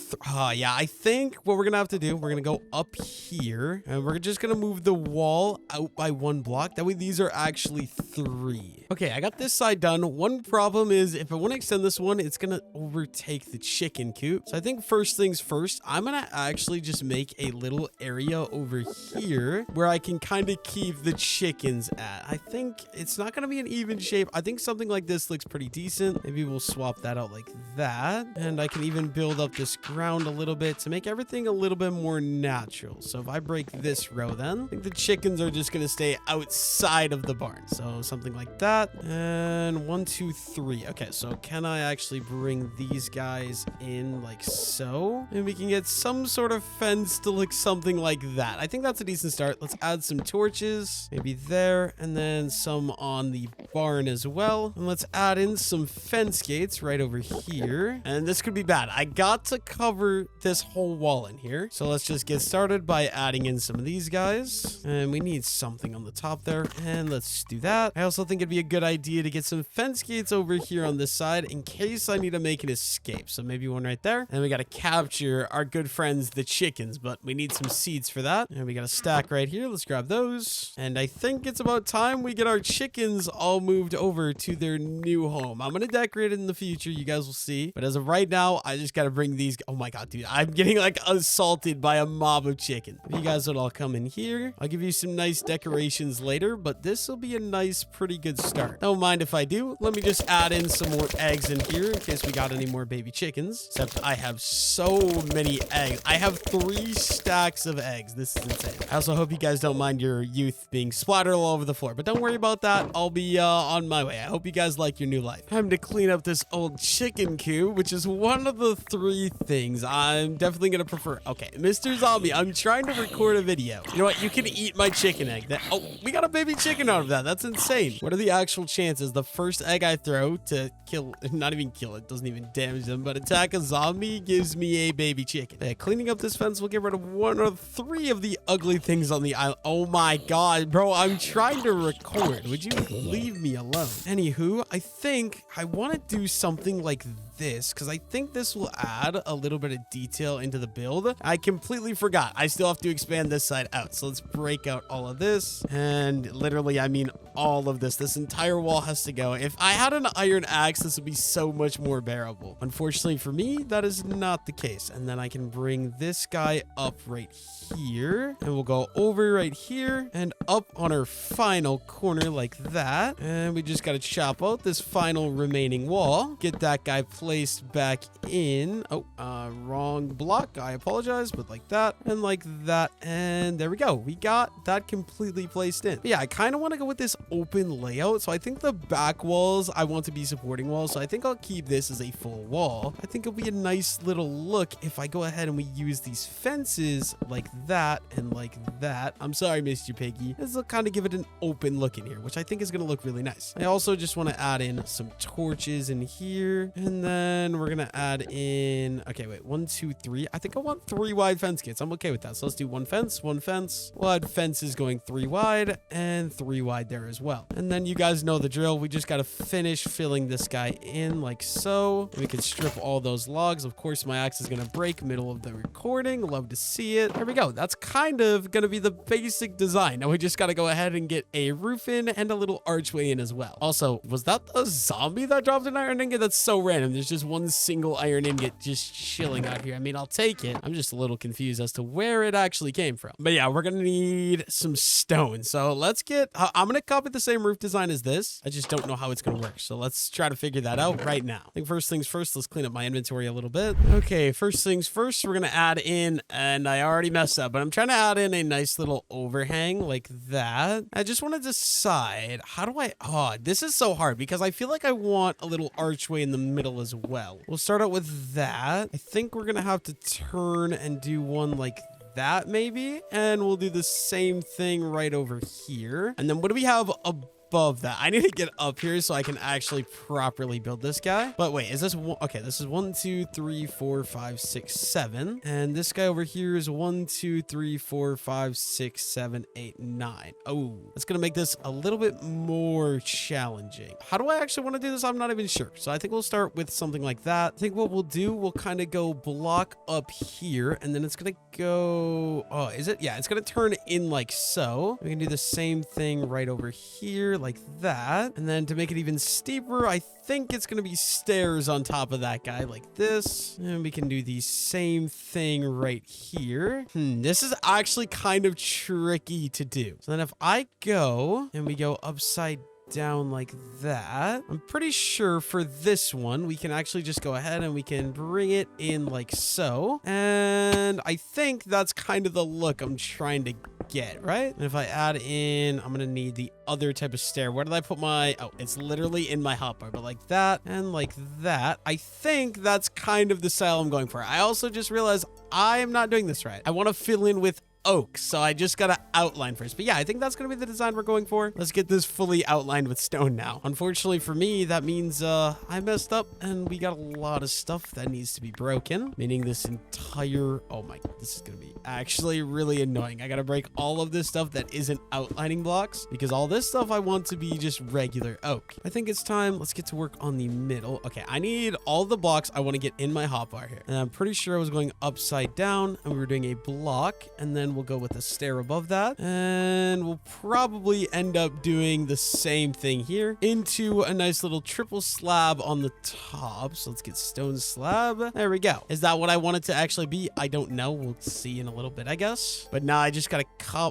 yeah, I think what we're gonna have to do, we're gonna go up here and we're just gonna move the wall out by 1 block. That way these are actually 3. Okay, I got this side done. One problem is if I want to extend this one, it's gonna overtake the chicken coop. So I think first things first, I'm gonna actually just make a little area over here where I can kind of keep the chickens at. I think it's not gonna be an even shape. I think something like this looks pretty decent. Maybe we'll swap that out like that. And I can even build up this ground a little bit to make everything a little bit more natural. So if I break this row then, I think the chickens are just going to stay outside of the barn. So something like that. And 1, 2, 3. Okay, so can I actually bring these guys in like so? And we can get some sort of fence to look something like that. I think that's a decent start. Let's add some torches, maybe there, and then some on the barn as well. And let's add in some fence gates right over here. And this could be bad. I got to cover this whole wall in here. So let's just get started by adding in some of these guys. And we need something on the top there. And let's do that. I also think it'd be a good idea to get some fence gates over here on this side in case I need to make an escape. So maybe 1 right there. And we got to capture our good friends, the chickens, but we need some seeds for that. And we got a stack right here. Let's grab those. And I think it's about time we get our chickens all moved over to their new home. I'm gonna decorate it in the future, you guys will see, but as of right now I just gotta bring these. Oh my god, dude, I'm getting like assaulted by a mob of chicken. You guys would all come in here. I'll give you some nice decorations later, but this will be a nice pretty good start. Don't mind if I do. Let me just add in some more eggs in here in case we got any more baby chickens, except I have so many eggs. I have 3 stacks of eggs. This is insane. I also hope you guys don't mind your youth being splattered all over the floor, but don't worry about that. I'll be on my my way. I hope you guys like your new life. Time to clean up this old chicken coop, which is one of the 3 things I'm definitely going to prefer. Okay, Mr. Zombie, I'm trying to record a video. You know what? You can eat my chicken egg. Oh, we got a baby chicken out of that. That's insane. What are the actual chances the first egg I throw to kill, not even kill it, doesn't even damage them, but attack a zombie gives me a baby chicken? Yeah, cleaning up this fence will get rid of 1 or 3 of the ugly things on the island. Oh my god, bro, I'm trying to record. Would you leave me alone? Anywho, I think I want to do something like this because I think this will add a little bit of detail into the build. I completely forgot. I still have to expand this side out. So let's break out all of this. And literally, I mean, all of this. This entire wall has to go. If I had an iron axe, this would be so much more bearable. Unfortunately for me, that is not the case. And then I can bring this guy up right here. And we'll go over right here and up on our final corner like that. And we just got to chop out this final remaining wall. Get that guy placed back in. Oh, wrong block. I apologize, but like that and like that. And there we go. We got that completely placed in. But yeah, I kind of want to go with this open layout. So I think the back walls I want to be supporting walls. So I think I'll keep this as a full wall. I think it'll be a nice little look if I go ahead and we use these fences like that and like that. I'm sorry, Mr. Piggy. This will kind of give it an open look in here, which I think is going to look really nice. I also just want to add in some torches in here. And then we're going to add in, okay, wait, 1, 2, 3. I think I want 3 wide fence kits. I'm okay with that. So let's do 1 fence, 1 fence. We'll add fences going 3 wide and 3 wide there as well. And then you guys know the drill. We just got to finish filling this guy in like so. We can strip all those logs. Of course, my axe is going to break middle of the recording. Love to see it. There we go. That's kind of going to be the basic design. Now we just got to go ahead and get a roof in and a little archway in as well. Also, was that the zombie that dropped an iron ingot? That's so random. There's just 1 single iron ingot just chilling out here. I mean, I'll take it. I'm just a little confused as to where it actually came from. But yeah, we're going to need some stone. So let's get, I'm going to copy the same roof design as this. I just don't know how it's going to work. So let's try to figure that out right now. I think first things first, let's clean up my inventory a little bit. Okay, first things first, we're going to add in, and I already messed up, but I'm trying to add in a nice little overhang like that. I just want to decide, how do I, oh, this is so hard because I feel like I want a little archway in the middle as well. We'll start out with that. I think we're going to have to turn and do one like that maybe. And we'll do the same thing right over here. And then what do we have above that? I need to get up here so I can actually properly build this guy. But wait, is this one? Okay, this is 1, 2, 3, 4, 5, 6, 7. And this guy over here is 1, 2, 3, 4, 5, 6, 7, 8, 9. Oh, that's gonna make this a little bit more challenging. How do I actually want to do this? I'm not even sure. So I think we'll start with something like that. I think what we'll do, we'll kind of go block up here, and then it's gonna go, oh, is it? Yeah, it's gonna turn in like so. We can do the same thing right over here like that. And then to make it even steeper, I think it's going to be stairs on top of that guy like this. And we can do the same thing right here. This is actually kind of tricky to do. So then if I go and we go upside down like that, I'm pretty sure for this one we can actually just go ahead and we can bring it in like so, and I think that's kind of the look I'm trying to get, right? And if I add in, I'm gonna need the other type of stair. Where did I put my, oh, it's literally in my hotbar, but like that and like that. I think that's kind of the style I'm going for. I also just realized I am not doing this right. I want to fill in with oak, so I just gotta outline first. But yeah, I think that's gonna be the design we're going for. Let's get this fully outlined with stone now. Unfortunately for me, that means I messed up and we got a lot of stuff that needs to be broken, meaning this entire, oh my, this is gonna be actually really annoying. I gotta break all of this stuff that isn't outlining blocks because all this stuff I want to be just regular oak. I think it's time, let's get to work on the middle. Okay, I need all the blocks I want to get in my hotbar here, and I'm pretty sure I was going upside down and we were doing a block, and then we'll go with a stair above that, and we'll probably end up doing the same thing here into a nice little triple slab on the top. So let's get stone slab. There we go. Is that what I want it to actually be? I don't know. We'll see in a little bit, I guess. But now I just gotta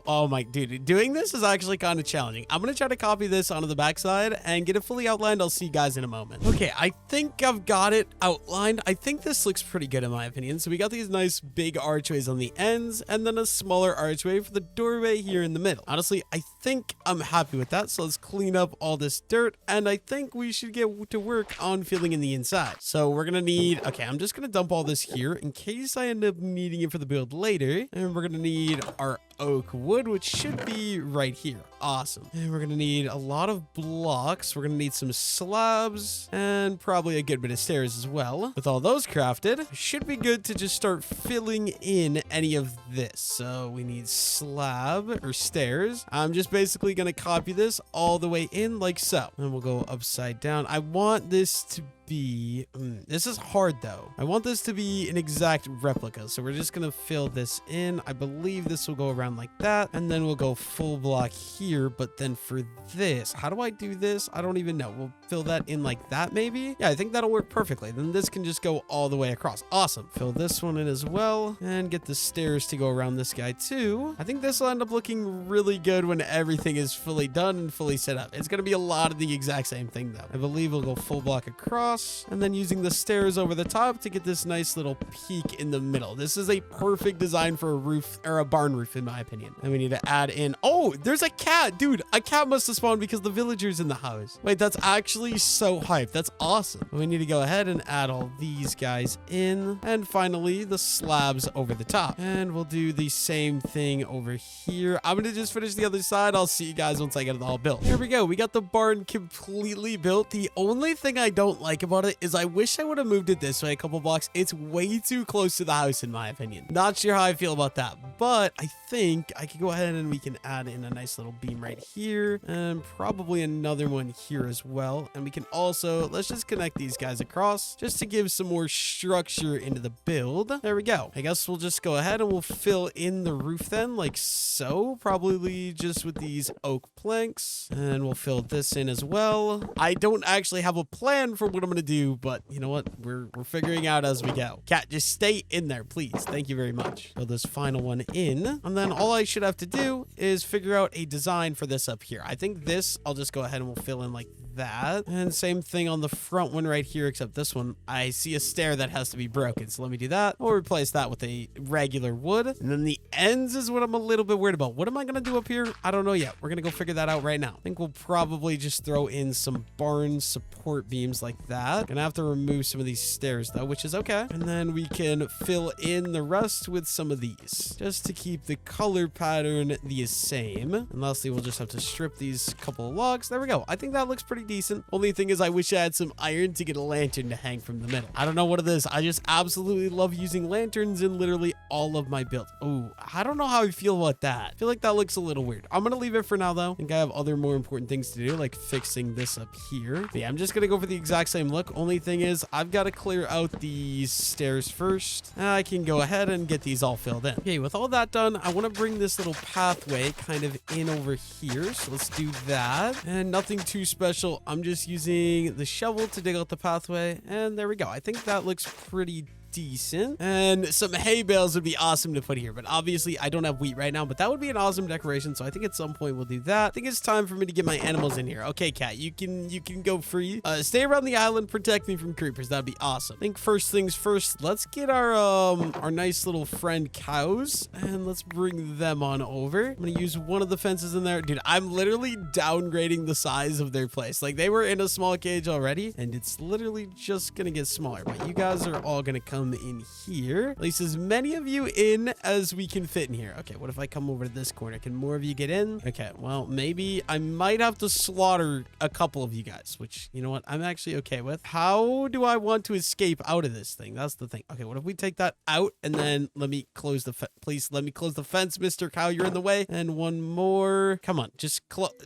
oh my dude, doing this is actually kind of challenging. I'm gonna try to copy this onto the backside and get it fully outlined. I'll see you guys in a moment. Okay, I think I've got it outlined. I think this looks pretty good in my opinion. So we got these nice big archways on the ends, and then a small smaller archway for the doorway here in the middle. Honestly, I think I'm happy with that. So let's clean up all this dirt, and I think we should get to work on filling in the inside. So we're gonna need, okay, I'm just gonna dump all this here in case I end up needing it for the build later. And we're gonna need our oak wood, which should be right here. Awesome. And we're gonna need a lot of blocks. We're gonna need some slabs and probably a good bit of stairs as well. With all those crafted, should be good to just start filling in any of this. So we need slab or stairs. I'm just basically gonna copy this all the way in like so. And we'll go upside down. I want this to be this is hard though. I want this to be an exact replica, so we're just gonna fill this in. I believe this will go around like that, and then we'll go full block here. But then for this, how do I do this? I don't even know. We'll fill that in like that maybe. Yeah, I think that'll work perfectly. Then this can just go all the way across. Awesome. Fill this one in as well and get the stairs to go around this guy too. I think this will end up looking really good when everything is fully done and fully set up. It's gonna be a lot of the exact same thing though. I believe we'll go full block across, and then using the stairs over the top to get this nice little peak in the middle. This is a perfect design for a roof or a barn roof in my opinion. And we need to add in, oh, there's a cat. Dude, a cat must have spawned because the villagers in the house. Wait, that's actually so hype. That's awesome. We need to go ahead and add all these guys in, and finally the slabs over the top. And we'll do the same thing over here. I'm gonna just finish the other side. I'll see you guys once I get it all built. Here we go. We got the barn completely built. The only thing I don't like about it is I wish I would have moved it this way a couple blocks. It's way too close to the house in my opinion. Not sure how I feel about that, but I think I can go ahead and we can add in a nice little beam right here, and probably another one here as well. And we can also, let's just connect these guys across just to give some more structure into the build. There we go. I guess we'll just go ahead and we'll fill in the roof then like so, probably just with these oak planks, and we'll fill this in as well. I don't actually have a plan for what I'm gonna do, but you know what, we're figuring out as we go. Cat, just stay in there please. Thank you very much. Fill this final one in, and then all I should have to do is figure out a design for this up here. I think this I'll just go ahead and we'll fill in like that, and same thing on the front one right here, except this one I see a stair that has to be broken, so let me do that. We'll replace that with a regular wood, and then the ends is what I'm a little bit worried about. What am I gonna do up here? I don't know yet. We're gonna go figure that out right now. I think we'll probably just throw in some barn support beams like that. Gonna have to remove some of these stairs though, which is okay, and then we can fill in the rest with some of these just to keep the color pattern the same. And lastly, we'll just have to strip these couple of logs. There we go. I think that looks pretty decent. Only thing is I wish I had some iron to get a lantern to hang from the middle. I don't know what it is. I just absolutely love using lanterns in literally all of my builds. Oh, I don't know how I feel about that. I feel like that looks a little weird. I'm gonna leave it for now though. I think I have other more important things to do, like fixing this up here. But yeah, I'm just gonna go for the exact same look. Only thing is I've got to clear out these stairs first. I can go ahead and get these all filled in. Okay, with all that done, I want to bring this little pathway kind of in over here. So let's do that. And nothing too special. I'm just using the shovel to dig out the pathway. And there we go. I think that looks pretty decent, and some hay bales would be awesome to put here, but obviously I don't have wheat right now, but that would be an awesome decoration, so I think at some point we'll do that. I think it's time for me to get my animals in here. Okay, cat, you can go free. Stay around the island, protect me from creepers. That'd be awesome. I think first things first, let's get our nice little friend cows, and let's bring them on over. I'm gonna use one of the fences in there. Dude, I'm literally downgrading the size of their place. Like, they were in a small cage already, and it's literally just gonna get smaller, but you guys are all gonna come in here. At least as many of you in as we can fit in here. Okay, what if I come over to this corner? Can more of you get in? Okay, well, maybe I might have to slaughter a couple of you guys, which, you know what, I'm actually okay with. How do I want to escape out of this thing? That's the thing. Okay, what if we take that out, and then let me close the please let me close the fence, Mr. Cow, you're in the way. And one more. Come on, just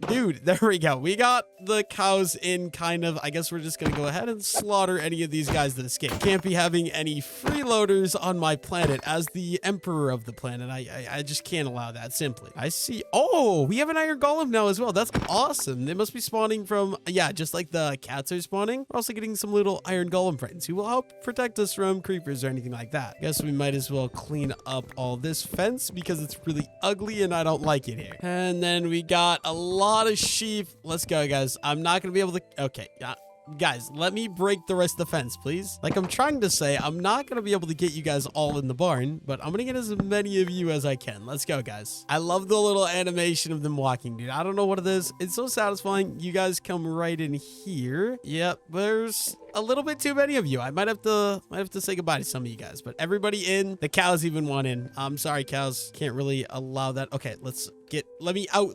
dude, there we go. We got the cows in, kind of. I guess we're just gonna go ahead and slaughter any of these guys that escape. Can't be having any freeloaders on my planet. As the emperor of the planet, I just can't allow that, simply. I see. Oh, we have an iron golem now as well. That's awesome. They must be spawning from, yeah, just like the cats are spawning. We're also getting some little iron golem friends who will help protect us from creepers or anything like that. Guess we might as well clean up all this fence because it's really ugly and I don't like it here. And then we got a lot of sheep. Let's go, guys. I'm not gonna be able to, okay, yeah. guys, let me break the rest of the fence, please. Like I'm trying to say, I'm not going to be able to get you guys all in the barn, but I'm going to get as many of you as I can. Let's go, guys. I love the little animation of them walking, dude. I don't know what it is. It's so satisfying. You guys come right in here. Yep, there's a little bit too many of you. I might have to say goodbye to some of you guys, but everybody in. The cows even want in. I'm sorry, cows. Can't really allow that. Okay, let me out.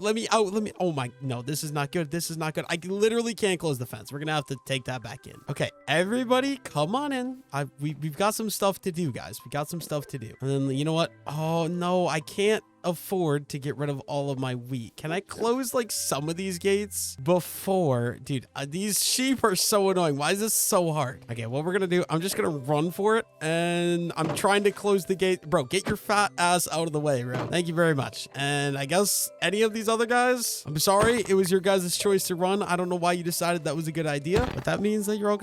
Oh my, no, this is not good. This is not good. I literally can't close the fence. We're gonna have to take that back in. Okay, everybody come on in. We've got some stuff to do, guys. We got some stuff to do. And then, you know what? Oh no, I can't afford to get rid of all of my wheat. Can I close like some of these gates before? Dude, these sheep are so annoying. Why is this so hard? Okay, what we're gonna do, I'm just gonna run for it, and I'm trying to close the gate. Bro, get your fat ass out of the way, bro. Thank you very much. And I guess any of these other guys, I'm sorry, it was your guys' choice to run. I don't know why you decided that was a good idea, but that means that you're all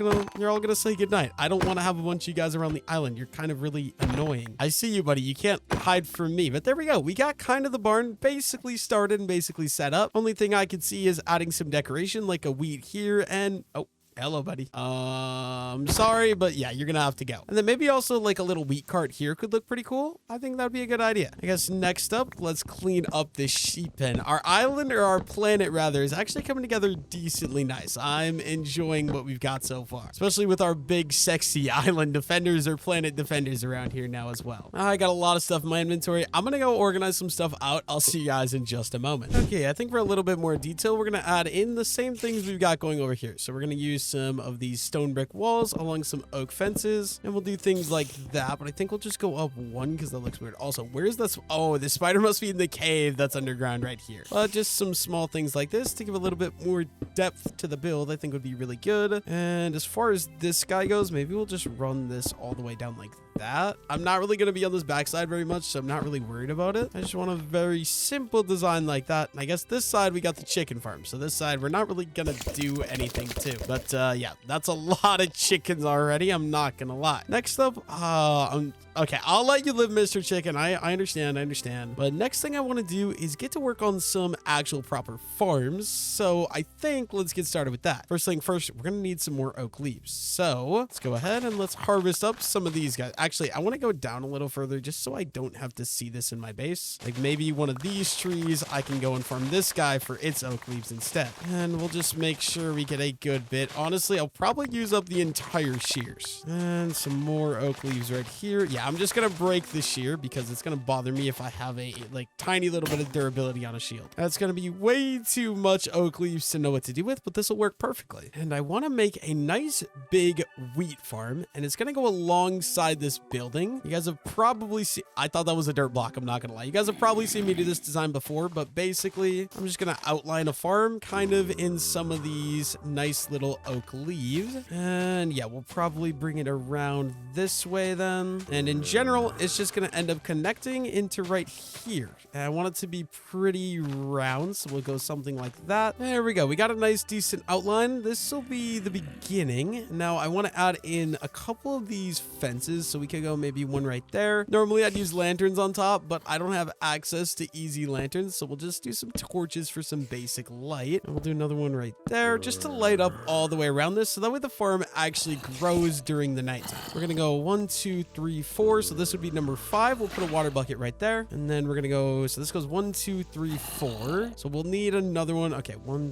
gonna say goodnight. I don't want to have a bunch of you guys around the island. You're kind of really annoying. I see you, buddy. You can't hide from me. But there we go. We got kind of the barn basically started and basically set up. Only thing I could see is adding some decoration, like a wheat here, and oh, hello, buddy. I'm sorry, but yeah, you're gonna have to go. And then maybe also like a little wheat cart here could look pretty cool. I think that'd be a good idea. I guess next up, let's clean up this sheep pen. Our island, or our planet rather, is actually coming together decently nice. I'm enjoying what we've got so far, especially with our big sexy island defenders or planet defenders around here now as well. I got a lot of stuff in my inventory. I'm gonna go organize some stuff out. I'll see you guys in just a moment. Okay, I think for a little bit more detail, we're gonna add in the same things we've got going over here. So we're gonna use some of these stone brick walls along some oak fences, and we'll do things like that, but I think we'll just go up one because that looks weird. Also, where's this? Oh, the spider must be in the cave that's underground right here. But just some small things like this to give a little bit more depth to the build, I think would be really good. And as far as this guy goes, maybe we'll just run this all the way down like that. I'm not really going to be on this backside very much, so I'm not really worried about it. I just want a very simple design like that. And I guess this side we got the chicken farm, so this side we're not really going to do anything to. But yeah, that's a lot of chickens already, I'm not gonna lie. Next up, okay, I'll let you live, Mr. Chicken. I understand. But next thing I want to do is get to work on some actual proper farms. So I think let's get started with that. First thing first, we're gonna need some more oak leaves. So let's go ahead and let's harvest up some of these guys. Actually, I want to go down a little further just so I don't have to see this in my base. Like maybe one of these trees, I can go and farm this guy for its oak leaves instead. And we'll just make sure we get a good bit. Honestly, I'll probably use up the entire shears. And some more oak leaves right here. Yeah, I'm just gonna break the shear because it's gonna bother me if I have a like tiny little bit of durability on a shield. That's gonna be way too much oak leaves to know what to do with, but this will work perfectly. And I want to make a nice big wheat farm, and it's gonna go alongside this building. You guys have probably seen, I thought that was a dirt block, I'm not gonna lie. You guys have probably seen me do this design before, but basically I'm just gonna outline a farm kind of in some of these nice little oak leaves. And yeah, we'll probably bring it around this way then. And in general, it's just gonna end up connecting into right here. And I want it to be pretty round, so we'll go something like that. There we go. We got a nice decent outline. This will be the beginning. Now I want to add in a couple of these fences, so we could go maybe one right there. Normally I'd use lanterns on top, but I don't have access to easy lanterns, so we'll just do some torches for some basic light. And we'll do another one right there just to light up all the way around this, so that way the farm actually grows during the nighttime. We're gonna go 1, 2, 3, 4. So this would be number 5. We'll put a water bucket right there, and then we're gonna go. So this goes 1, 2, 3, 4. So we'll need another one. Okay, 1,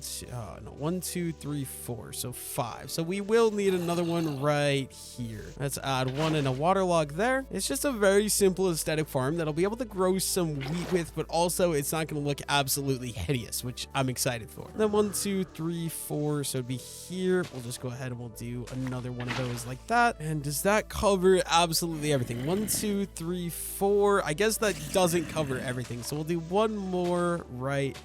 2, 3, 4. So 5. So we will need another one right here. Let's add one in a water log there. It's just a very simple aesthetic farm that'll be able to grow some wheat with, but also it's not gonna look absolutely hideous, which I'm excited for. And then 1, 2, 3, 4. So it'd be here. We'll just go ahead and we'll do another one of those like that. And does that cover absolutely everything? 1, 2, 3, 4. I guess that doesn't cover everything, so we'll do one more right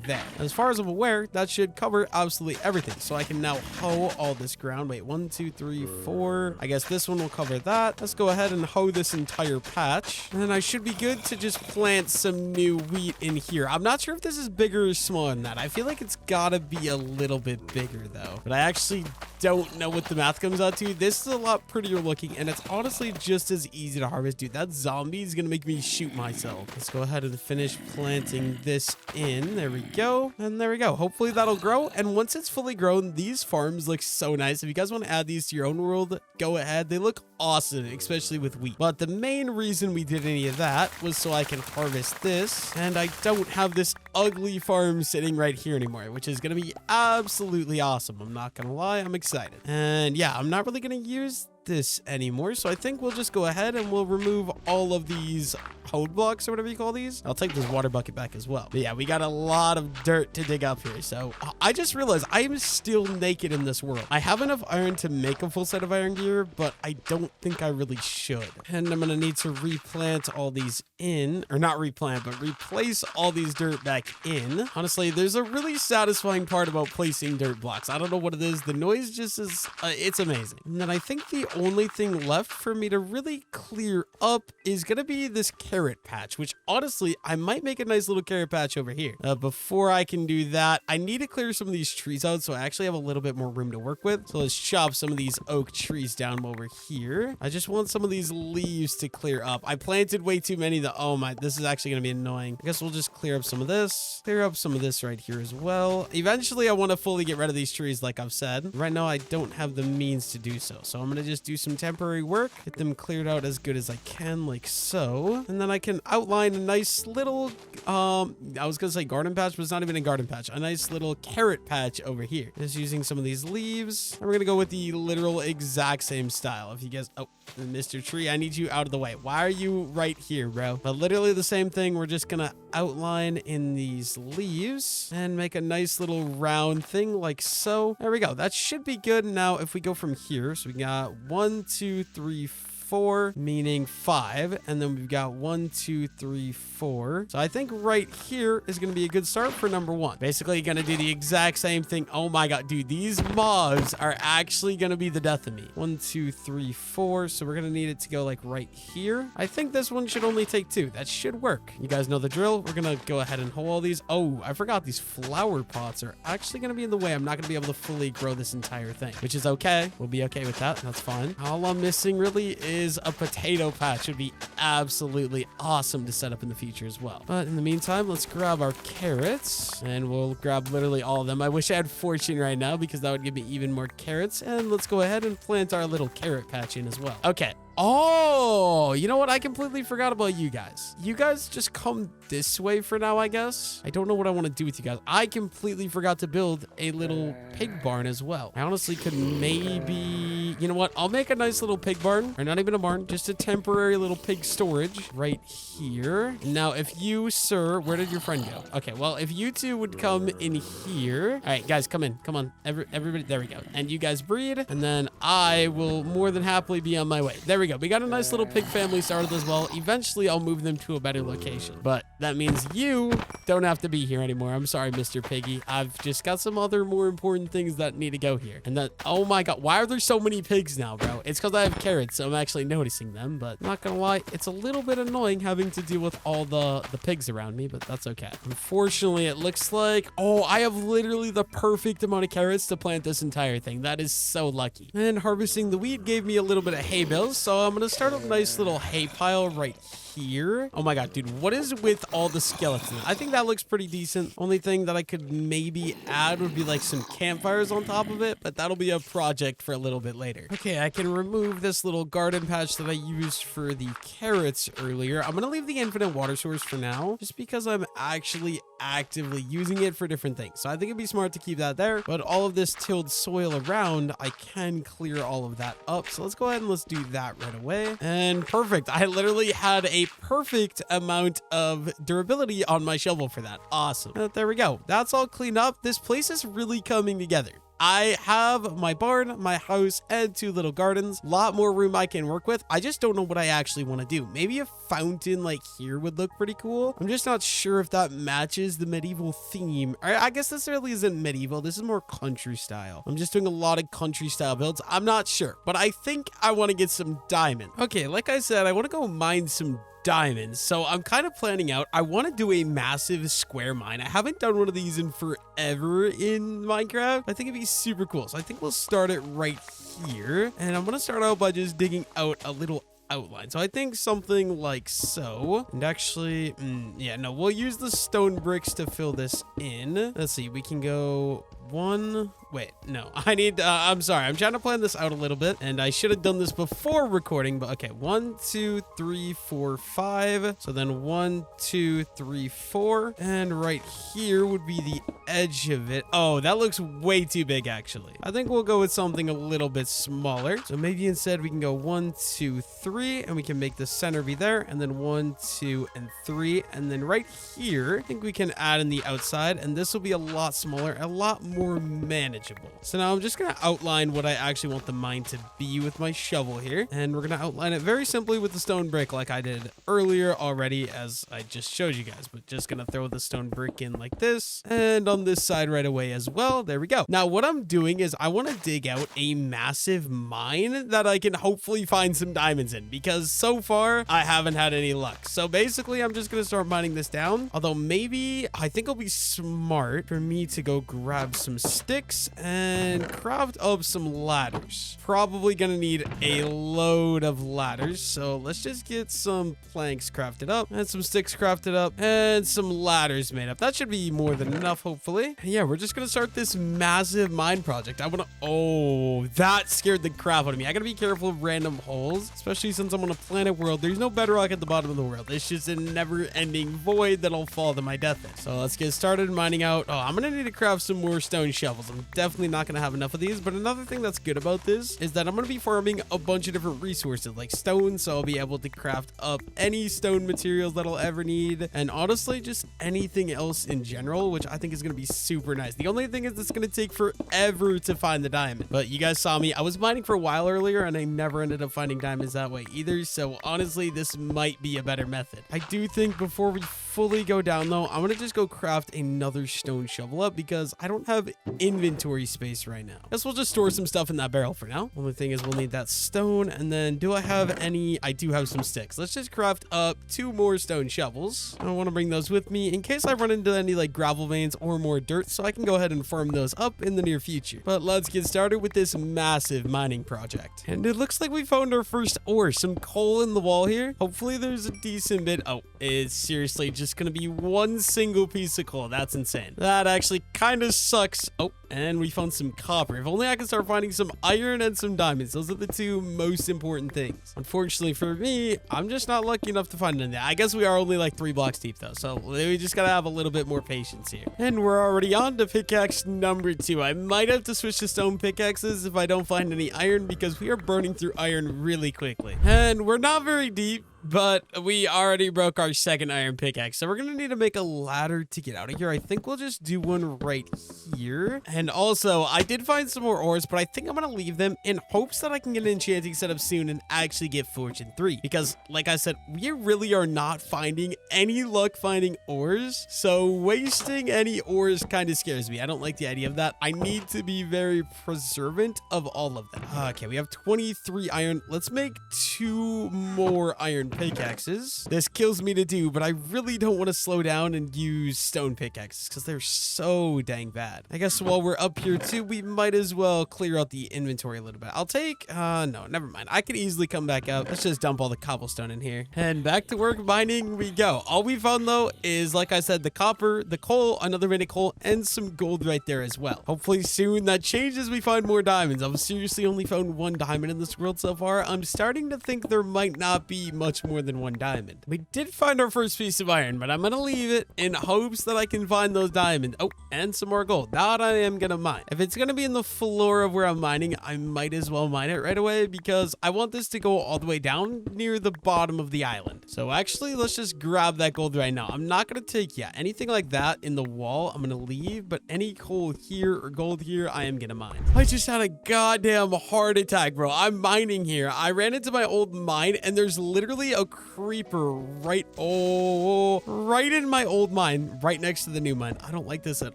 there. As far as I'm aware, that should cover absolutely everything. So I can now hoe all this ground. Wait, 1, 2, 3, 4. I guess this one will cover that. Let's go ahead and hoe this entire patch. And then I should be good to just plant some new wheat in here. I'm not sure if this is bigger or smaller than that. I feel like it's gotta be a little bit bigger though. But I actually don't know what the math comes out to. This is a lot prettier looking, and it's honestly just as easy to harvest. Dude, that zombie is gonna make me shoot myself. Let's go ahead and finish planting this in. There we we go. And there we go. Hopefully that'll grow. And once it's fully grown, these farms look so nice. If you guys want to add these to your own world, go ahead. They look awesome, especially with wheat. But the main reason we did any of that was so I can harvest this. And I don't have this ugly farm sitting right here anymore, which is going to be absolutely awesome. I'm not going to lie. I'm excited. And yeah, I'm not really going to use this anymore, so I think we'll just go ahead and we'll remove all of these code blocks or whatever you call these. I'll take this water bucket back as well. But yeah, we got a lot of dirt to dig up here. So I just realized I am still naked in this world. I have enough iron to make a full set of iron gear, but I don't think I really should. And I'm gonna need to replant all these in, or not replant, but replace all these dirt back in. Honestly, there's a really satisfying part about placing dirt blocks. I don't know what it is. The noise just is, it's amazing. And then I think the only thing left for me to really clear up is gonna be this carrot patch, which honestly, I might make a nice little carrot patch over here. Before I can do that, I need to clear some of these trees out so I actually have a little bit more room to work with. So let's chop some of these oak trees down over here. I just want some of these leaves to clear up. I planted way too many. Oh my, this is actually gonna be annoying. I guess we'll just clear up some of this, clear up some of this right here as well. Eventually, I want to fully get rid of these trees, like I've said. Right now, I don't have the means to do so. So I'm gonna just do some temporary work, get them cleared out as good as I can, like so. And then I can outline a nice little, I was gonna say garden patch, but it's not even a garden patch. A nice little carrot patch over here. Just using some of these leaves. And we're gonna go with the literal exact same style. If you guys, oh, Mr. Tree, I need you out of the way. Why are you right here, bro? But literally the same thing. We're just gonna outline in these leaves and make a nice little round thing like so. There we go. That should be good. Now, if we go from here, so we got 1, 2, 3, 4, meaning 5, and then we've got 1, 2, 3, 4. So I think right here is going to be a good start for number 1. Basically going to do the exact same thing. Oh my god, dude, these mobs are actually going to be the death of me. 1, 2, 3, 4. So we're going to need it to go like right here. I think this one should only take 2. That should work. You guys know the drill. We're going to go ahead and hold all these. Oh, I forgot these flower pots are actually going to be in the way. I'm not going to be able to fully grow this entire thing, which is okay. We'll be okay with that. That's fine. All I'm missing really is a potato patch. Would be absolutely awesome to set up in the future as well. But in the meantime, let's grab our carrots and we'll grab literally all of them. I wish I had fortune right now because that would give me even more carrots. And let's go ahead and plant our little carrot patch in as well. Okay. Oh, you know what? I completely forgot about you guys. You guys just come this way for now, I guess. I don't know what I want to do with you guys. I completely forgot to build a little pig barn as well. I honestly could maybe, you know what? I'll make a nice little pig barn, or not even a barn, just a temporary little pig storage right here. Now, if you, sir, where did your friend go? Okay, well, if you two would come in here. All right, guys, come in. Come on. Everybody, there we go. And you guys breed, and then I will more than happily be on my way. There we go. We got a nice little pig family started as well. Eventually, I'll move them to a better location. But that means you don't have to be here anymore. I'm sorry, Mr. Piggy. I've just got some other more important things that need to go here. And that, oh my god, why are there so many pigs now, bro? It's because I have carrots, so I'm actually noticing them. But I'm not gonna lie, it's a little bit annoying having to deal with all the pigs around me, but that's okay. Unfortunately, it looks like, oh, I have literally the perfect amount of carrots to plant this entire thing. That is so lucky. And harvesting the wheat gave me a little bit of hay bales, so I'm gonna start a nice little hay pile right here. Oh my god, dude, what is with all the skeletons? I think that looks pretty decent. Only thing that I could maybe add would be like some campfires on top of it, but that'll be a project for a little bit later. Okay, I can remove this little garden patch that I used for the carrots earlier. I'm gonna leave the infinite water source for now, just because I'm actually actively using it for different things. So I think it'd be smart to keep that there, but all of this tilled soil around, I can clear all of that up. So let's go ahead and let's do that right away. And perfect. I literally had a perfect amount of durability on my shovel for that. Awesome. There we go. That's all cleaned up. This place is really coming together. I have my barn, my house, and 2 little gardens. A lot more room I can work with. I just don't know what I actually want to do. Maybe a fountain like here would look pretty cool. I'm just not sure if that matches the medieval theme. I guess this really isn't medieval. This is more country style. I'm just doing a lot of country style builds. I'm not sure, but I think I want to get some diamond. Okay, like I said, I want to go mine some diamonds. So I'm kind of planning out, I want to do a massive square mine. I haven't done one of these in forever in Minecraft. I think it'd be super cool. So I think we'll start it right here. And I'm going to start out by just digging out a little outline. So I think something like so. And actually, yeah, no, we'll use the stone bricks to fill this in. Let's see, we can go one. Wait, no, I'm sorry. I'm trying to plan this out a little bit, and I should have done this before recording, but okay. 1, 2, 3, 4, 5. So then 1, 2, 3, 4. And right here would be the edge of it. Oh, that looks way too big, actually. I think we'll go with something a little bit smaller. So maybe instead we can go 1, 2, 3, and we can make the center be there. And then 1, 2, and 3. And then right here, I think we can add in the outside, and this will be a lot smaller, a lot more manageable. So now I'm just going to outline what I actually want the mine to be with my shovel here. And we're going to outline it very simply with the stone brick like I did earlier already, as I just showed you guys. But just going to throw the stone brick in like this, and on this side right away as well. There we go. Now what I'm doing is I want to dig out a massive mine that I can hopefully find some diamonds in, because so far I haven't had any luck. So basically I'm just going to start mining this down. Although maybe I think it'll be smart for me to go grab some sticks and craft up some ladders. Probably gonna need a load of ladders, so let's just get some planks crafted up and some sticks crafted up and some ladders made up. That should be more than enough, hopefully. And yeah, we're just gonna start this massive mine project. Oh, that scared the crap out of me. I gotta be careful of random holes, especially since I'm on a planet world. There's no bedrock at the bottom of the world. It's just a never-ending void that'll fall to my death in. So let's get started mining out. Oh, I'm gonna need to craft some more stone shovels. I'm definitely not going to have enough of these, but another thing that's good about this is that I'm going to be farming a bunch of different resources like stone, so I'll be able to craft up any stone materials that I'll ever need, and honestly just anything else in general, which I think is going to be super nice. The only thing is it's going to take forever to find the diamond, but you guys saw me. I was mining for a while earlier and I never ended up finding diamonds that way either, so honestly this might be a better method. I do think before we fully go down though, I'm going to just go craft another stone shovel up because I don't have inventory space right now. Guess we'll just store some stuff in that barrel for now. Only thing is we'll need that stone, and then do I have any? I do have some sticks. Let's just craft up 2 more stone shovels. I want to bring those with me in case I run into any like gravel veins or more dirt, so I can go ahead and farm those up in the near future. But let's get started with this massive mining project. And it looks like we found our first ore, some coal in the wall here. Hopefully there's a decent bit. Oh, it's seriously just gonna be one single piece of coal. That's insane. That actually kind of sucks. Oh, and we found some copper. If only I can start finding some iron and some diamonds. Those are the 2 most important things. Unfortunately for me, I'm just not lucky enough to find anything. I guess we are only like 3 blocks deep though, so we just gotta have a little bit more patience here. And we're already on to pickaxe number 2. I might have to switch to stone pickaxes if I don't find any iron, because we are burning through iron really quickly. And we're not very deep, but we already broke our second iron pickaxe, so we're gonna need to make a ladder to get out of here. I think we'll just do one right here. And also I did find some more ores, but I think I'm gonna leave them in hopes that I can get an enchanting setup soon and actually get fortune 3, because like I said, we really are not finding any luck finding ores, so wasting any ores kind of scares me. I don't like the idea of that. I need to be very preservant of all of them. Okay, we have 23 iron. Let's make 2 more iron pickaxes. This kills me to do, but I really don't want to slow down and use stone pickaxes because they're so dang bad. I guess while we're up here too, we might as well clear out the inventory a little bit. I'll take, no, never mind. I could easily come back up. Let's just dump all the cobblestone in here. And back to work mining we go. All we found though is, like I said, the copper, the coal, another minute coal, and some gold right there as well. Hopefully soon that changes. We find more diamonds. I've seriously only found 1 diamond in this world so far. I'm starting to think there might not be much more than 1 diamond. We did find our first piece of iron, but I'm gonna leave it in hopes that I can find those diamonds. Oh, and some more gold. That I am gonna mine. If it's gonna be in the floor of where I'm mining, I might as well mine it right away because I want this to go all the way down near the bottom of the island. So actually, let's just grab that gold right now. I'm not gonna take, anything like that in the wall, I'm gonna leave, but any coal here or gold here, I am gonna mine. I just had a goddamn heart attack, bro. I'm mining here. I ran into my old mine and there's literally a creeper right in my old mine, right next to the new mine. I don't like this at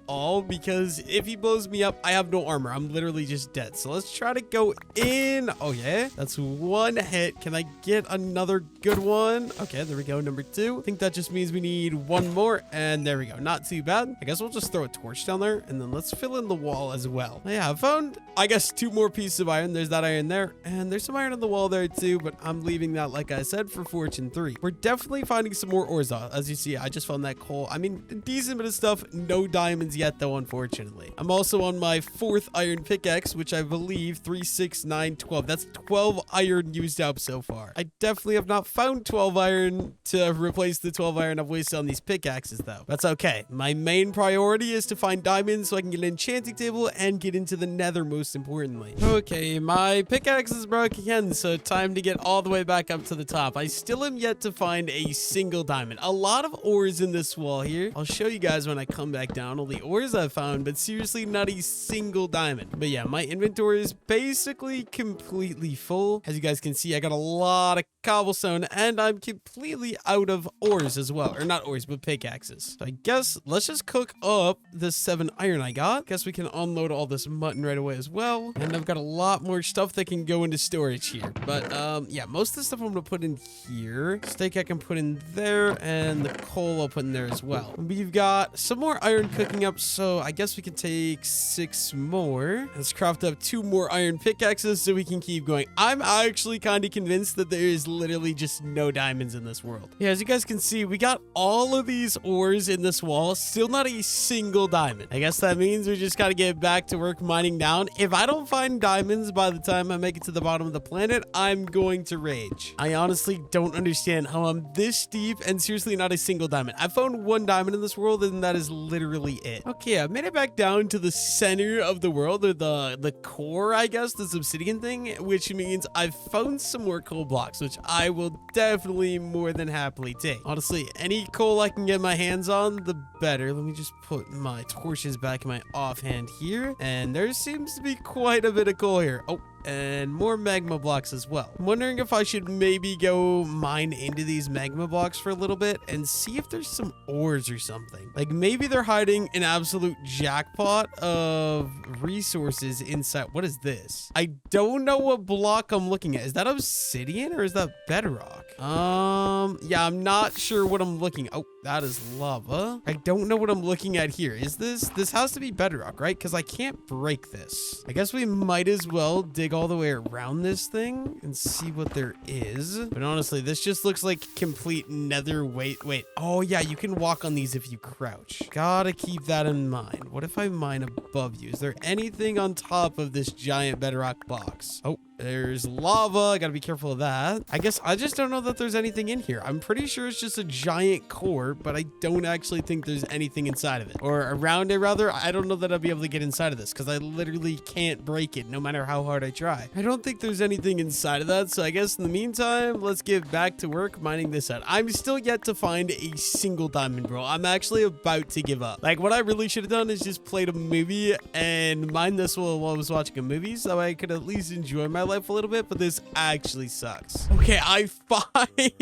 all because if he blows blows me up, I have no armor. I'm literally just dead. So let's try to go in. Oh, yeah. That's one hit. Can I get another good one? Okay, there we go. Number 2. I think that just means we need one more. And there we go. Not too bad. I guess we'll just throw a torch down there. And then let's fill in the wall as well. Yeah, I found, I guess, 2 more pieces of iron. There's that iron there. And there's some iron on the wall there too. But I'm leaving that, like I said, for Fortune 3. We're definitely finding some more ores though. As you see, I just found that coal. I mean, a decent bit of stuff. No diamonds yet though, unfortunately. I'm also on my 4th iron pickaxe, which I believe 3, 6, 9, 12. That's 12 iron used up so far. I definitely have not found 12 iron to replace the 12 iron I've wasted on these pickaxes though. That's okay. My main priority is to find diamonds so I can get an enchanting table and get into the nether, most importantly. Okay, my pickaxe is broke again, so time to get all the way back up to the top. I still am yet to find a single diamond. A lot of ores in this wall here. I'll show you guys when I come back down all the ores I've found, but seriously not a single diamond. But yeah, my inventory is basically completely full. As you guys can see, I got a lot of cobblestone and I'm completely out of ores as well. Or not ores, but pickaxes. So I guess let's just cook up the 7 iron I got. Guess we can unload all this mutton right away as well. And I've got a lot more stuff that can go into storage here. But yeah, most of the stuff I'm gonna put in here. Steak I can put in there, and the coal I'll put in there as well. We've got some more iron cooking up, so I guess we can take 6 more. Let's craft up 2 more iron pickaxes so we can keep going. I'm actually kind of convinced that there is literally just no diamonds in this world. Yeah, as you guys can see, we got all of these ores in this wall, still not a single diamond. I guess that means we just got to get back to work mining down. If I don't find diamonds by the time I make it to the bottom of the planet, I'm going to rage. I honestly don't understand how I'm this deep and seriously not a single diamond. I found 1 diamond in this world and that is literally it. Okay, I made it back down to the center of the world, or the core, I guess, this obsidian thing, which means I've found some more coal blocks, which I will definitely more than happily take. Honestly, any coal I can get my hands on, the better. Let me just put my torches back in my offhand here, and there seems to be quite a bit of coal here. Oh, and more magma blocks as well. I'm wondering if I should maybe go mine into these magma blocks for a little bit and see if there's some ores or something. Like maybe they're hiding an absolute jackpot of resources inside. What is this? I don't know what block I'm looking at. Is that obsidian or is that bedrock? Yeah, I'm not sure what I'm looking at. Oh, that is lava. I don't know what I'm looking at here. Is this has to be bedrock, right? Because I can't break this. I guess we might as well dig all the way around this thing and see what there is. But honestly, this just looks like complete nether. Wait. Oh yeah, you can walk on these if you crouch. Gotta keep that in mind. What if I mine above you? Is there anything on top of this giant bedrock box? Oh, there's lava. I gotta be careful of that. I guess I just don't know that there's anything in here. I'm pretty sure it's just a giant core, but I don't actually think there's anything inside of it. Or around it, rather. I don't know that I'll be able to get inside of this because I literally can't break it no matter how hard I try. I don't think there's anything inside of that, so I guess in the meantime, let's get back to work mining this out. I'm still yet to find a single diamond, bro. I'm actually about to give up. Like, what I really should have done is just played a movie and mined this while I was watching a movie so I could at least enjoy my life a little bit, but this actually sucks. Okay, I finally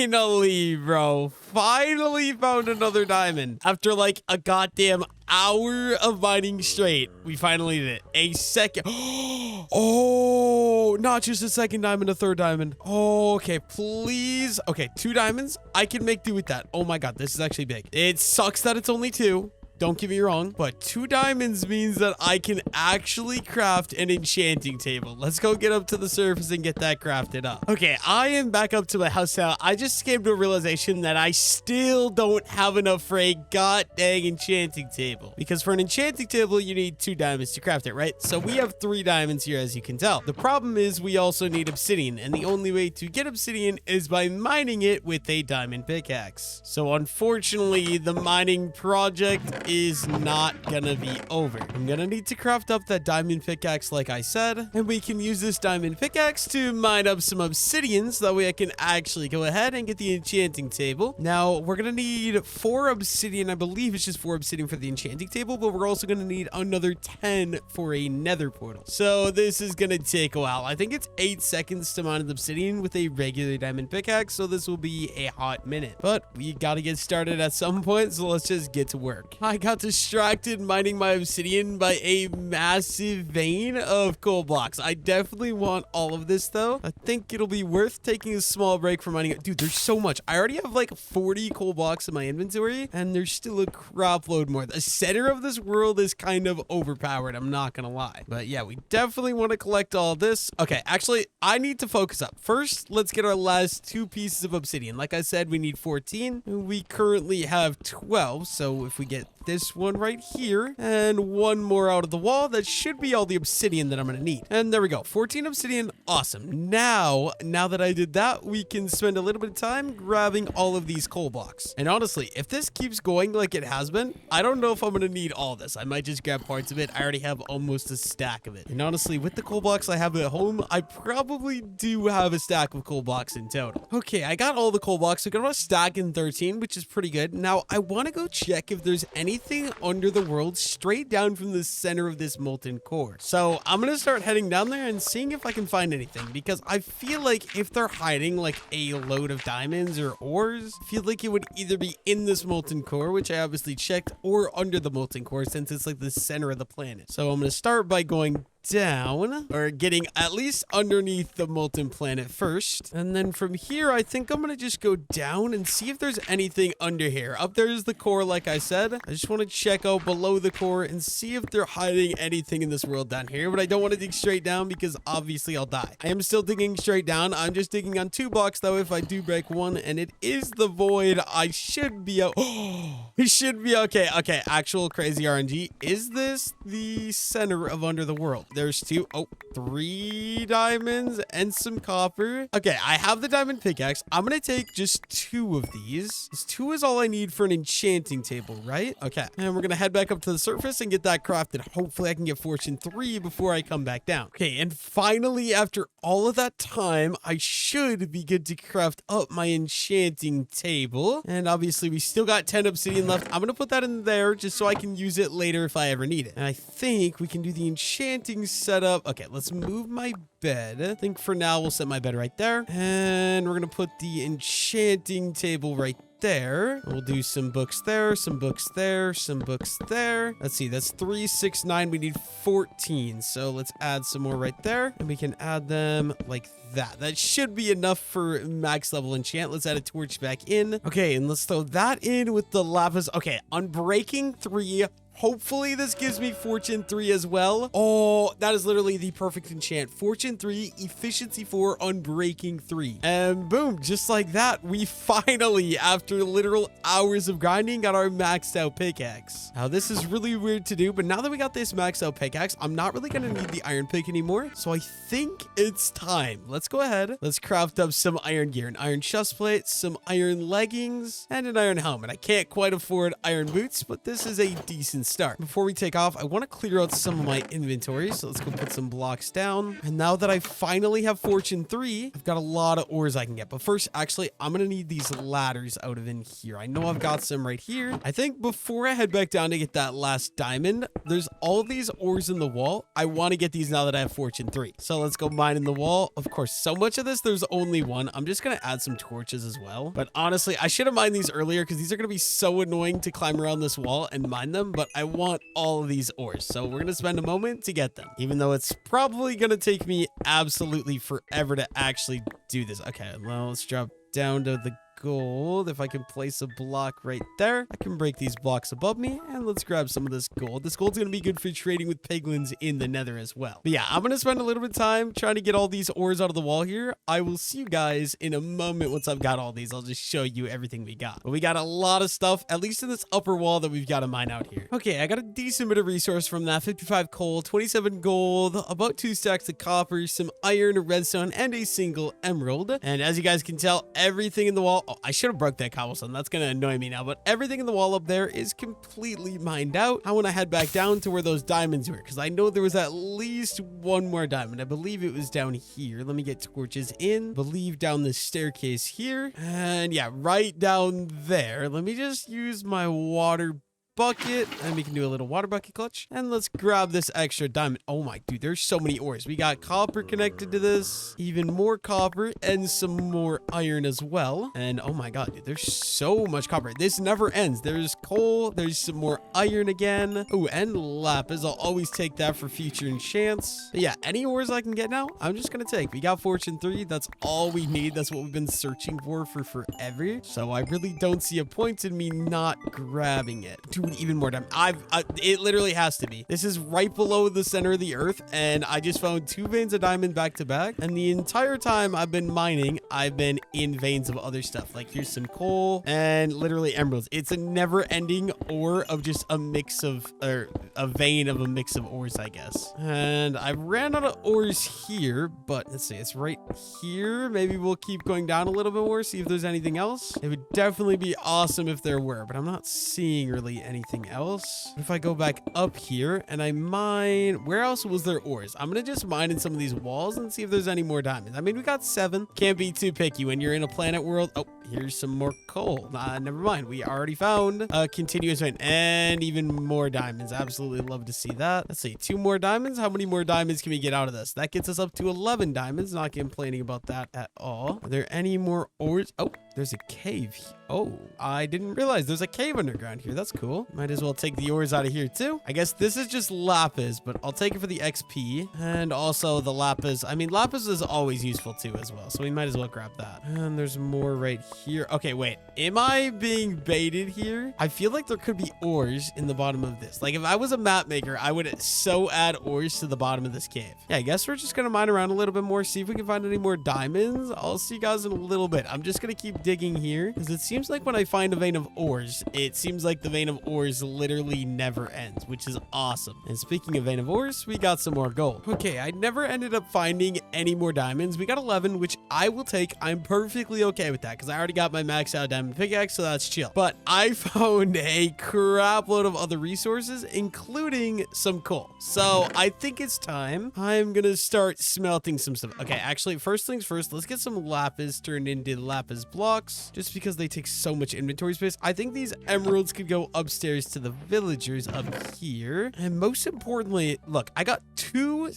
found another diamond. After like a goddamn hour of mining straight, we finally did it. A second. Oh, not just a second diamond, a third diamond. Oh, okay, please. Okay, 2 diamonds. I can make do with that. Oh my god, this is actually big. It sucks that it's only 2. Don't get me wrong, but 2 diamonds means that I can actually craft an enchanting table. Let's go get up to the surface and get that crafted up. Okay, I am back up to my house now. I just came to a realization that I still don't have enough for a god dang enchanting table. Because for an enchanting table, you need 2 diamonds to craft it, right? So we have 3 diamonds here, as you can tell. The problem is we also need obsidian, and the only way to get obsidian is by mining it with a diamond pickaxe. So unfortunately, the mining project is not gonna be over. I'm gonna need to craft up that diamond pickaxe like I said, and we can use this diamond pickaxe to mine up some obsidian so that way I can actually go ahead and get the enchanting table. Now, we're gonna need 4 obsidian. I believe it's just 4 obsidian for the enchanting table, but we're also gonna need another 10 for a nether portal. So this is gonna take a while. I think it's 8 seconds to mine an obsidian with a regular diamond pickaxe, so this will be a hot minute. But we gotta get started at some point, so let's just get to work. I I got distracted mining my obsidian by a massive vein of coal blocks. I definitely want all of this though. I think it'll be worth taking a small break from mining it. Dude, there's so much. I already have like 40 coal blocks in my inventory and there's still a crap load more. The center of this world is kind of overpowered. I'm not gonna lie. But yeah, we definitely want to collect all this. Okay, actually, I need to focus up. First, let's get our last 2 pieces of obsidian. Like I said, we need 14. We currently have 12. So if we get this one right here and one more out of the wall, that should be all the obsidian that I'm gonna need. And there we go, 14 obsidian. Awesome. Now that I did that, we can spend a little bit of time grabbing all of these coal blocks. And honestly, if this keeps going like it has been, I don't know if I'm gonna need all this. I might just grab parts of it. I already have almost a stack of it. And honestly, with the coal blocks I have at home, I probably do have a stack of coal blocks in total. Okay, I got all the coal blocks. So I got a stack in 13, which is pretty good. Now I want to go check if there's anything under the world straight down from the center of this molten core. So I'm gonna start heading down there and seeing if I can find anything, because I feel like if they're hiding like a load of diamonds or ores, I feel like it would either be in this molten core, which I obviously checked, or under the molten core, since it's like the center of the planet. So I'm gonna start by going down, or getting at least underneath the molten planet first, and then from here I think I'm gonna just go down and see if there's anything under here. Up there is the core, like I said. I just want to check out below the core and see if they're hiding anything in this world down here, but I don't want to dig straight down because obviously I'll die. I am still digging straight down. I'm just digging on 2 blocks though. If I do break one and it is the void, I should be out. Oh, it should be okay. Okay, actual crazy RNG. Is this the center of under the world? There's 3 diamonds and some copper. Okay, I have the diamond pickaxe. I'm gonna take just 2 of these. This 2 is all I need for an enchanting table, right? Okay, and we're gonna head back up to the surface and get that crafted. Hopefully I can get fortune 3 before I come back down. Okay, and finally, after all of that time, I should be good to craft up my enchanting table. And obviously we still got 10 obsidian left. I'm gonna put that in there just so I can use it later if I ever need it. And I think we can do the enchanting setup. Okay, let's move my bed. I think for now we'll set my bed right there. And we're gonna put the enchanting table right there. We'll do some books there, some books there, some books there. Let's see, that's 3, 6, 9. We need 14. So let's add some more right there. And we can add them like that. That should be enough for max level enchant. Let's add a torch back in. Okay, and let's throw that in with the lapis. Okay, on breaking 3, hopefully this gives me fortune 3 as well. Oh, that is literally the perfect enchant. Fortune 3, efficiency 4, unbreaking 3. And boom, just like that, we finally, after literal hours of grinding, got our maxed out pickaxe. Now this is really weird to do, but now that we got this maxed out pickaxe, I'm not really gonna need the iron pick anymore. So I think it's time. Let's go ahead. Let's craft up some iron gear, an iron chest plate, some iron leggings, and an iron helmet. I can't quite afford iron boots, but this is a decent start. Before we take off, I want to clear out some of my inventory, so let's go put some blocks down. And now that I finally have fortune 3, I've got a lot of ores I can get. But first, actually, I'm gonna need these ladders out of in here. I know I've got some right here. I think before I head back down to get that last diamond, there's all these ores in the wall. I want to get these now that I have fortune 3. So let's go mine in the wall. Of course, so much of this, there's only one. I'm just gonna add some torches as well. But honestly, I should have mined these earlier because these are gonna be so annoying to climb around this wall and mine them. But I want all of these ores, so we're gonna spend a moment to get them, even though it's probably gonna take me absolutely forever to actually do this. Okay, well, let's drop down to the gold. If I can place a block right there, I can break these blocks above me, and let's grab some of this gold. This gold's gonna be good for trading with piglins in the nether as well. But yeah, I'm gonna spend a little bit of time trying to get all these ores out of the wall here. I will see you guys in a moment. Once I've got all these, I'll just show you everything we got. But we got a lot of stuff, at least in this upper wall, that we've got to mine out here. Okay, I got a decent bit of resource from that. 55 coal, 27 gold, about 2 stacks of copper, some iron, redstone, and a single emerald. And as you guys can tell, everything in the wall... Oh, I should have broke that cobblestone. That's going to annoy me now. But everything in the wall up there is completely mined out. I want to head back down to where those diamonds were, because I know there was at least one more diamond. I believe it was down here. Let me get torches in. I believe down the staircase here. And yeah, right down there. Let me just use my water bucket, and we can do a little water bucket clutch. And let's grab this extra diamond. Oh my, dude, there's so many ores. We got copper connected to this, even more copper, and some more iron as well. And oh my god, dude, there's so much copper. This never ends. There's coal, there's some more iron again. Oh, and lapis. I'll always take that for future enchants. But yeah, any ores I can get now, I'm just gonna take. We got fortune 3. That's all we need. That's what we've been searching for forever. So I really don't see a point in me not grabbing it. Dude, even more diamond. It literally has to be. This is right below the center of the earth, and I just found 2 veins of diamond back to back. And the entire time I've been mining, I've been in veins of other stuff. Like here's some coal and literally emeralds. It's a never-ending ore of just a mix of, or a vein of a mix of ores, I guess. And I ran out of ores here, but let's see, it's right here. Maybe we'll keep going down a little bit more, see if there's anything else. It would definitely be awesome if there were, but I'm not seeing really anything else. If I go back up here and I mine, where else was there ores? I'm gonna just mine in some of these walls and see if there's any more diamonds. I mean, we got 7. Can't be too picky when you're in a planet world. Oh, here's some more coal. Never mind. We already found a continuous vein and even more diamonds. Absolutely love to see that. Let's see, 2 more diamonds. How many more diamonds can we get out of this? That gets us up to 11 diamonds. Not complaining about that at all. Are there any more ores? Oh, there's a cave. Oh, I didn't realize there's a cave underground here. That's cool. Might as well take the ores out of here too. I guess this is just lapis, but I'll take it for the XP and also the lapis. I mean, lapis is always useful too as well, so we might as well grab that. And there's more right here. Okay, wait. Am I being baited here? I feel like there could be ores in the bottom of this. Like if I was a map maker, I would so add ores to the bottom of this cave. Yeah, I guess we're just gonna mine around a little bit more, see if we can find any more diamonds. I'll see you guys in a little bit. I'm just gonna keep digging here because it seems like when I find a vein of ores, it seems like the vein of ores literally never ends, which is awesome. And speaking of vein of ores, we got some more gold. Okay, I never ended up finding any more diamonds. We got 11, which I will take. I'm perfectly okay with that because I already got my max out diamond pickaxe, so that's chill. But I found a crap load of other resources, including some coal. So I think it's time. I'm gonna start smelting some stuff. Okay, actually, first things first, let's get some lapis turned into lapis blocks, just because they take so much inventory space. I think these emeralds could go upstairs to the villagers up here. And most importantly, look, I got 2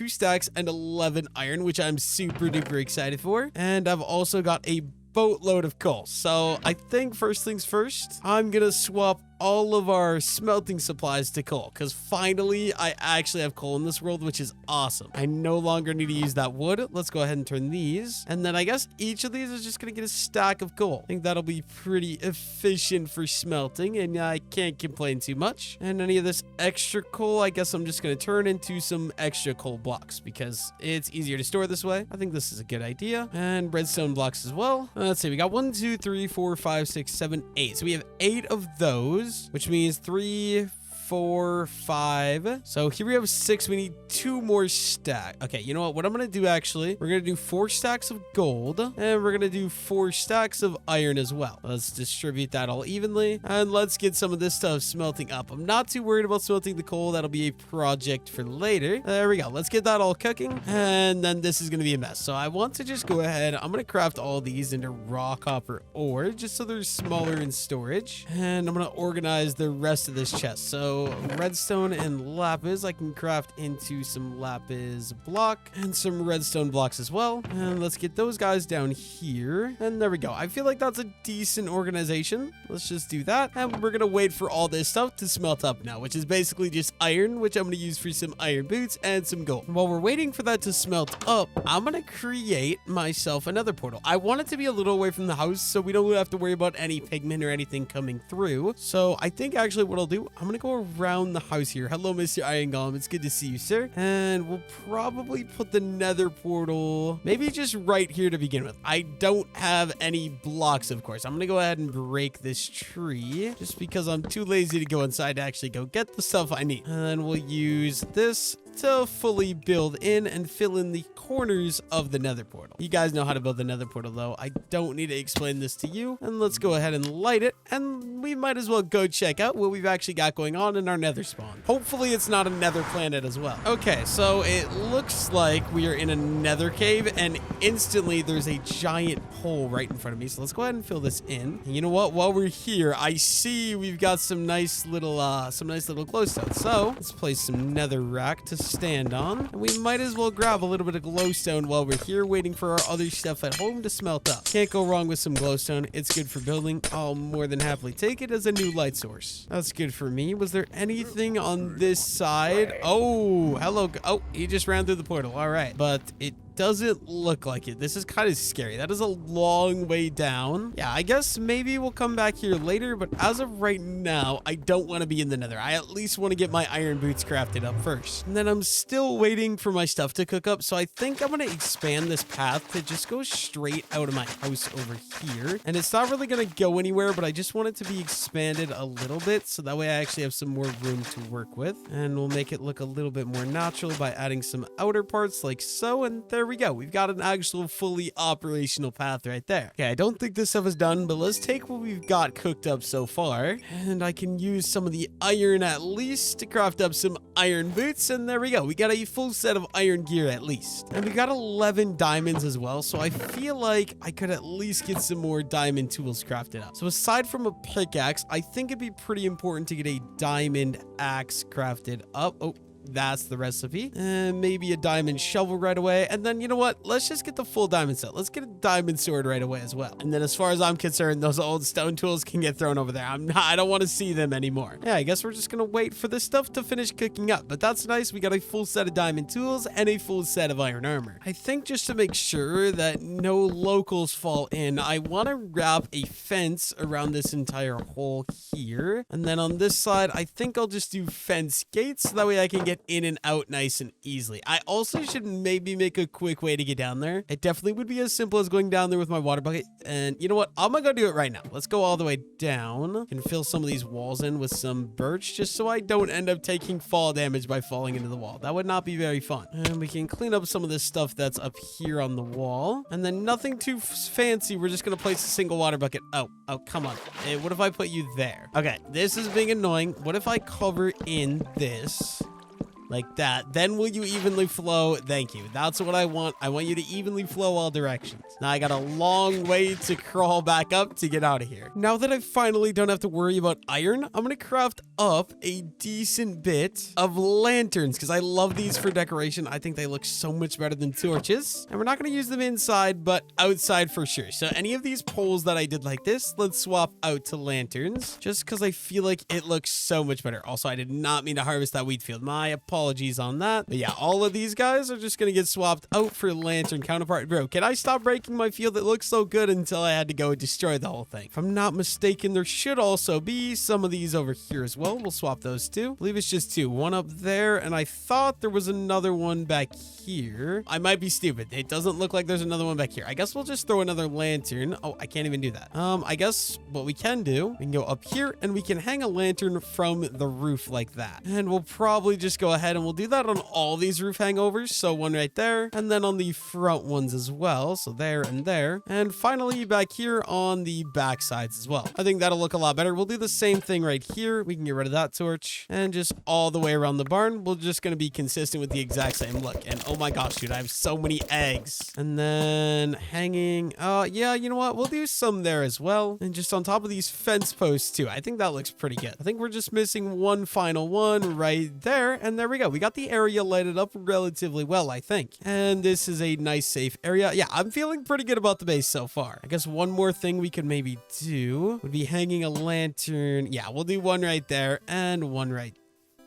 stacks and 11 iron, which I'm super duper excited for. And I've also got a boatload of coal. So I think first things first, I'm gonna swap all of our smelting supplies to coal because finally I actually have coal in this world, which is awesome. I no longer need to use that wood. Let's go ahead and turn these, and then I guess each of these is just gonna get a stack of coal. I think that'll be pretty efficient for smelting, and I can't complain too much. And any of this extra coal, I guess I'm just gonna turn into some extra coal blocks because it's easier to store this way. I think this is a good idea. And redstone blocks as well. Let's see, we got 1 2 3 4 5 6 7 8, so we have 8 of those, which means 3 4 5. So here we have 6. We need 2 more stacks. Okay, you know what I'm gonna do, actually, we're gonna do 4 stacks of gold, and we're gonna do 4 stacks of iron as well. Let's distribute that all evenly, and let's get some of this stuff smelting up. I'm not too worried about smelting the coal. That'll be a project for later. There we go. Let's get that all cooking, and then this is gonna be a mess. So I want to just go ahead, I'm gonna craft all these into raw copper ore just so they're smaller in storage, and I'm gonna organize the rest of this chest. So redstone and lapis I can craft into some lapis block and some redstone blocks as well. And let's get those guys down here, and there we go. I feel like that's a decent organization. Let's just do that, and we're gonna wait for all this stuff to smelt up now, which is basically just iron, which I'm gonna use for some iron boots and some gold. While we're waiting for that to smelt up, I'm gonna create myself another portal. I want it to be a little away from the house so we don't have to worry about any pigment or anything coming through. So I think actually what I'll do, I'm gonna go around the house here. Hello, Mr. Iron Golem. It's good to see you, sir. And we'll probably put the nether portal maybe just right here to begin with. I don't have any blocks, of course. I'm gonna go ahead and break this tree just because I'm too lazy to go inside to actually go get the stuff I need. And then we'll use this to fully build in and fill in the corners of the nether portal. You guys know how to build the nether portal though. I don't need to explain this to you. And let's go ahead and light it, and we might as well go check out what we've actually got going on in our nether spawn. Hopefully it's not a nether planet as well. Okay, so it looks like we are in a nether cave, and instantly there's a giant hole right in front of me. So let's go ahead and fill this in. And you know what? While we're here, I see we've got some nice little glowstone. So let's place some nether rack to stand on. And we might as well grab a little bit of glowstone while we're here waiting for our other stuff at home to smelt up. Can't go wrong with some glowstone. It's good for building. I'll more than happily take it as a new light source. That's good for me. Was there anything on this side? Oh, hello. Oh, he just ran through the portal. All right. But it doesn't look like it. This is kind of scary. That is a long way down. Yeah, I guess maybe we'll come back here later, but as of right now, I don't want to be in the nether. I at least want to get my iron boots crafted up first. And then I'm still waiting for my stuff to cook up, so I think I'm going to expand this path to just go straight out of my house over here. And it's not really going to go anywhere, but I just want it to be expanded a little bit, so that way I actually have some more room to work with. And we'll make it look a little bit more natural by adding some outer parts like so, and there we go. We've got an actual fully operational path right there. Okay, I don't think this stuff is done, but let's take what we've got cooked up so far, and I can use some of the iron at least to craft up some iron boots, and there we go. We got a full set of iron gear at least. And we got 11 diamonds as well, so I feel like I could at least get some more diamond tools crafted up. So aside from a pickaxe, I think it'd be pretty important to get a diamond axe crafted up. Oh, that's the recipe. And maybe a diamond shovel right away. And then, you know what? Let's just get the full diamond set. Let's get a diamond sword right away as well. And then as far as I'm concerned, those old stone tools can get thrown over there. I don't want to see them anymore. Yeah, I guess we're just going to wait for this stuff to finish cooking up. But that's nice. We got a full set of diamond tools and a full set of iron armor. I think just to make sure that no locals fall in, I want to wrap a fence around this entire hole here. And then on this side, I think I'll just do fence gates so that way I can get in and out nice and easily. I also should maybe make a quick way to get down there. It definitely would be as simple as going down there with my water bucket. And you know what? I'm gonna go do it right now. Let's go all the way down and fill some of these walls in with some birch just so I don't end up taking fall damage by falling into the wall. That would not be very fun. And we can clean up some of this stuff that's up here on the wall. And then nothing too fancy. We're just gonna place a single water bucket. Oh, come on. Hey, what if I put you there? Okay, this is being annoying. What if I cover in this? Like that. Then will you evenly flow? Thank you. That's what I want. I want you to evenly flow all directions. Now I got a long way to crawl back up to get out of here. Now that I finally don't have to worry about iron, I'm going to craft up a decent bit of lanterns because I love these for decoration. I think they look so much better than torches. And we're not going to use them inside, but outside for sure. So any of these poles that I did like this, let's swap out to lanterns just because I feel like it looks so much better. Also, I did not mean to harvest that wheat field. My apologies on that. But yeah, all of these guys are just gonna get swapped out for lantern counterpart. Bro, can I stop breaking my field? It looks so good until I had to go destroy the whole thing. If I'm not mistaken, there should also be some of these over here as well. We'll swap those two. I believe it's just two. One up there, and I thought there was another one back here. I might be stupid. It doesn't look like there's another one back here. I guess we'll just throw another lantern. Oh, I can't even do that. I guess what we can do, we can go up here and we can hang a lantern from the roof like that. And we'll probably just go ahead and we'll do that on all these roof hangovers. So one right there, and then on the front ones as well. So there and there. And finally back here on the back sides as well. I think that'll look a lot better. We'll do the same thing right here. We can get rid of that torch. And just all the way around the barn, we're just going to be consistent with the exact same look. And oh my gosh, dude, I have so many eggs. And then hanging, yeah, you know what? We'll do some there as well. And just on top of these fence posts too. I think that looks pretty good. I think we're just missing one final one right there. And there we go. We got the area lighted up relatively well, I think. And this is a nice safe area. Yeah, I'm feeling pretty good about the base so far. I guess one more thing we could maybe do would be hanging a lantern. Yeah, we'll do one right there and one right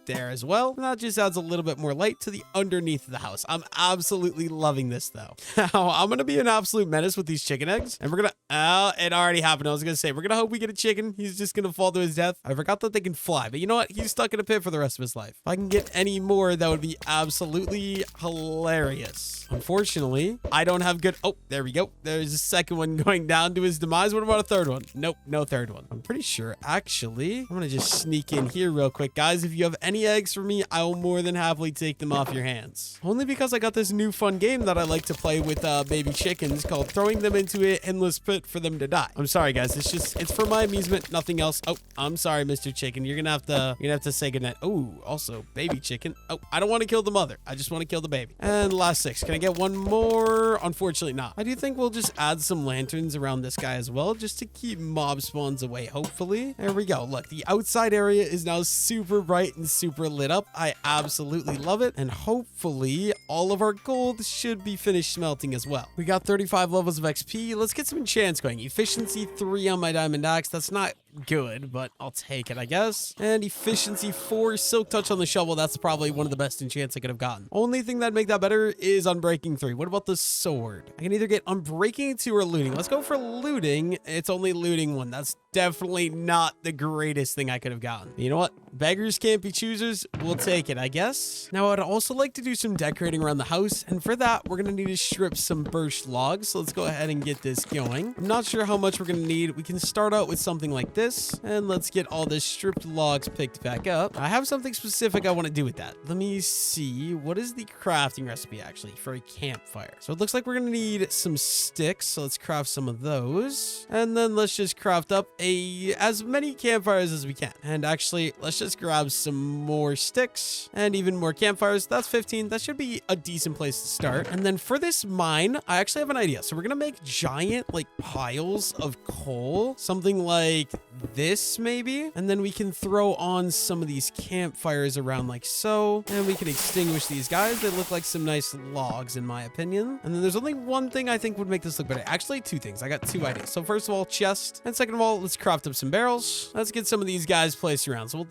there as well. And that just adds a little bit more light to the underneath of the house. I'm absolutely loving this though. Now I'm gonna be an absolute menace with these chicken eggs, and we're gonna it already happened. I was gonna say we're gonna hope we get a chicken. He's just gonna fall to his death. I forgot that they can fly, but you know what? He's stuck in a pit for the rest of his life. If I can get any more, that would be absolutely hilarious. Unfortunately, I don't have good. Oh, there we go. There's a second one going down to his demise. What about a third one? Nope, no third one. I'm pretty sure actually I'm gonna just sneak in here real quick, guys. If you have any any eggs for me, I will more than happily take them off your hands. Only because I got this new fun game that I like to play with baby chickens called throwing them into an endless pit for them to die. I'm sorry, guys. It's for my amusement, nothing else. Oh, I'm sorry, Mr. Chicken. You're gonna have to say goodnight. Oh, also baby chicken. Oh, I don't want to kill the mother. I just want to kill the baby. And last 6. Can I get one more? Unfortunately not. I do think we'll just add some lanterns around this guy as well, just to keep mob spawns away, hopefully. There we go. Look, the outside area is now super bright and super lit up. I absolutely love it. And hopefully all of our gold should be finished smelting as well. We got 35 levels of XP. Let's get some enchants going. Efficiency 3 on my diamond axe. That's not good, but I'll take it, I guess. And efficiency 4, silk touch on the shovel. That's probably one of the best enchants I could have gotten. Only thing that'd make that better is unbreaking 3. What about the sword? I can either get unbreaking 2 or looting. Let's go for looting. It's only looting 1. That's definitely not the greatest thing I could have gotten. You know what? Beggars can't be choosers. We'll take it, I guess. Now, I'd also like to do some decorating around the house, and for that, we're gonna need to strip some birch logs. So let's go ahead and get this going. I'm not sure how much we're gonna need. We can start out with something like this. And let's get all the stripped logs picked back up. I have something specific I want to do with that. Let me see. What is the crafting recipe actually for a campfire? So it looks like we're going to need some sticks. So let's craft some of those. And then let's just craft up as many campfires as we can. And actually, let's just grab some more sticks and even more campfires. That's 15. That should be a decent place to start. And then for this mine, I actually have an idea. So we're going to make giant like piles of coal, something like this maybe, and then we can throw on some of these campfires around like so, and we can extinguish these guys. They look like some nice logs in my opinion. And then there's only one thing I think would make this look better. Actually 2 things. I got 2 ideas. So first of all, chest, and second of all, let's craft up some barrels. Let's get some of these guys placed around. So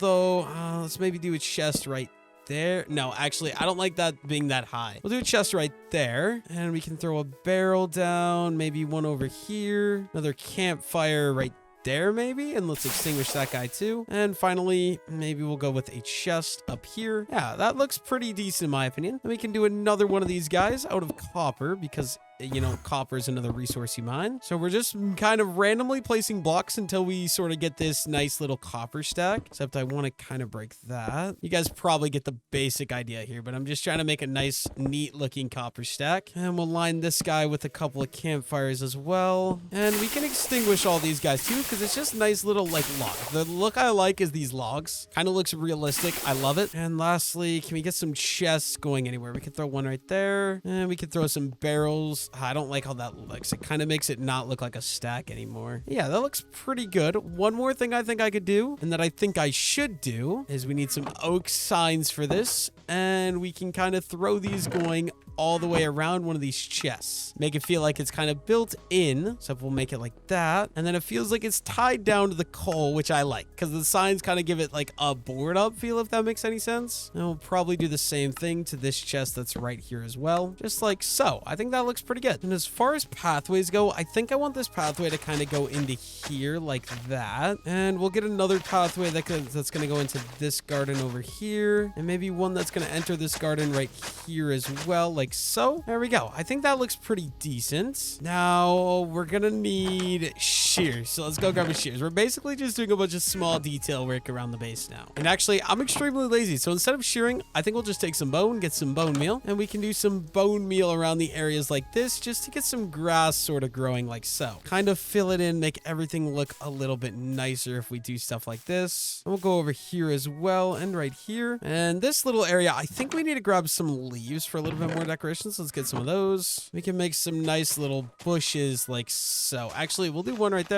let's maybe do a chest right there. No, actually, I don't like that being that high. We'll do a chest right there, and we can throw a barrel down, maybe one over here, another campfire right there maybe, and let's extinguish that guy too. And finally, maybe we'll go with a chest up here. Yeah, that looks pretty decent in my opinion. And we can do another one of these guys out of copper because, you know, copper is another resource you mine. So we're just kind of randomly placing blocks until we sort of get this nice little copper stack. Except I want to kind of break that. You guys probably get the basic idea here, but I'm just trying to make a nice, neat looking copper stack. And we'll line this guy with a couple of campfires as well. And we can extinguish all these guys too, because it's just nice little like log. The look I like is these logs. Kind of looks realistic. I love it. And lastly, can we get some chests going anywhere? We can throw one right there. And we can throw some barrels. I don't like how that looks. It kind of makes it not look like a stack anymore. Yeah, that looks pretty good. One more thing I think I could do, and that I think I should do, is we need some oak signs for this, and we can kind of throw these going all the way around one of these chests. Make it feel like it's kind of built in. So we'll make it like that. And then it feels like it's tied down to the coal, which I like, because the signs kind of give it like a board up feel, if that makes any sense. And we'll probably do the same thing to this chest that's right here as well. Just like so. I think that looks pretty good. And as far as pathways go, I think I want this pathway to kind of go into here like that. And we'll get another pathway that's going to go into this garden over here. And maybe one that's going to enter this garden right here as well, like so. There we go. I think that looks pretty decent. Now we're gonna need shears. So let's go grab a shears. We're basically just doing a bunch of small detail work around the base now. And actually, I'm extremely lazy. So instead of shearing, I think we'll just take some bone, get some bone meal, and we can do some bone meal around the areas like this just to get some grass sort of growing like so. Kind of fill it in, make everything look a little bit nicer if we do stuff like this. And we'll go over here as well and right here. And this little area, I think we need to grab some leaves for a little bit more decorations. Let's get some of those. We can make some nice little bushes like so. Actually, we'll do one right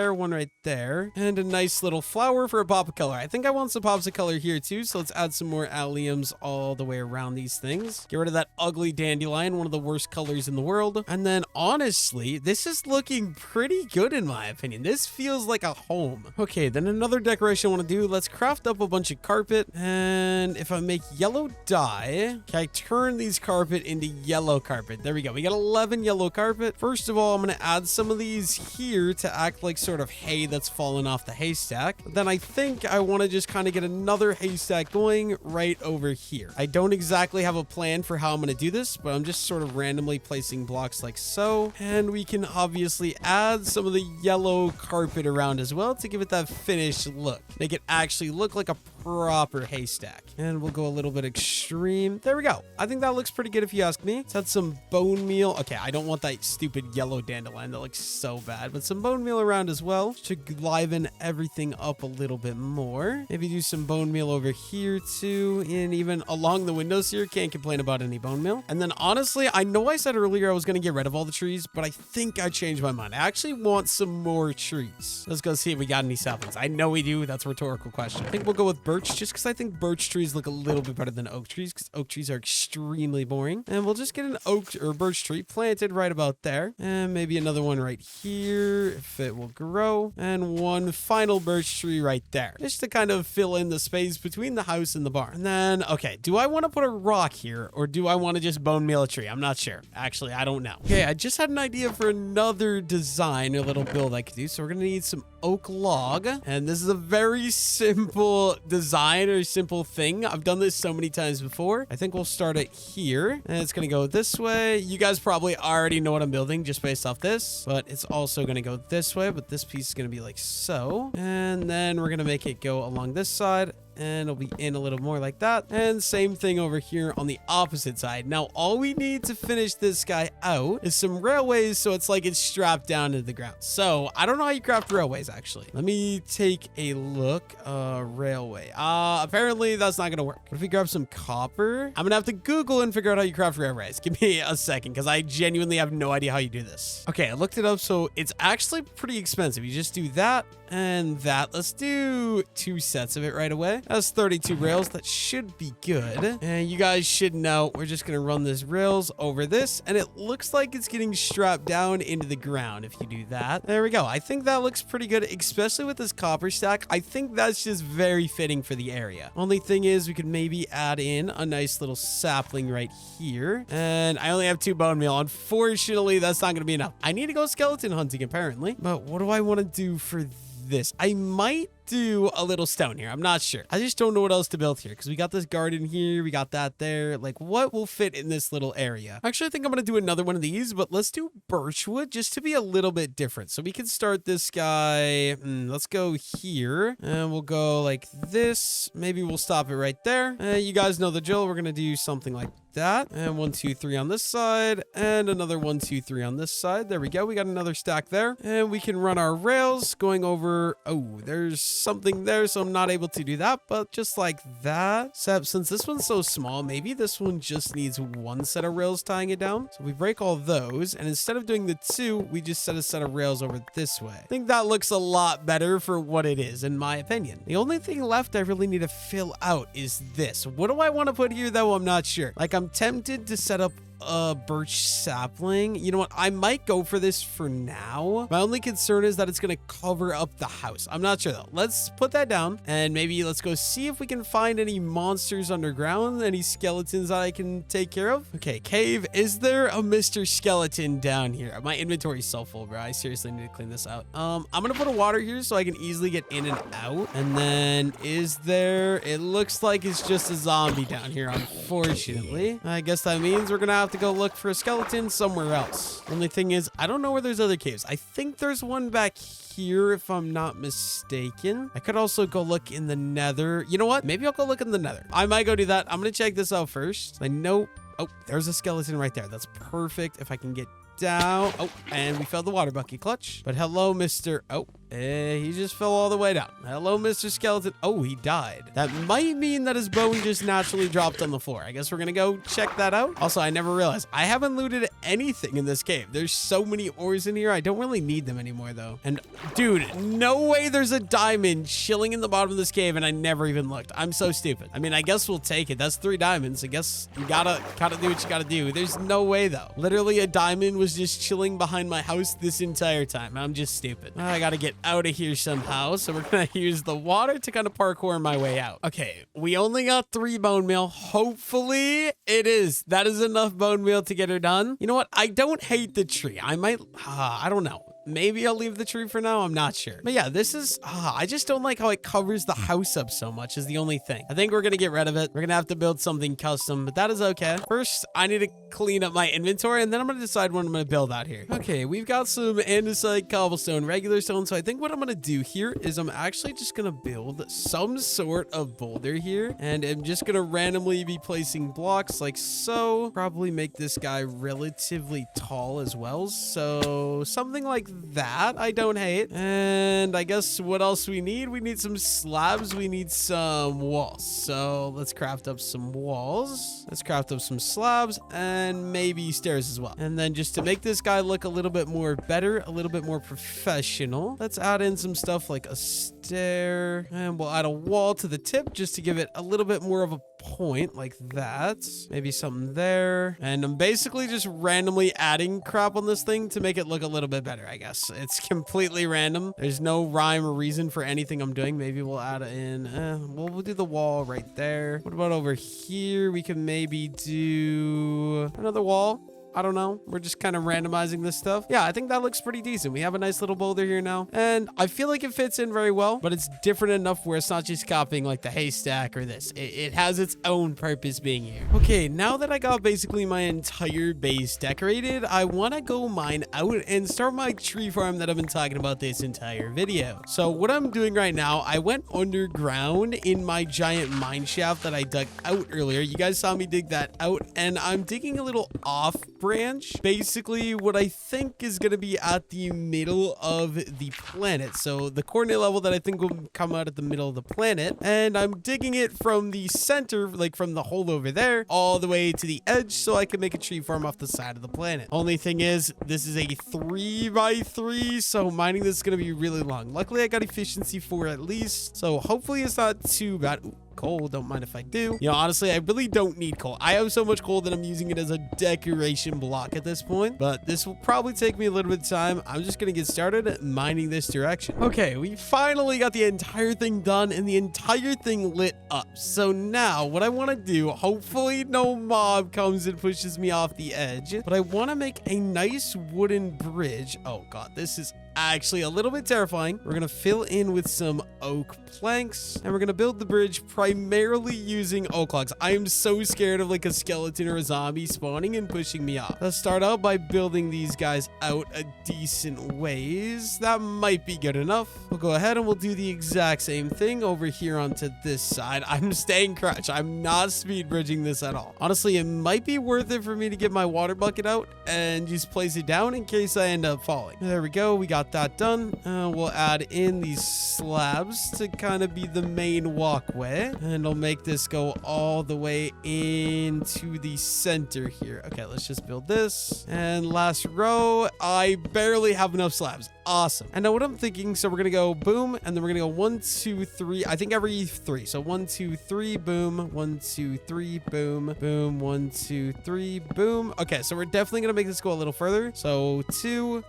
there, and a nice little flower for a pop of color. I think I want some pops of color here too, so let's add some more alliums all the way around these things. Get rid of that ugly dandelion, one of the worst colors in the world. And then honestly, this is looking pretty good in my opinion. This feels like a home. Okay, then another decoration I want to do, let's craft up a bunch of carpet. And if I make yellow dye, can I turn these carpet into yellow carpet? There we go. We got 11 yellow carpet. First of all, I'm going to add some of these here to act like sort of hay that's fallen off the haystack. Then I think I want to just kind of get another haystack going right over here. I don't exactly have a plan for how I'm going to do this, but I'm just sort of randomly placing blocks like so. And we can obviously add some of the yellow carpet around as well to give it that finished look. Make it actually look like a proper haystack. And we'll go a little bit extreme. There we go. I think that looks pretty good if you ask me. Let's add some bone meal. Okay, I don't want that stupid yellow dandelion. That looks so bad. But some bone meal around as well should liven everything up a little bit more. Maybe do some bone meal over here too. And even along the windows here, can't complain about any bone meal. And then honestly, I know I said earlier I was going to get rid of all the trees, but I think I changed my mind. I actually want some more trees. Let's go see if we got any saplings. I know we do. That's a rhetorical question. I think we'll go with birch just because I think birch trees look a little bit better than oak trees because oak trees are extremely boring. And we'll just get an oak or birch tree planted right about there. And maybe another one right here if it will grow. And one final birch tree right there just to kind of fill in the space between the house and the barn. And then, okay, do I want to put a rock here or do I want to just bone meal a tree? I'm not sure. Actually, I don't know. Okay, I just had an idea for another design, a little build I could do. So we're going to need some oak log. And this is a very simple design or simple thing. I've done this so many times before. I think we'll start it here. And it's going to go this way. You guys probably already know what I'm building just based off this. But it's also going to go this way. But this piece is going to be like so. And then we're going to make it go along this side. And it'll be in a little more like that. And same thing over here on the opposite side. Now, all we need to finish this guy out is some railways so it's like it's strapped down to the ground. So, I don't know how you craft railways, actually. Let me take a look. Railway. Apparently, that's not going to work. What if we grab some copper? I'm going to have to Google and figure out how you craft railways. Give me a second, because I genuinely have no idea how you do this. Okay, I looked it up, so it's actually pretty expensive. You just do that and that. Let's do 2 sets of it right away. That's 32 rails. That should be good. And you guys should know we're just going to run this rails over this. And it looks like it's getting strapped down into the ground if you do that. There we go. I think that looks pretty good, especially with this copper stack. I think that's just very fitting for the area. Only thing is we could maybe add in a nice little sapling right here. And I only have 2 bone meal. Unfortunately, that's not going to be enough. I need to go skeleton hunting apparently. But what do I want to do for this? I might do a little stone here. I'm not sure. I just don't know what else to build here because we got this garden here. We got that there. Like, what will fit in this little area? Actually, I think I'm going to do another one of these, but let's do birchwood just to be a little bit different. So we can start this guy. Let's go here and we'll go like this. Maybe we'll stop it right there. You guys know the drill. We're going to do something like that. And 1, 2, 3 on this side and another 1, 2, 3 on this side. There we go. We got another stack there and we can run our rails going over. Oh, there's something there, so I'm not able to do that, but just like that. Except since this one's so small, maybe this one just needs 1 set of rails tying it down. So we break all those, and instead of doing the 2, we just set a set of rails over this way. I think that looks a lot better for what it is, in my opinion. The only thing left I really need to fill out is this. What do I want to put here, though? I'm not sure. Like, I'm tempted to set up a birch sapling. You know what? I might go for this for now. My only concern is that it's going to cover up the house. I'm not sure though. Let's put that down and maybe let's go see if we can find any monsters underground, any skeletons that I can take care of. Okay, cave. Is there a Mr. Skeleton down here? My inventory is so full, bro. I seriously need to clean this out. I'm going to put a water here so I can easily get in and out. And then is there, it looks like it's just a zombie down here, unfortunately. I guess that means we're going to have to go look for a skeleton somewhere else. Only thing is, I don't know where there's other caves. I think there's one back here if I'm not mistaken. I could also go look in the nether. You know what? Maybe I'll go look in the nether. I might go do that. I'm going to check this out first. I know. Oh, there's a skeleton right there. That's perfect. If I can get down. Oh, and we fell the water bucket clutch. But hello, Mr. Oh, he just fell all the way down. Hello, Mr. Skeleton. Oh, he died. That might mean that his bone just naturally dropped on the floor. I guess we're gonna go check that out. Also, I never realized I haven't looted anything in this cave. There's so many ores in here. I don't really need them anymore though. And dude, no way there's a diamond chilling in the bottom of this cave and I never even looked. I'm so stupid. I mean, I guess we'll take it. That's 3 diamonds. I guess you gotta do what you gotta do. There's no way though. Literally a diamond was just chilling behind my house this entire time. I'm just stupid. I gotta get out of here somehow. So we're gonna use the water to kind of parkour my way out. Okay, we only got 3 bone meal. Hopefully it is. That is enough bone meal to get her done. You know what? I don't hate the tree. I might, I don't know. Maybe I'll leave the tree for now. I'm not sure. But yeah, this is, I just don't like how it covers the house up so much is the only thing. I think we're going to get rid of it. We're going to have to build something custom, but that is okay. First, I need to clean up my inventory, and then I'm gonna decide what I'm gonna build out here. Okay, we've got some andesite, cobblestone, regular stone. So I think what I'm gonna do here is I'm actually just gonna build some sort of boulder here, and I'm just gonna randomly be placing blocks like so. Probably make this guy relatively tall as well, so something like that. I don't hate. And I guess what else we need? We need some slabs. We need some walls. So let's craft up some walls. Let's craft up some slabs and maybe stairs as well. And then just to make this guy look a little bit more better, a little bit more professional, let's add in some stuff like a stair, and we'll add a wall to the tip just to give it a little bit more of a point like that. Maybe something there. And I'm basically just randomly adding crap on this thing to make it look a little bit better, I guess. It's completely random. There's no rhyme or reason for anything I'm doing. Maybe we'll add in, we'll do the wall right there. What about over here? We can maybe do another wall. I don't know. We're just kind of randomizing this stuff. Yeah, I think that looks pretty decent. We have a nice little boulder here now. And I feel like it fits in very well, but it's different enough where it's not just copying like the haystack or this. It has its own purpose being here. Okay, now that I got basically my entire base decorated, I want to go mine out and start my tree farm that I've been talking about this entire video. So what I'm doing right now, I went underground in my giant mine shaft that I dug out earlier. You guys saw me dig that out, and I'm digging a little off branch, basically what I think is going to be at the middle of the planet. So the coordinate level that I think will come out at the middle of the planet, and I'm digging it from the center, like from the hole over there, all the way to the edge so I can make a tree farm off the side of the planet. Only thing is, this is a 3x3, so mining this is going to be really long. Luckily, I got efficiency 4 at least, so hopefully it's not too bad. Ooh, coal, don't mind if I do. You know, honestly, I really don't need coal. I have so much coal that I'm using it as a decoration block at this point, but this will probably take me a little bit of time. I'm just gonna get started mining this direction. Okay, we finally got the entire thing done and the entire thing lit up. So now what I want to do, hopefully no mob comes and pushes me off the edge, but I want to make a nice wooden bridge. Oh god, this is actually a little bit terrifying. We're gonna fill in with some oak planks, and we're gonna build the bridge primarily using oak logs. I am so scared of like a skeleton or a zombie spawning and pushing me off. Let's start out by building these guys out a decent ways. That might be good enough. We'll go ahead and we'll do the exact same thing over here onto this side. I'm staying crouched. I'm not speed bridging this at all. Honestly, it might be worth it for me to get my water bucket out and just place it down in case I end up falling. There we go. We got that done. We'll add in these slabs to kind of be the main walkway, and I'll make this go all the way into the center here. Okay, let's just build this. And last row, I barely have enough slabs. Awesome. And now what I'm thinking, so we're gonna go boom, and then we're gonna go 1, 2, 3. I think every 3. So 1, 2, 3, boom. 1, 2, 3, boom. Boom. 1, 2, 3, boom. Okay, so we're definitely gonna make this go a little further. So 2,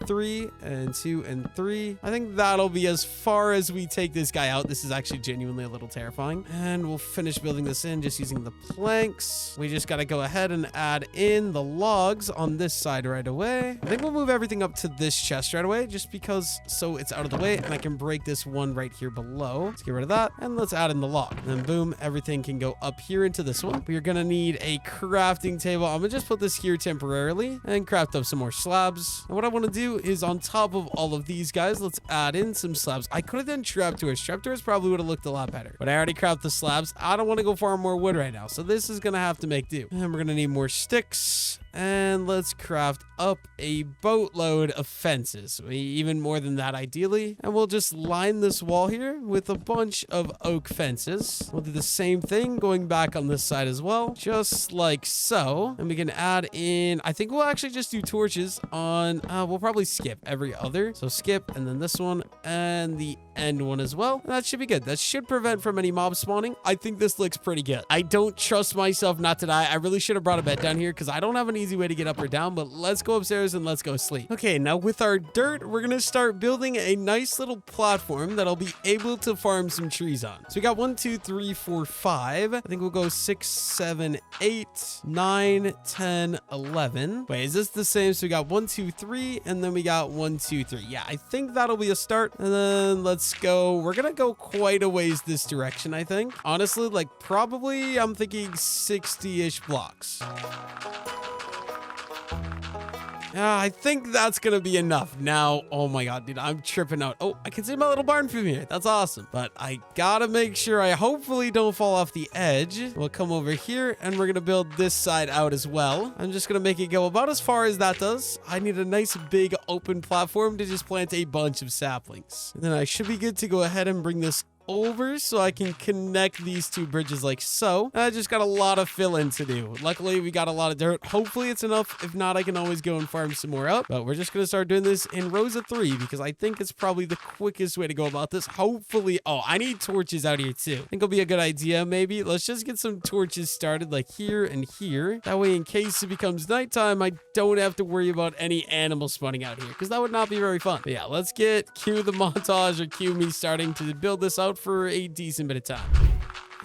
3, and 2 and 3. I think that'll be as far as we take this guy out. This is actually genuinely a little terrifying. And we'll finish building this in just using the planks. We just got to go ahead and add in the logs on this side right away. I think we'll move everything up to this chest right away just because so it's out of the way and I can break this one right here below. Let's get rid of that and let's add in the log. And then boom, everything can go up here into this one. We're going to need a crafting table. I'm going to just put this here temporarily and craft up some more slabs. And what I want to do is on top of all of these guys, let's add in some slabs. I could have done trapdoors. Trapdoors probably would have looked a lot better, but I already crafted the slabs. I don't want to go farm more wood right now, so this is gonna have to make do. And we're gonna need more sticks, and let's craft up a boatload of fences, even more than that ideally. And we'll just line this wall here with a bunch of oak fences. We'll do the same thing going back on this side as well, just like so. And we can add in, I think we'll actually just do torches on, we'll probably skip every other. So skip, and then this one, and the end one as well. And that should be good. That should prevent from any mob spawning. I think this looks pretty good. I don't trust myself not to die. I really should have brought a bed down here because I don't have an easy way to get up or down, but let's go upstairs and let's go sleep. Okay, now with our dirt, we're gonna start building a nice little platform that I'll be able to farm some trees on. So we got 1, 2, 3, 4, 5. I think we'll go 6, 7, 8, 9, 10, 11. Wait, is this the same? So we got 1, 2, 3, and then we got 1, 2, 3. Yeah, I think that'll be a start. And then let's go. We're gonna go quite a ways this direction, I think. Honestly, like probably I'm thinking 60-ish blocks. I think that's gonna be enough. Now, oh my god, dude, I'm tripping out. Oh, I can see my little barn from here. That's awesome. But I gotta make sure I hopefully don't fall off the edge. We'll come over here and we're gonna build this side out as well. I'm just gonna make it go about as far as that does. I need a nice big open platform to just plant a bunch of saplings. And then I should be good to go ahead and bring this over so I can connect these two bridges like so. I just got a lot of fill-in to do. Luckily, we got a lot of dirt. Hopefully, it's enough. If not, I can always go and farm some more up. But we're just going to start doing this in rows of 3 because I think it's probably the quickest way to go about this. Hopefully, oh, I need torches out here too. I think it'll be a good idea maybe. Let's just get some torches started like here and here. That way, in case it becomes nighttime, I don't have to worry about any animals spawning out here because that would not be very fun. But yeah, let's cue the montage or cue me starting to build this out for a decent bit of time.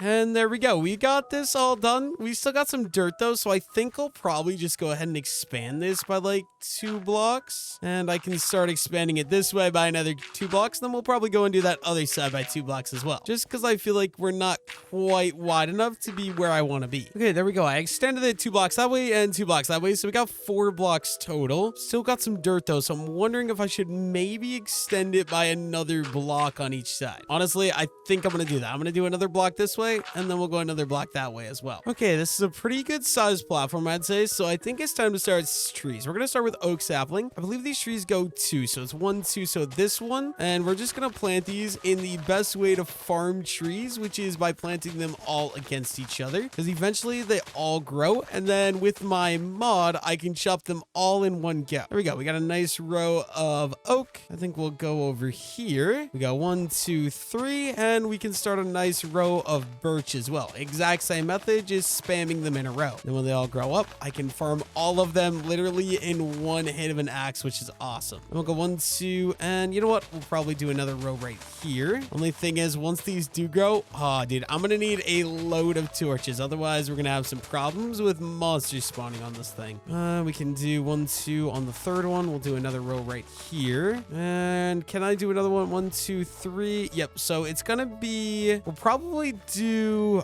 And there we go. We got this all done. We still got some dirt though, so I think I'll probably just go ahead and expand this by like 2 blocks. And I can start expanding it this way by another 2 blocks. Then we'll probably go and do that other side by 2 blocks as well. Just because I feel like we're not quite wide enough to be where I want to be. Okay, there we go. I extended it 2 blocks that way and 2 blocks that way. So we got 4 blocks total. Still got some dirt though, so I'm wondering if I should maybe extend it by another block on each side. Honestly, I think I'm going to do that. I'm going to do another block this way, and then we'll go another block that way as well. Okay, this is a pretty good sized platform, I'd say. So I think it's time to start trees. We're going to start with oak sapling. I believe these trees go 2. So it's 1, 2. So this one, and we're just going to plant these in the best way to farm trees, which is by planting them all against each other, because eventually they all grow. And then with my mod, I can chop them all in one go. There we go. We got a nice row of oak. I think we'll go over here. We got 1, 2, 3, and we can start a nice row of birch as well. Exact same method, just spamming them in a row. Then when they all grow up, I can farm all of them literally in one hit of an axe, which is awesome. And we'll go 1, 2, and you know what? We'll probably do another row right here. Only thing is, once these do grow, oh, dude, I'm gonna need a load of torches. Otherwise, we're gonna have some problems with monsters spawning on this thing. We can do 1, 2 on the third one. We'll do another row right here. And can I do another one? 1, 2, 3. Yep. So it's gonna be, we'll probably do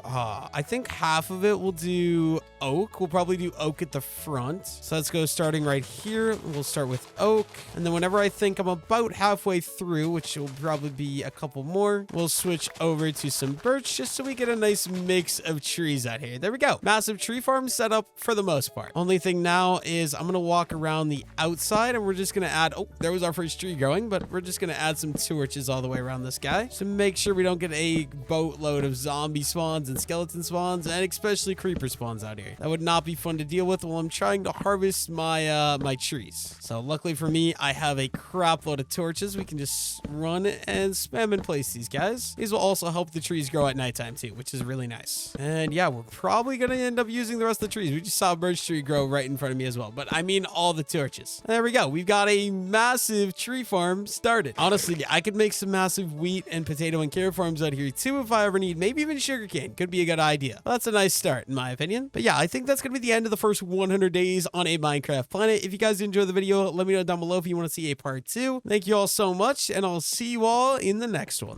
I think half of it will do oak. We'll probably do oak at the front. So let's go starting right here. We'll start with oak. And then whenever I think I'm about halfway through, which will probably be a couple more, we'll switch over to some birch just so we get a nice mix of trees out here. There we go. Massive tree farm set up for the most part. Only thing now is I'm going to walk around the outside and we're just going to add, oh, there was our first tree growing, but we're just going to add some torches all the way around this guy to make sure we don't get a boatload of zombie spawns and skeleton spawns, and especially creeper spawns out here. That would not be fun to deal with while I'm trying to harvest my my trees. So luckily for me, I have a crap load of torches. We can just run and spam and place these guys. These will also help the trees grow at nighttime too, which is really nice. And yeah, we're probably gonna end up using the rest of the trees. We just saw a birch tree grow right in front of me as well, but I mean all the torches. There we go. We've got a massive tree farm started. Honestly, I could make some massive wheat and potato and carrot farms out here too if I ever need, maybe even sugarcane. Could be a good idea. Well, that's a nice start in my opinion. But yeah, I think that's gonna be the end of the first 100 days on a Minecraft planet. If you guys enjoyed the video, let me know down below if you want to see a part 2. Thank you all so much, and I'll see you all in the next one.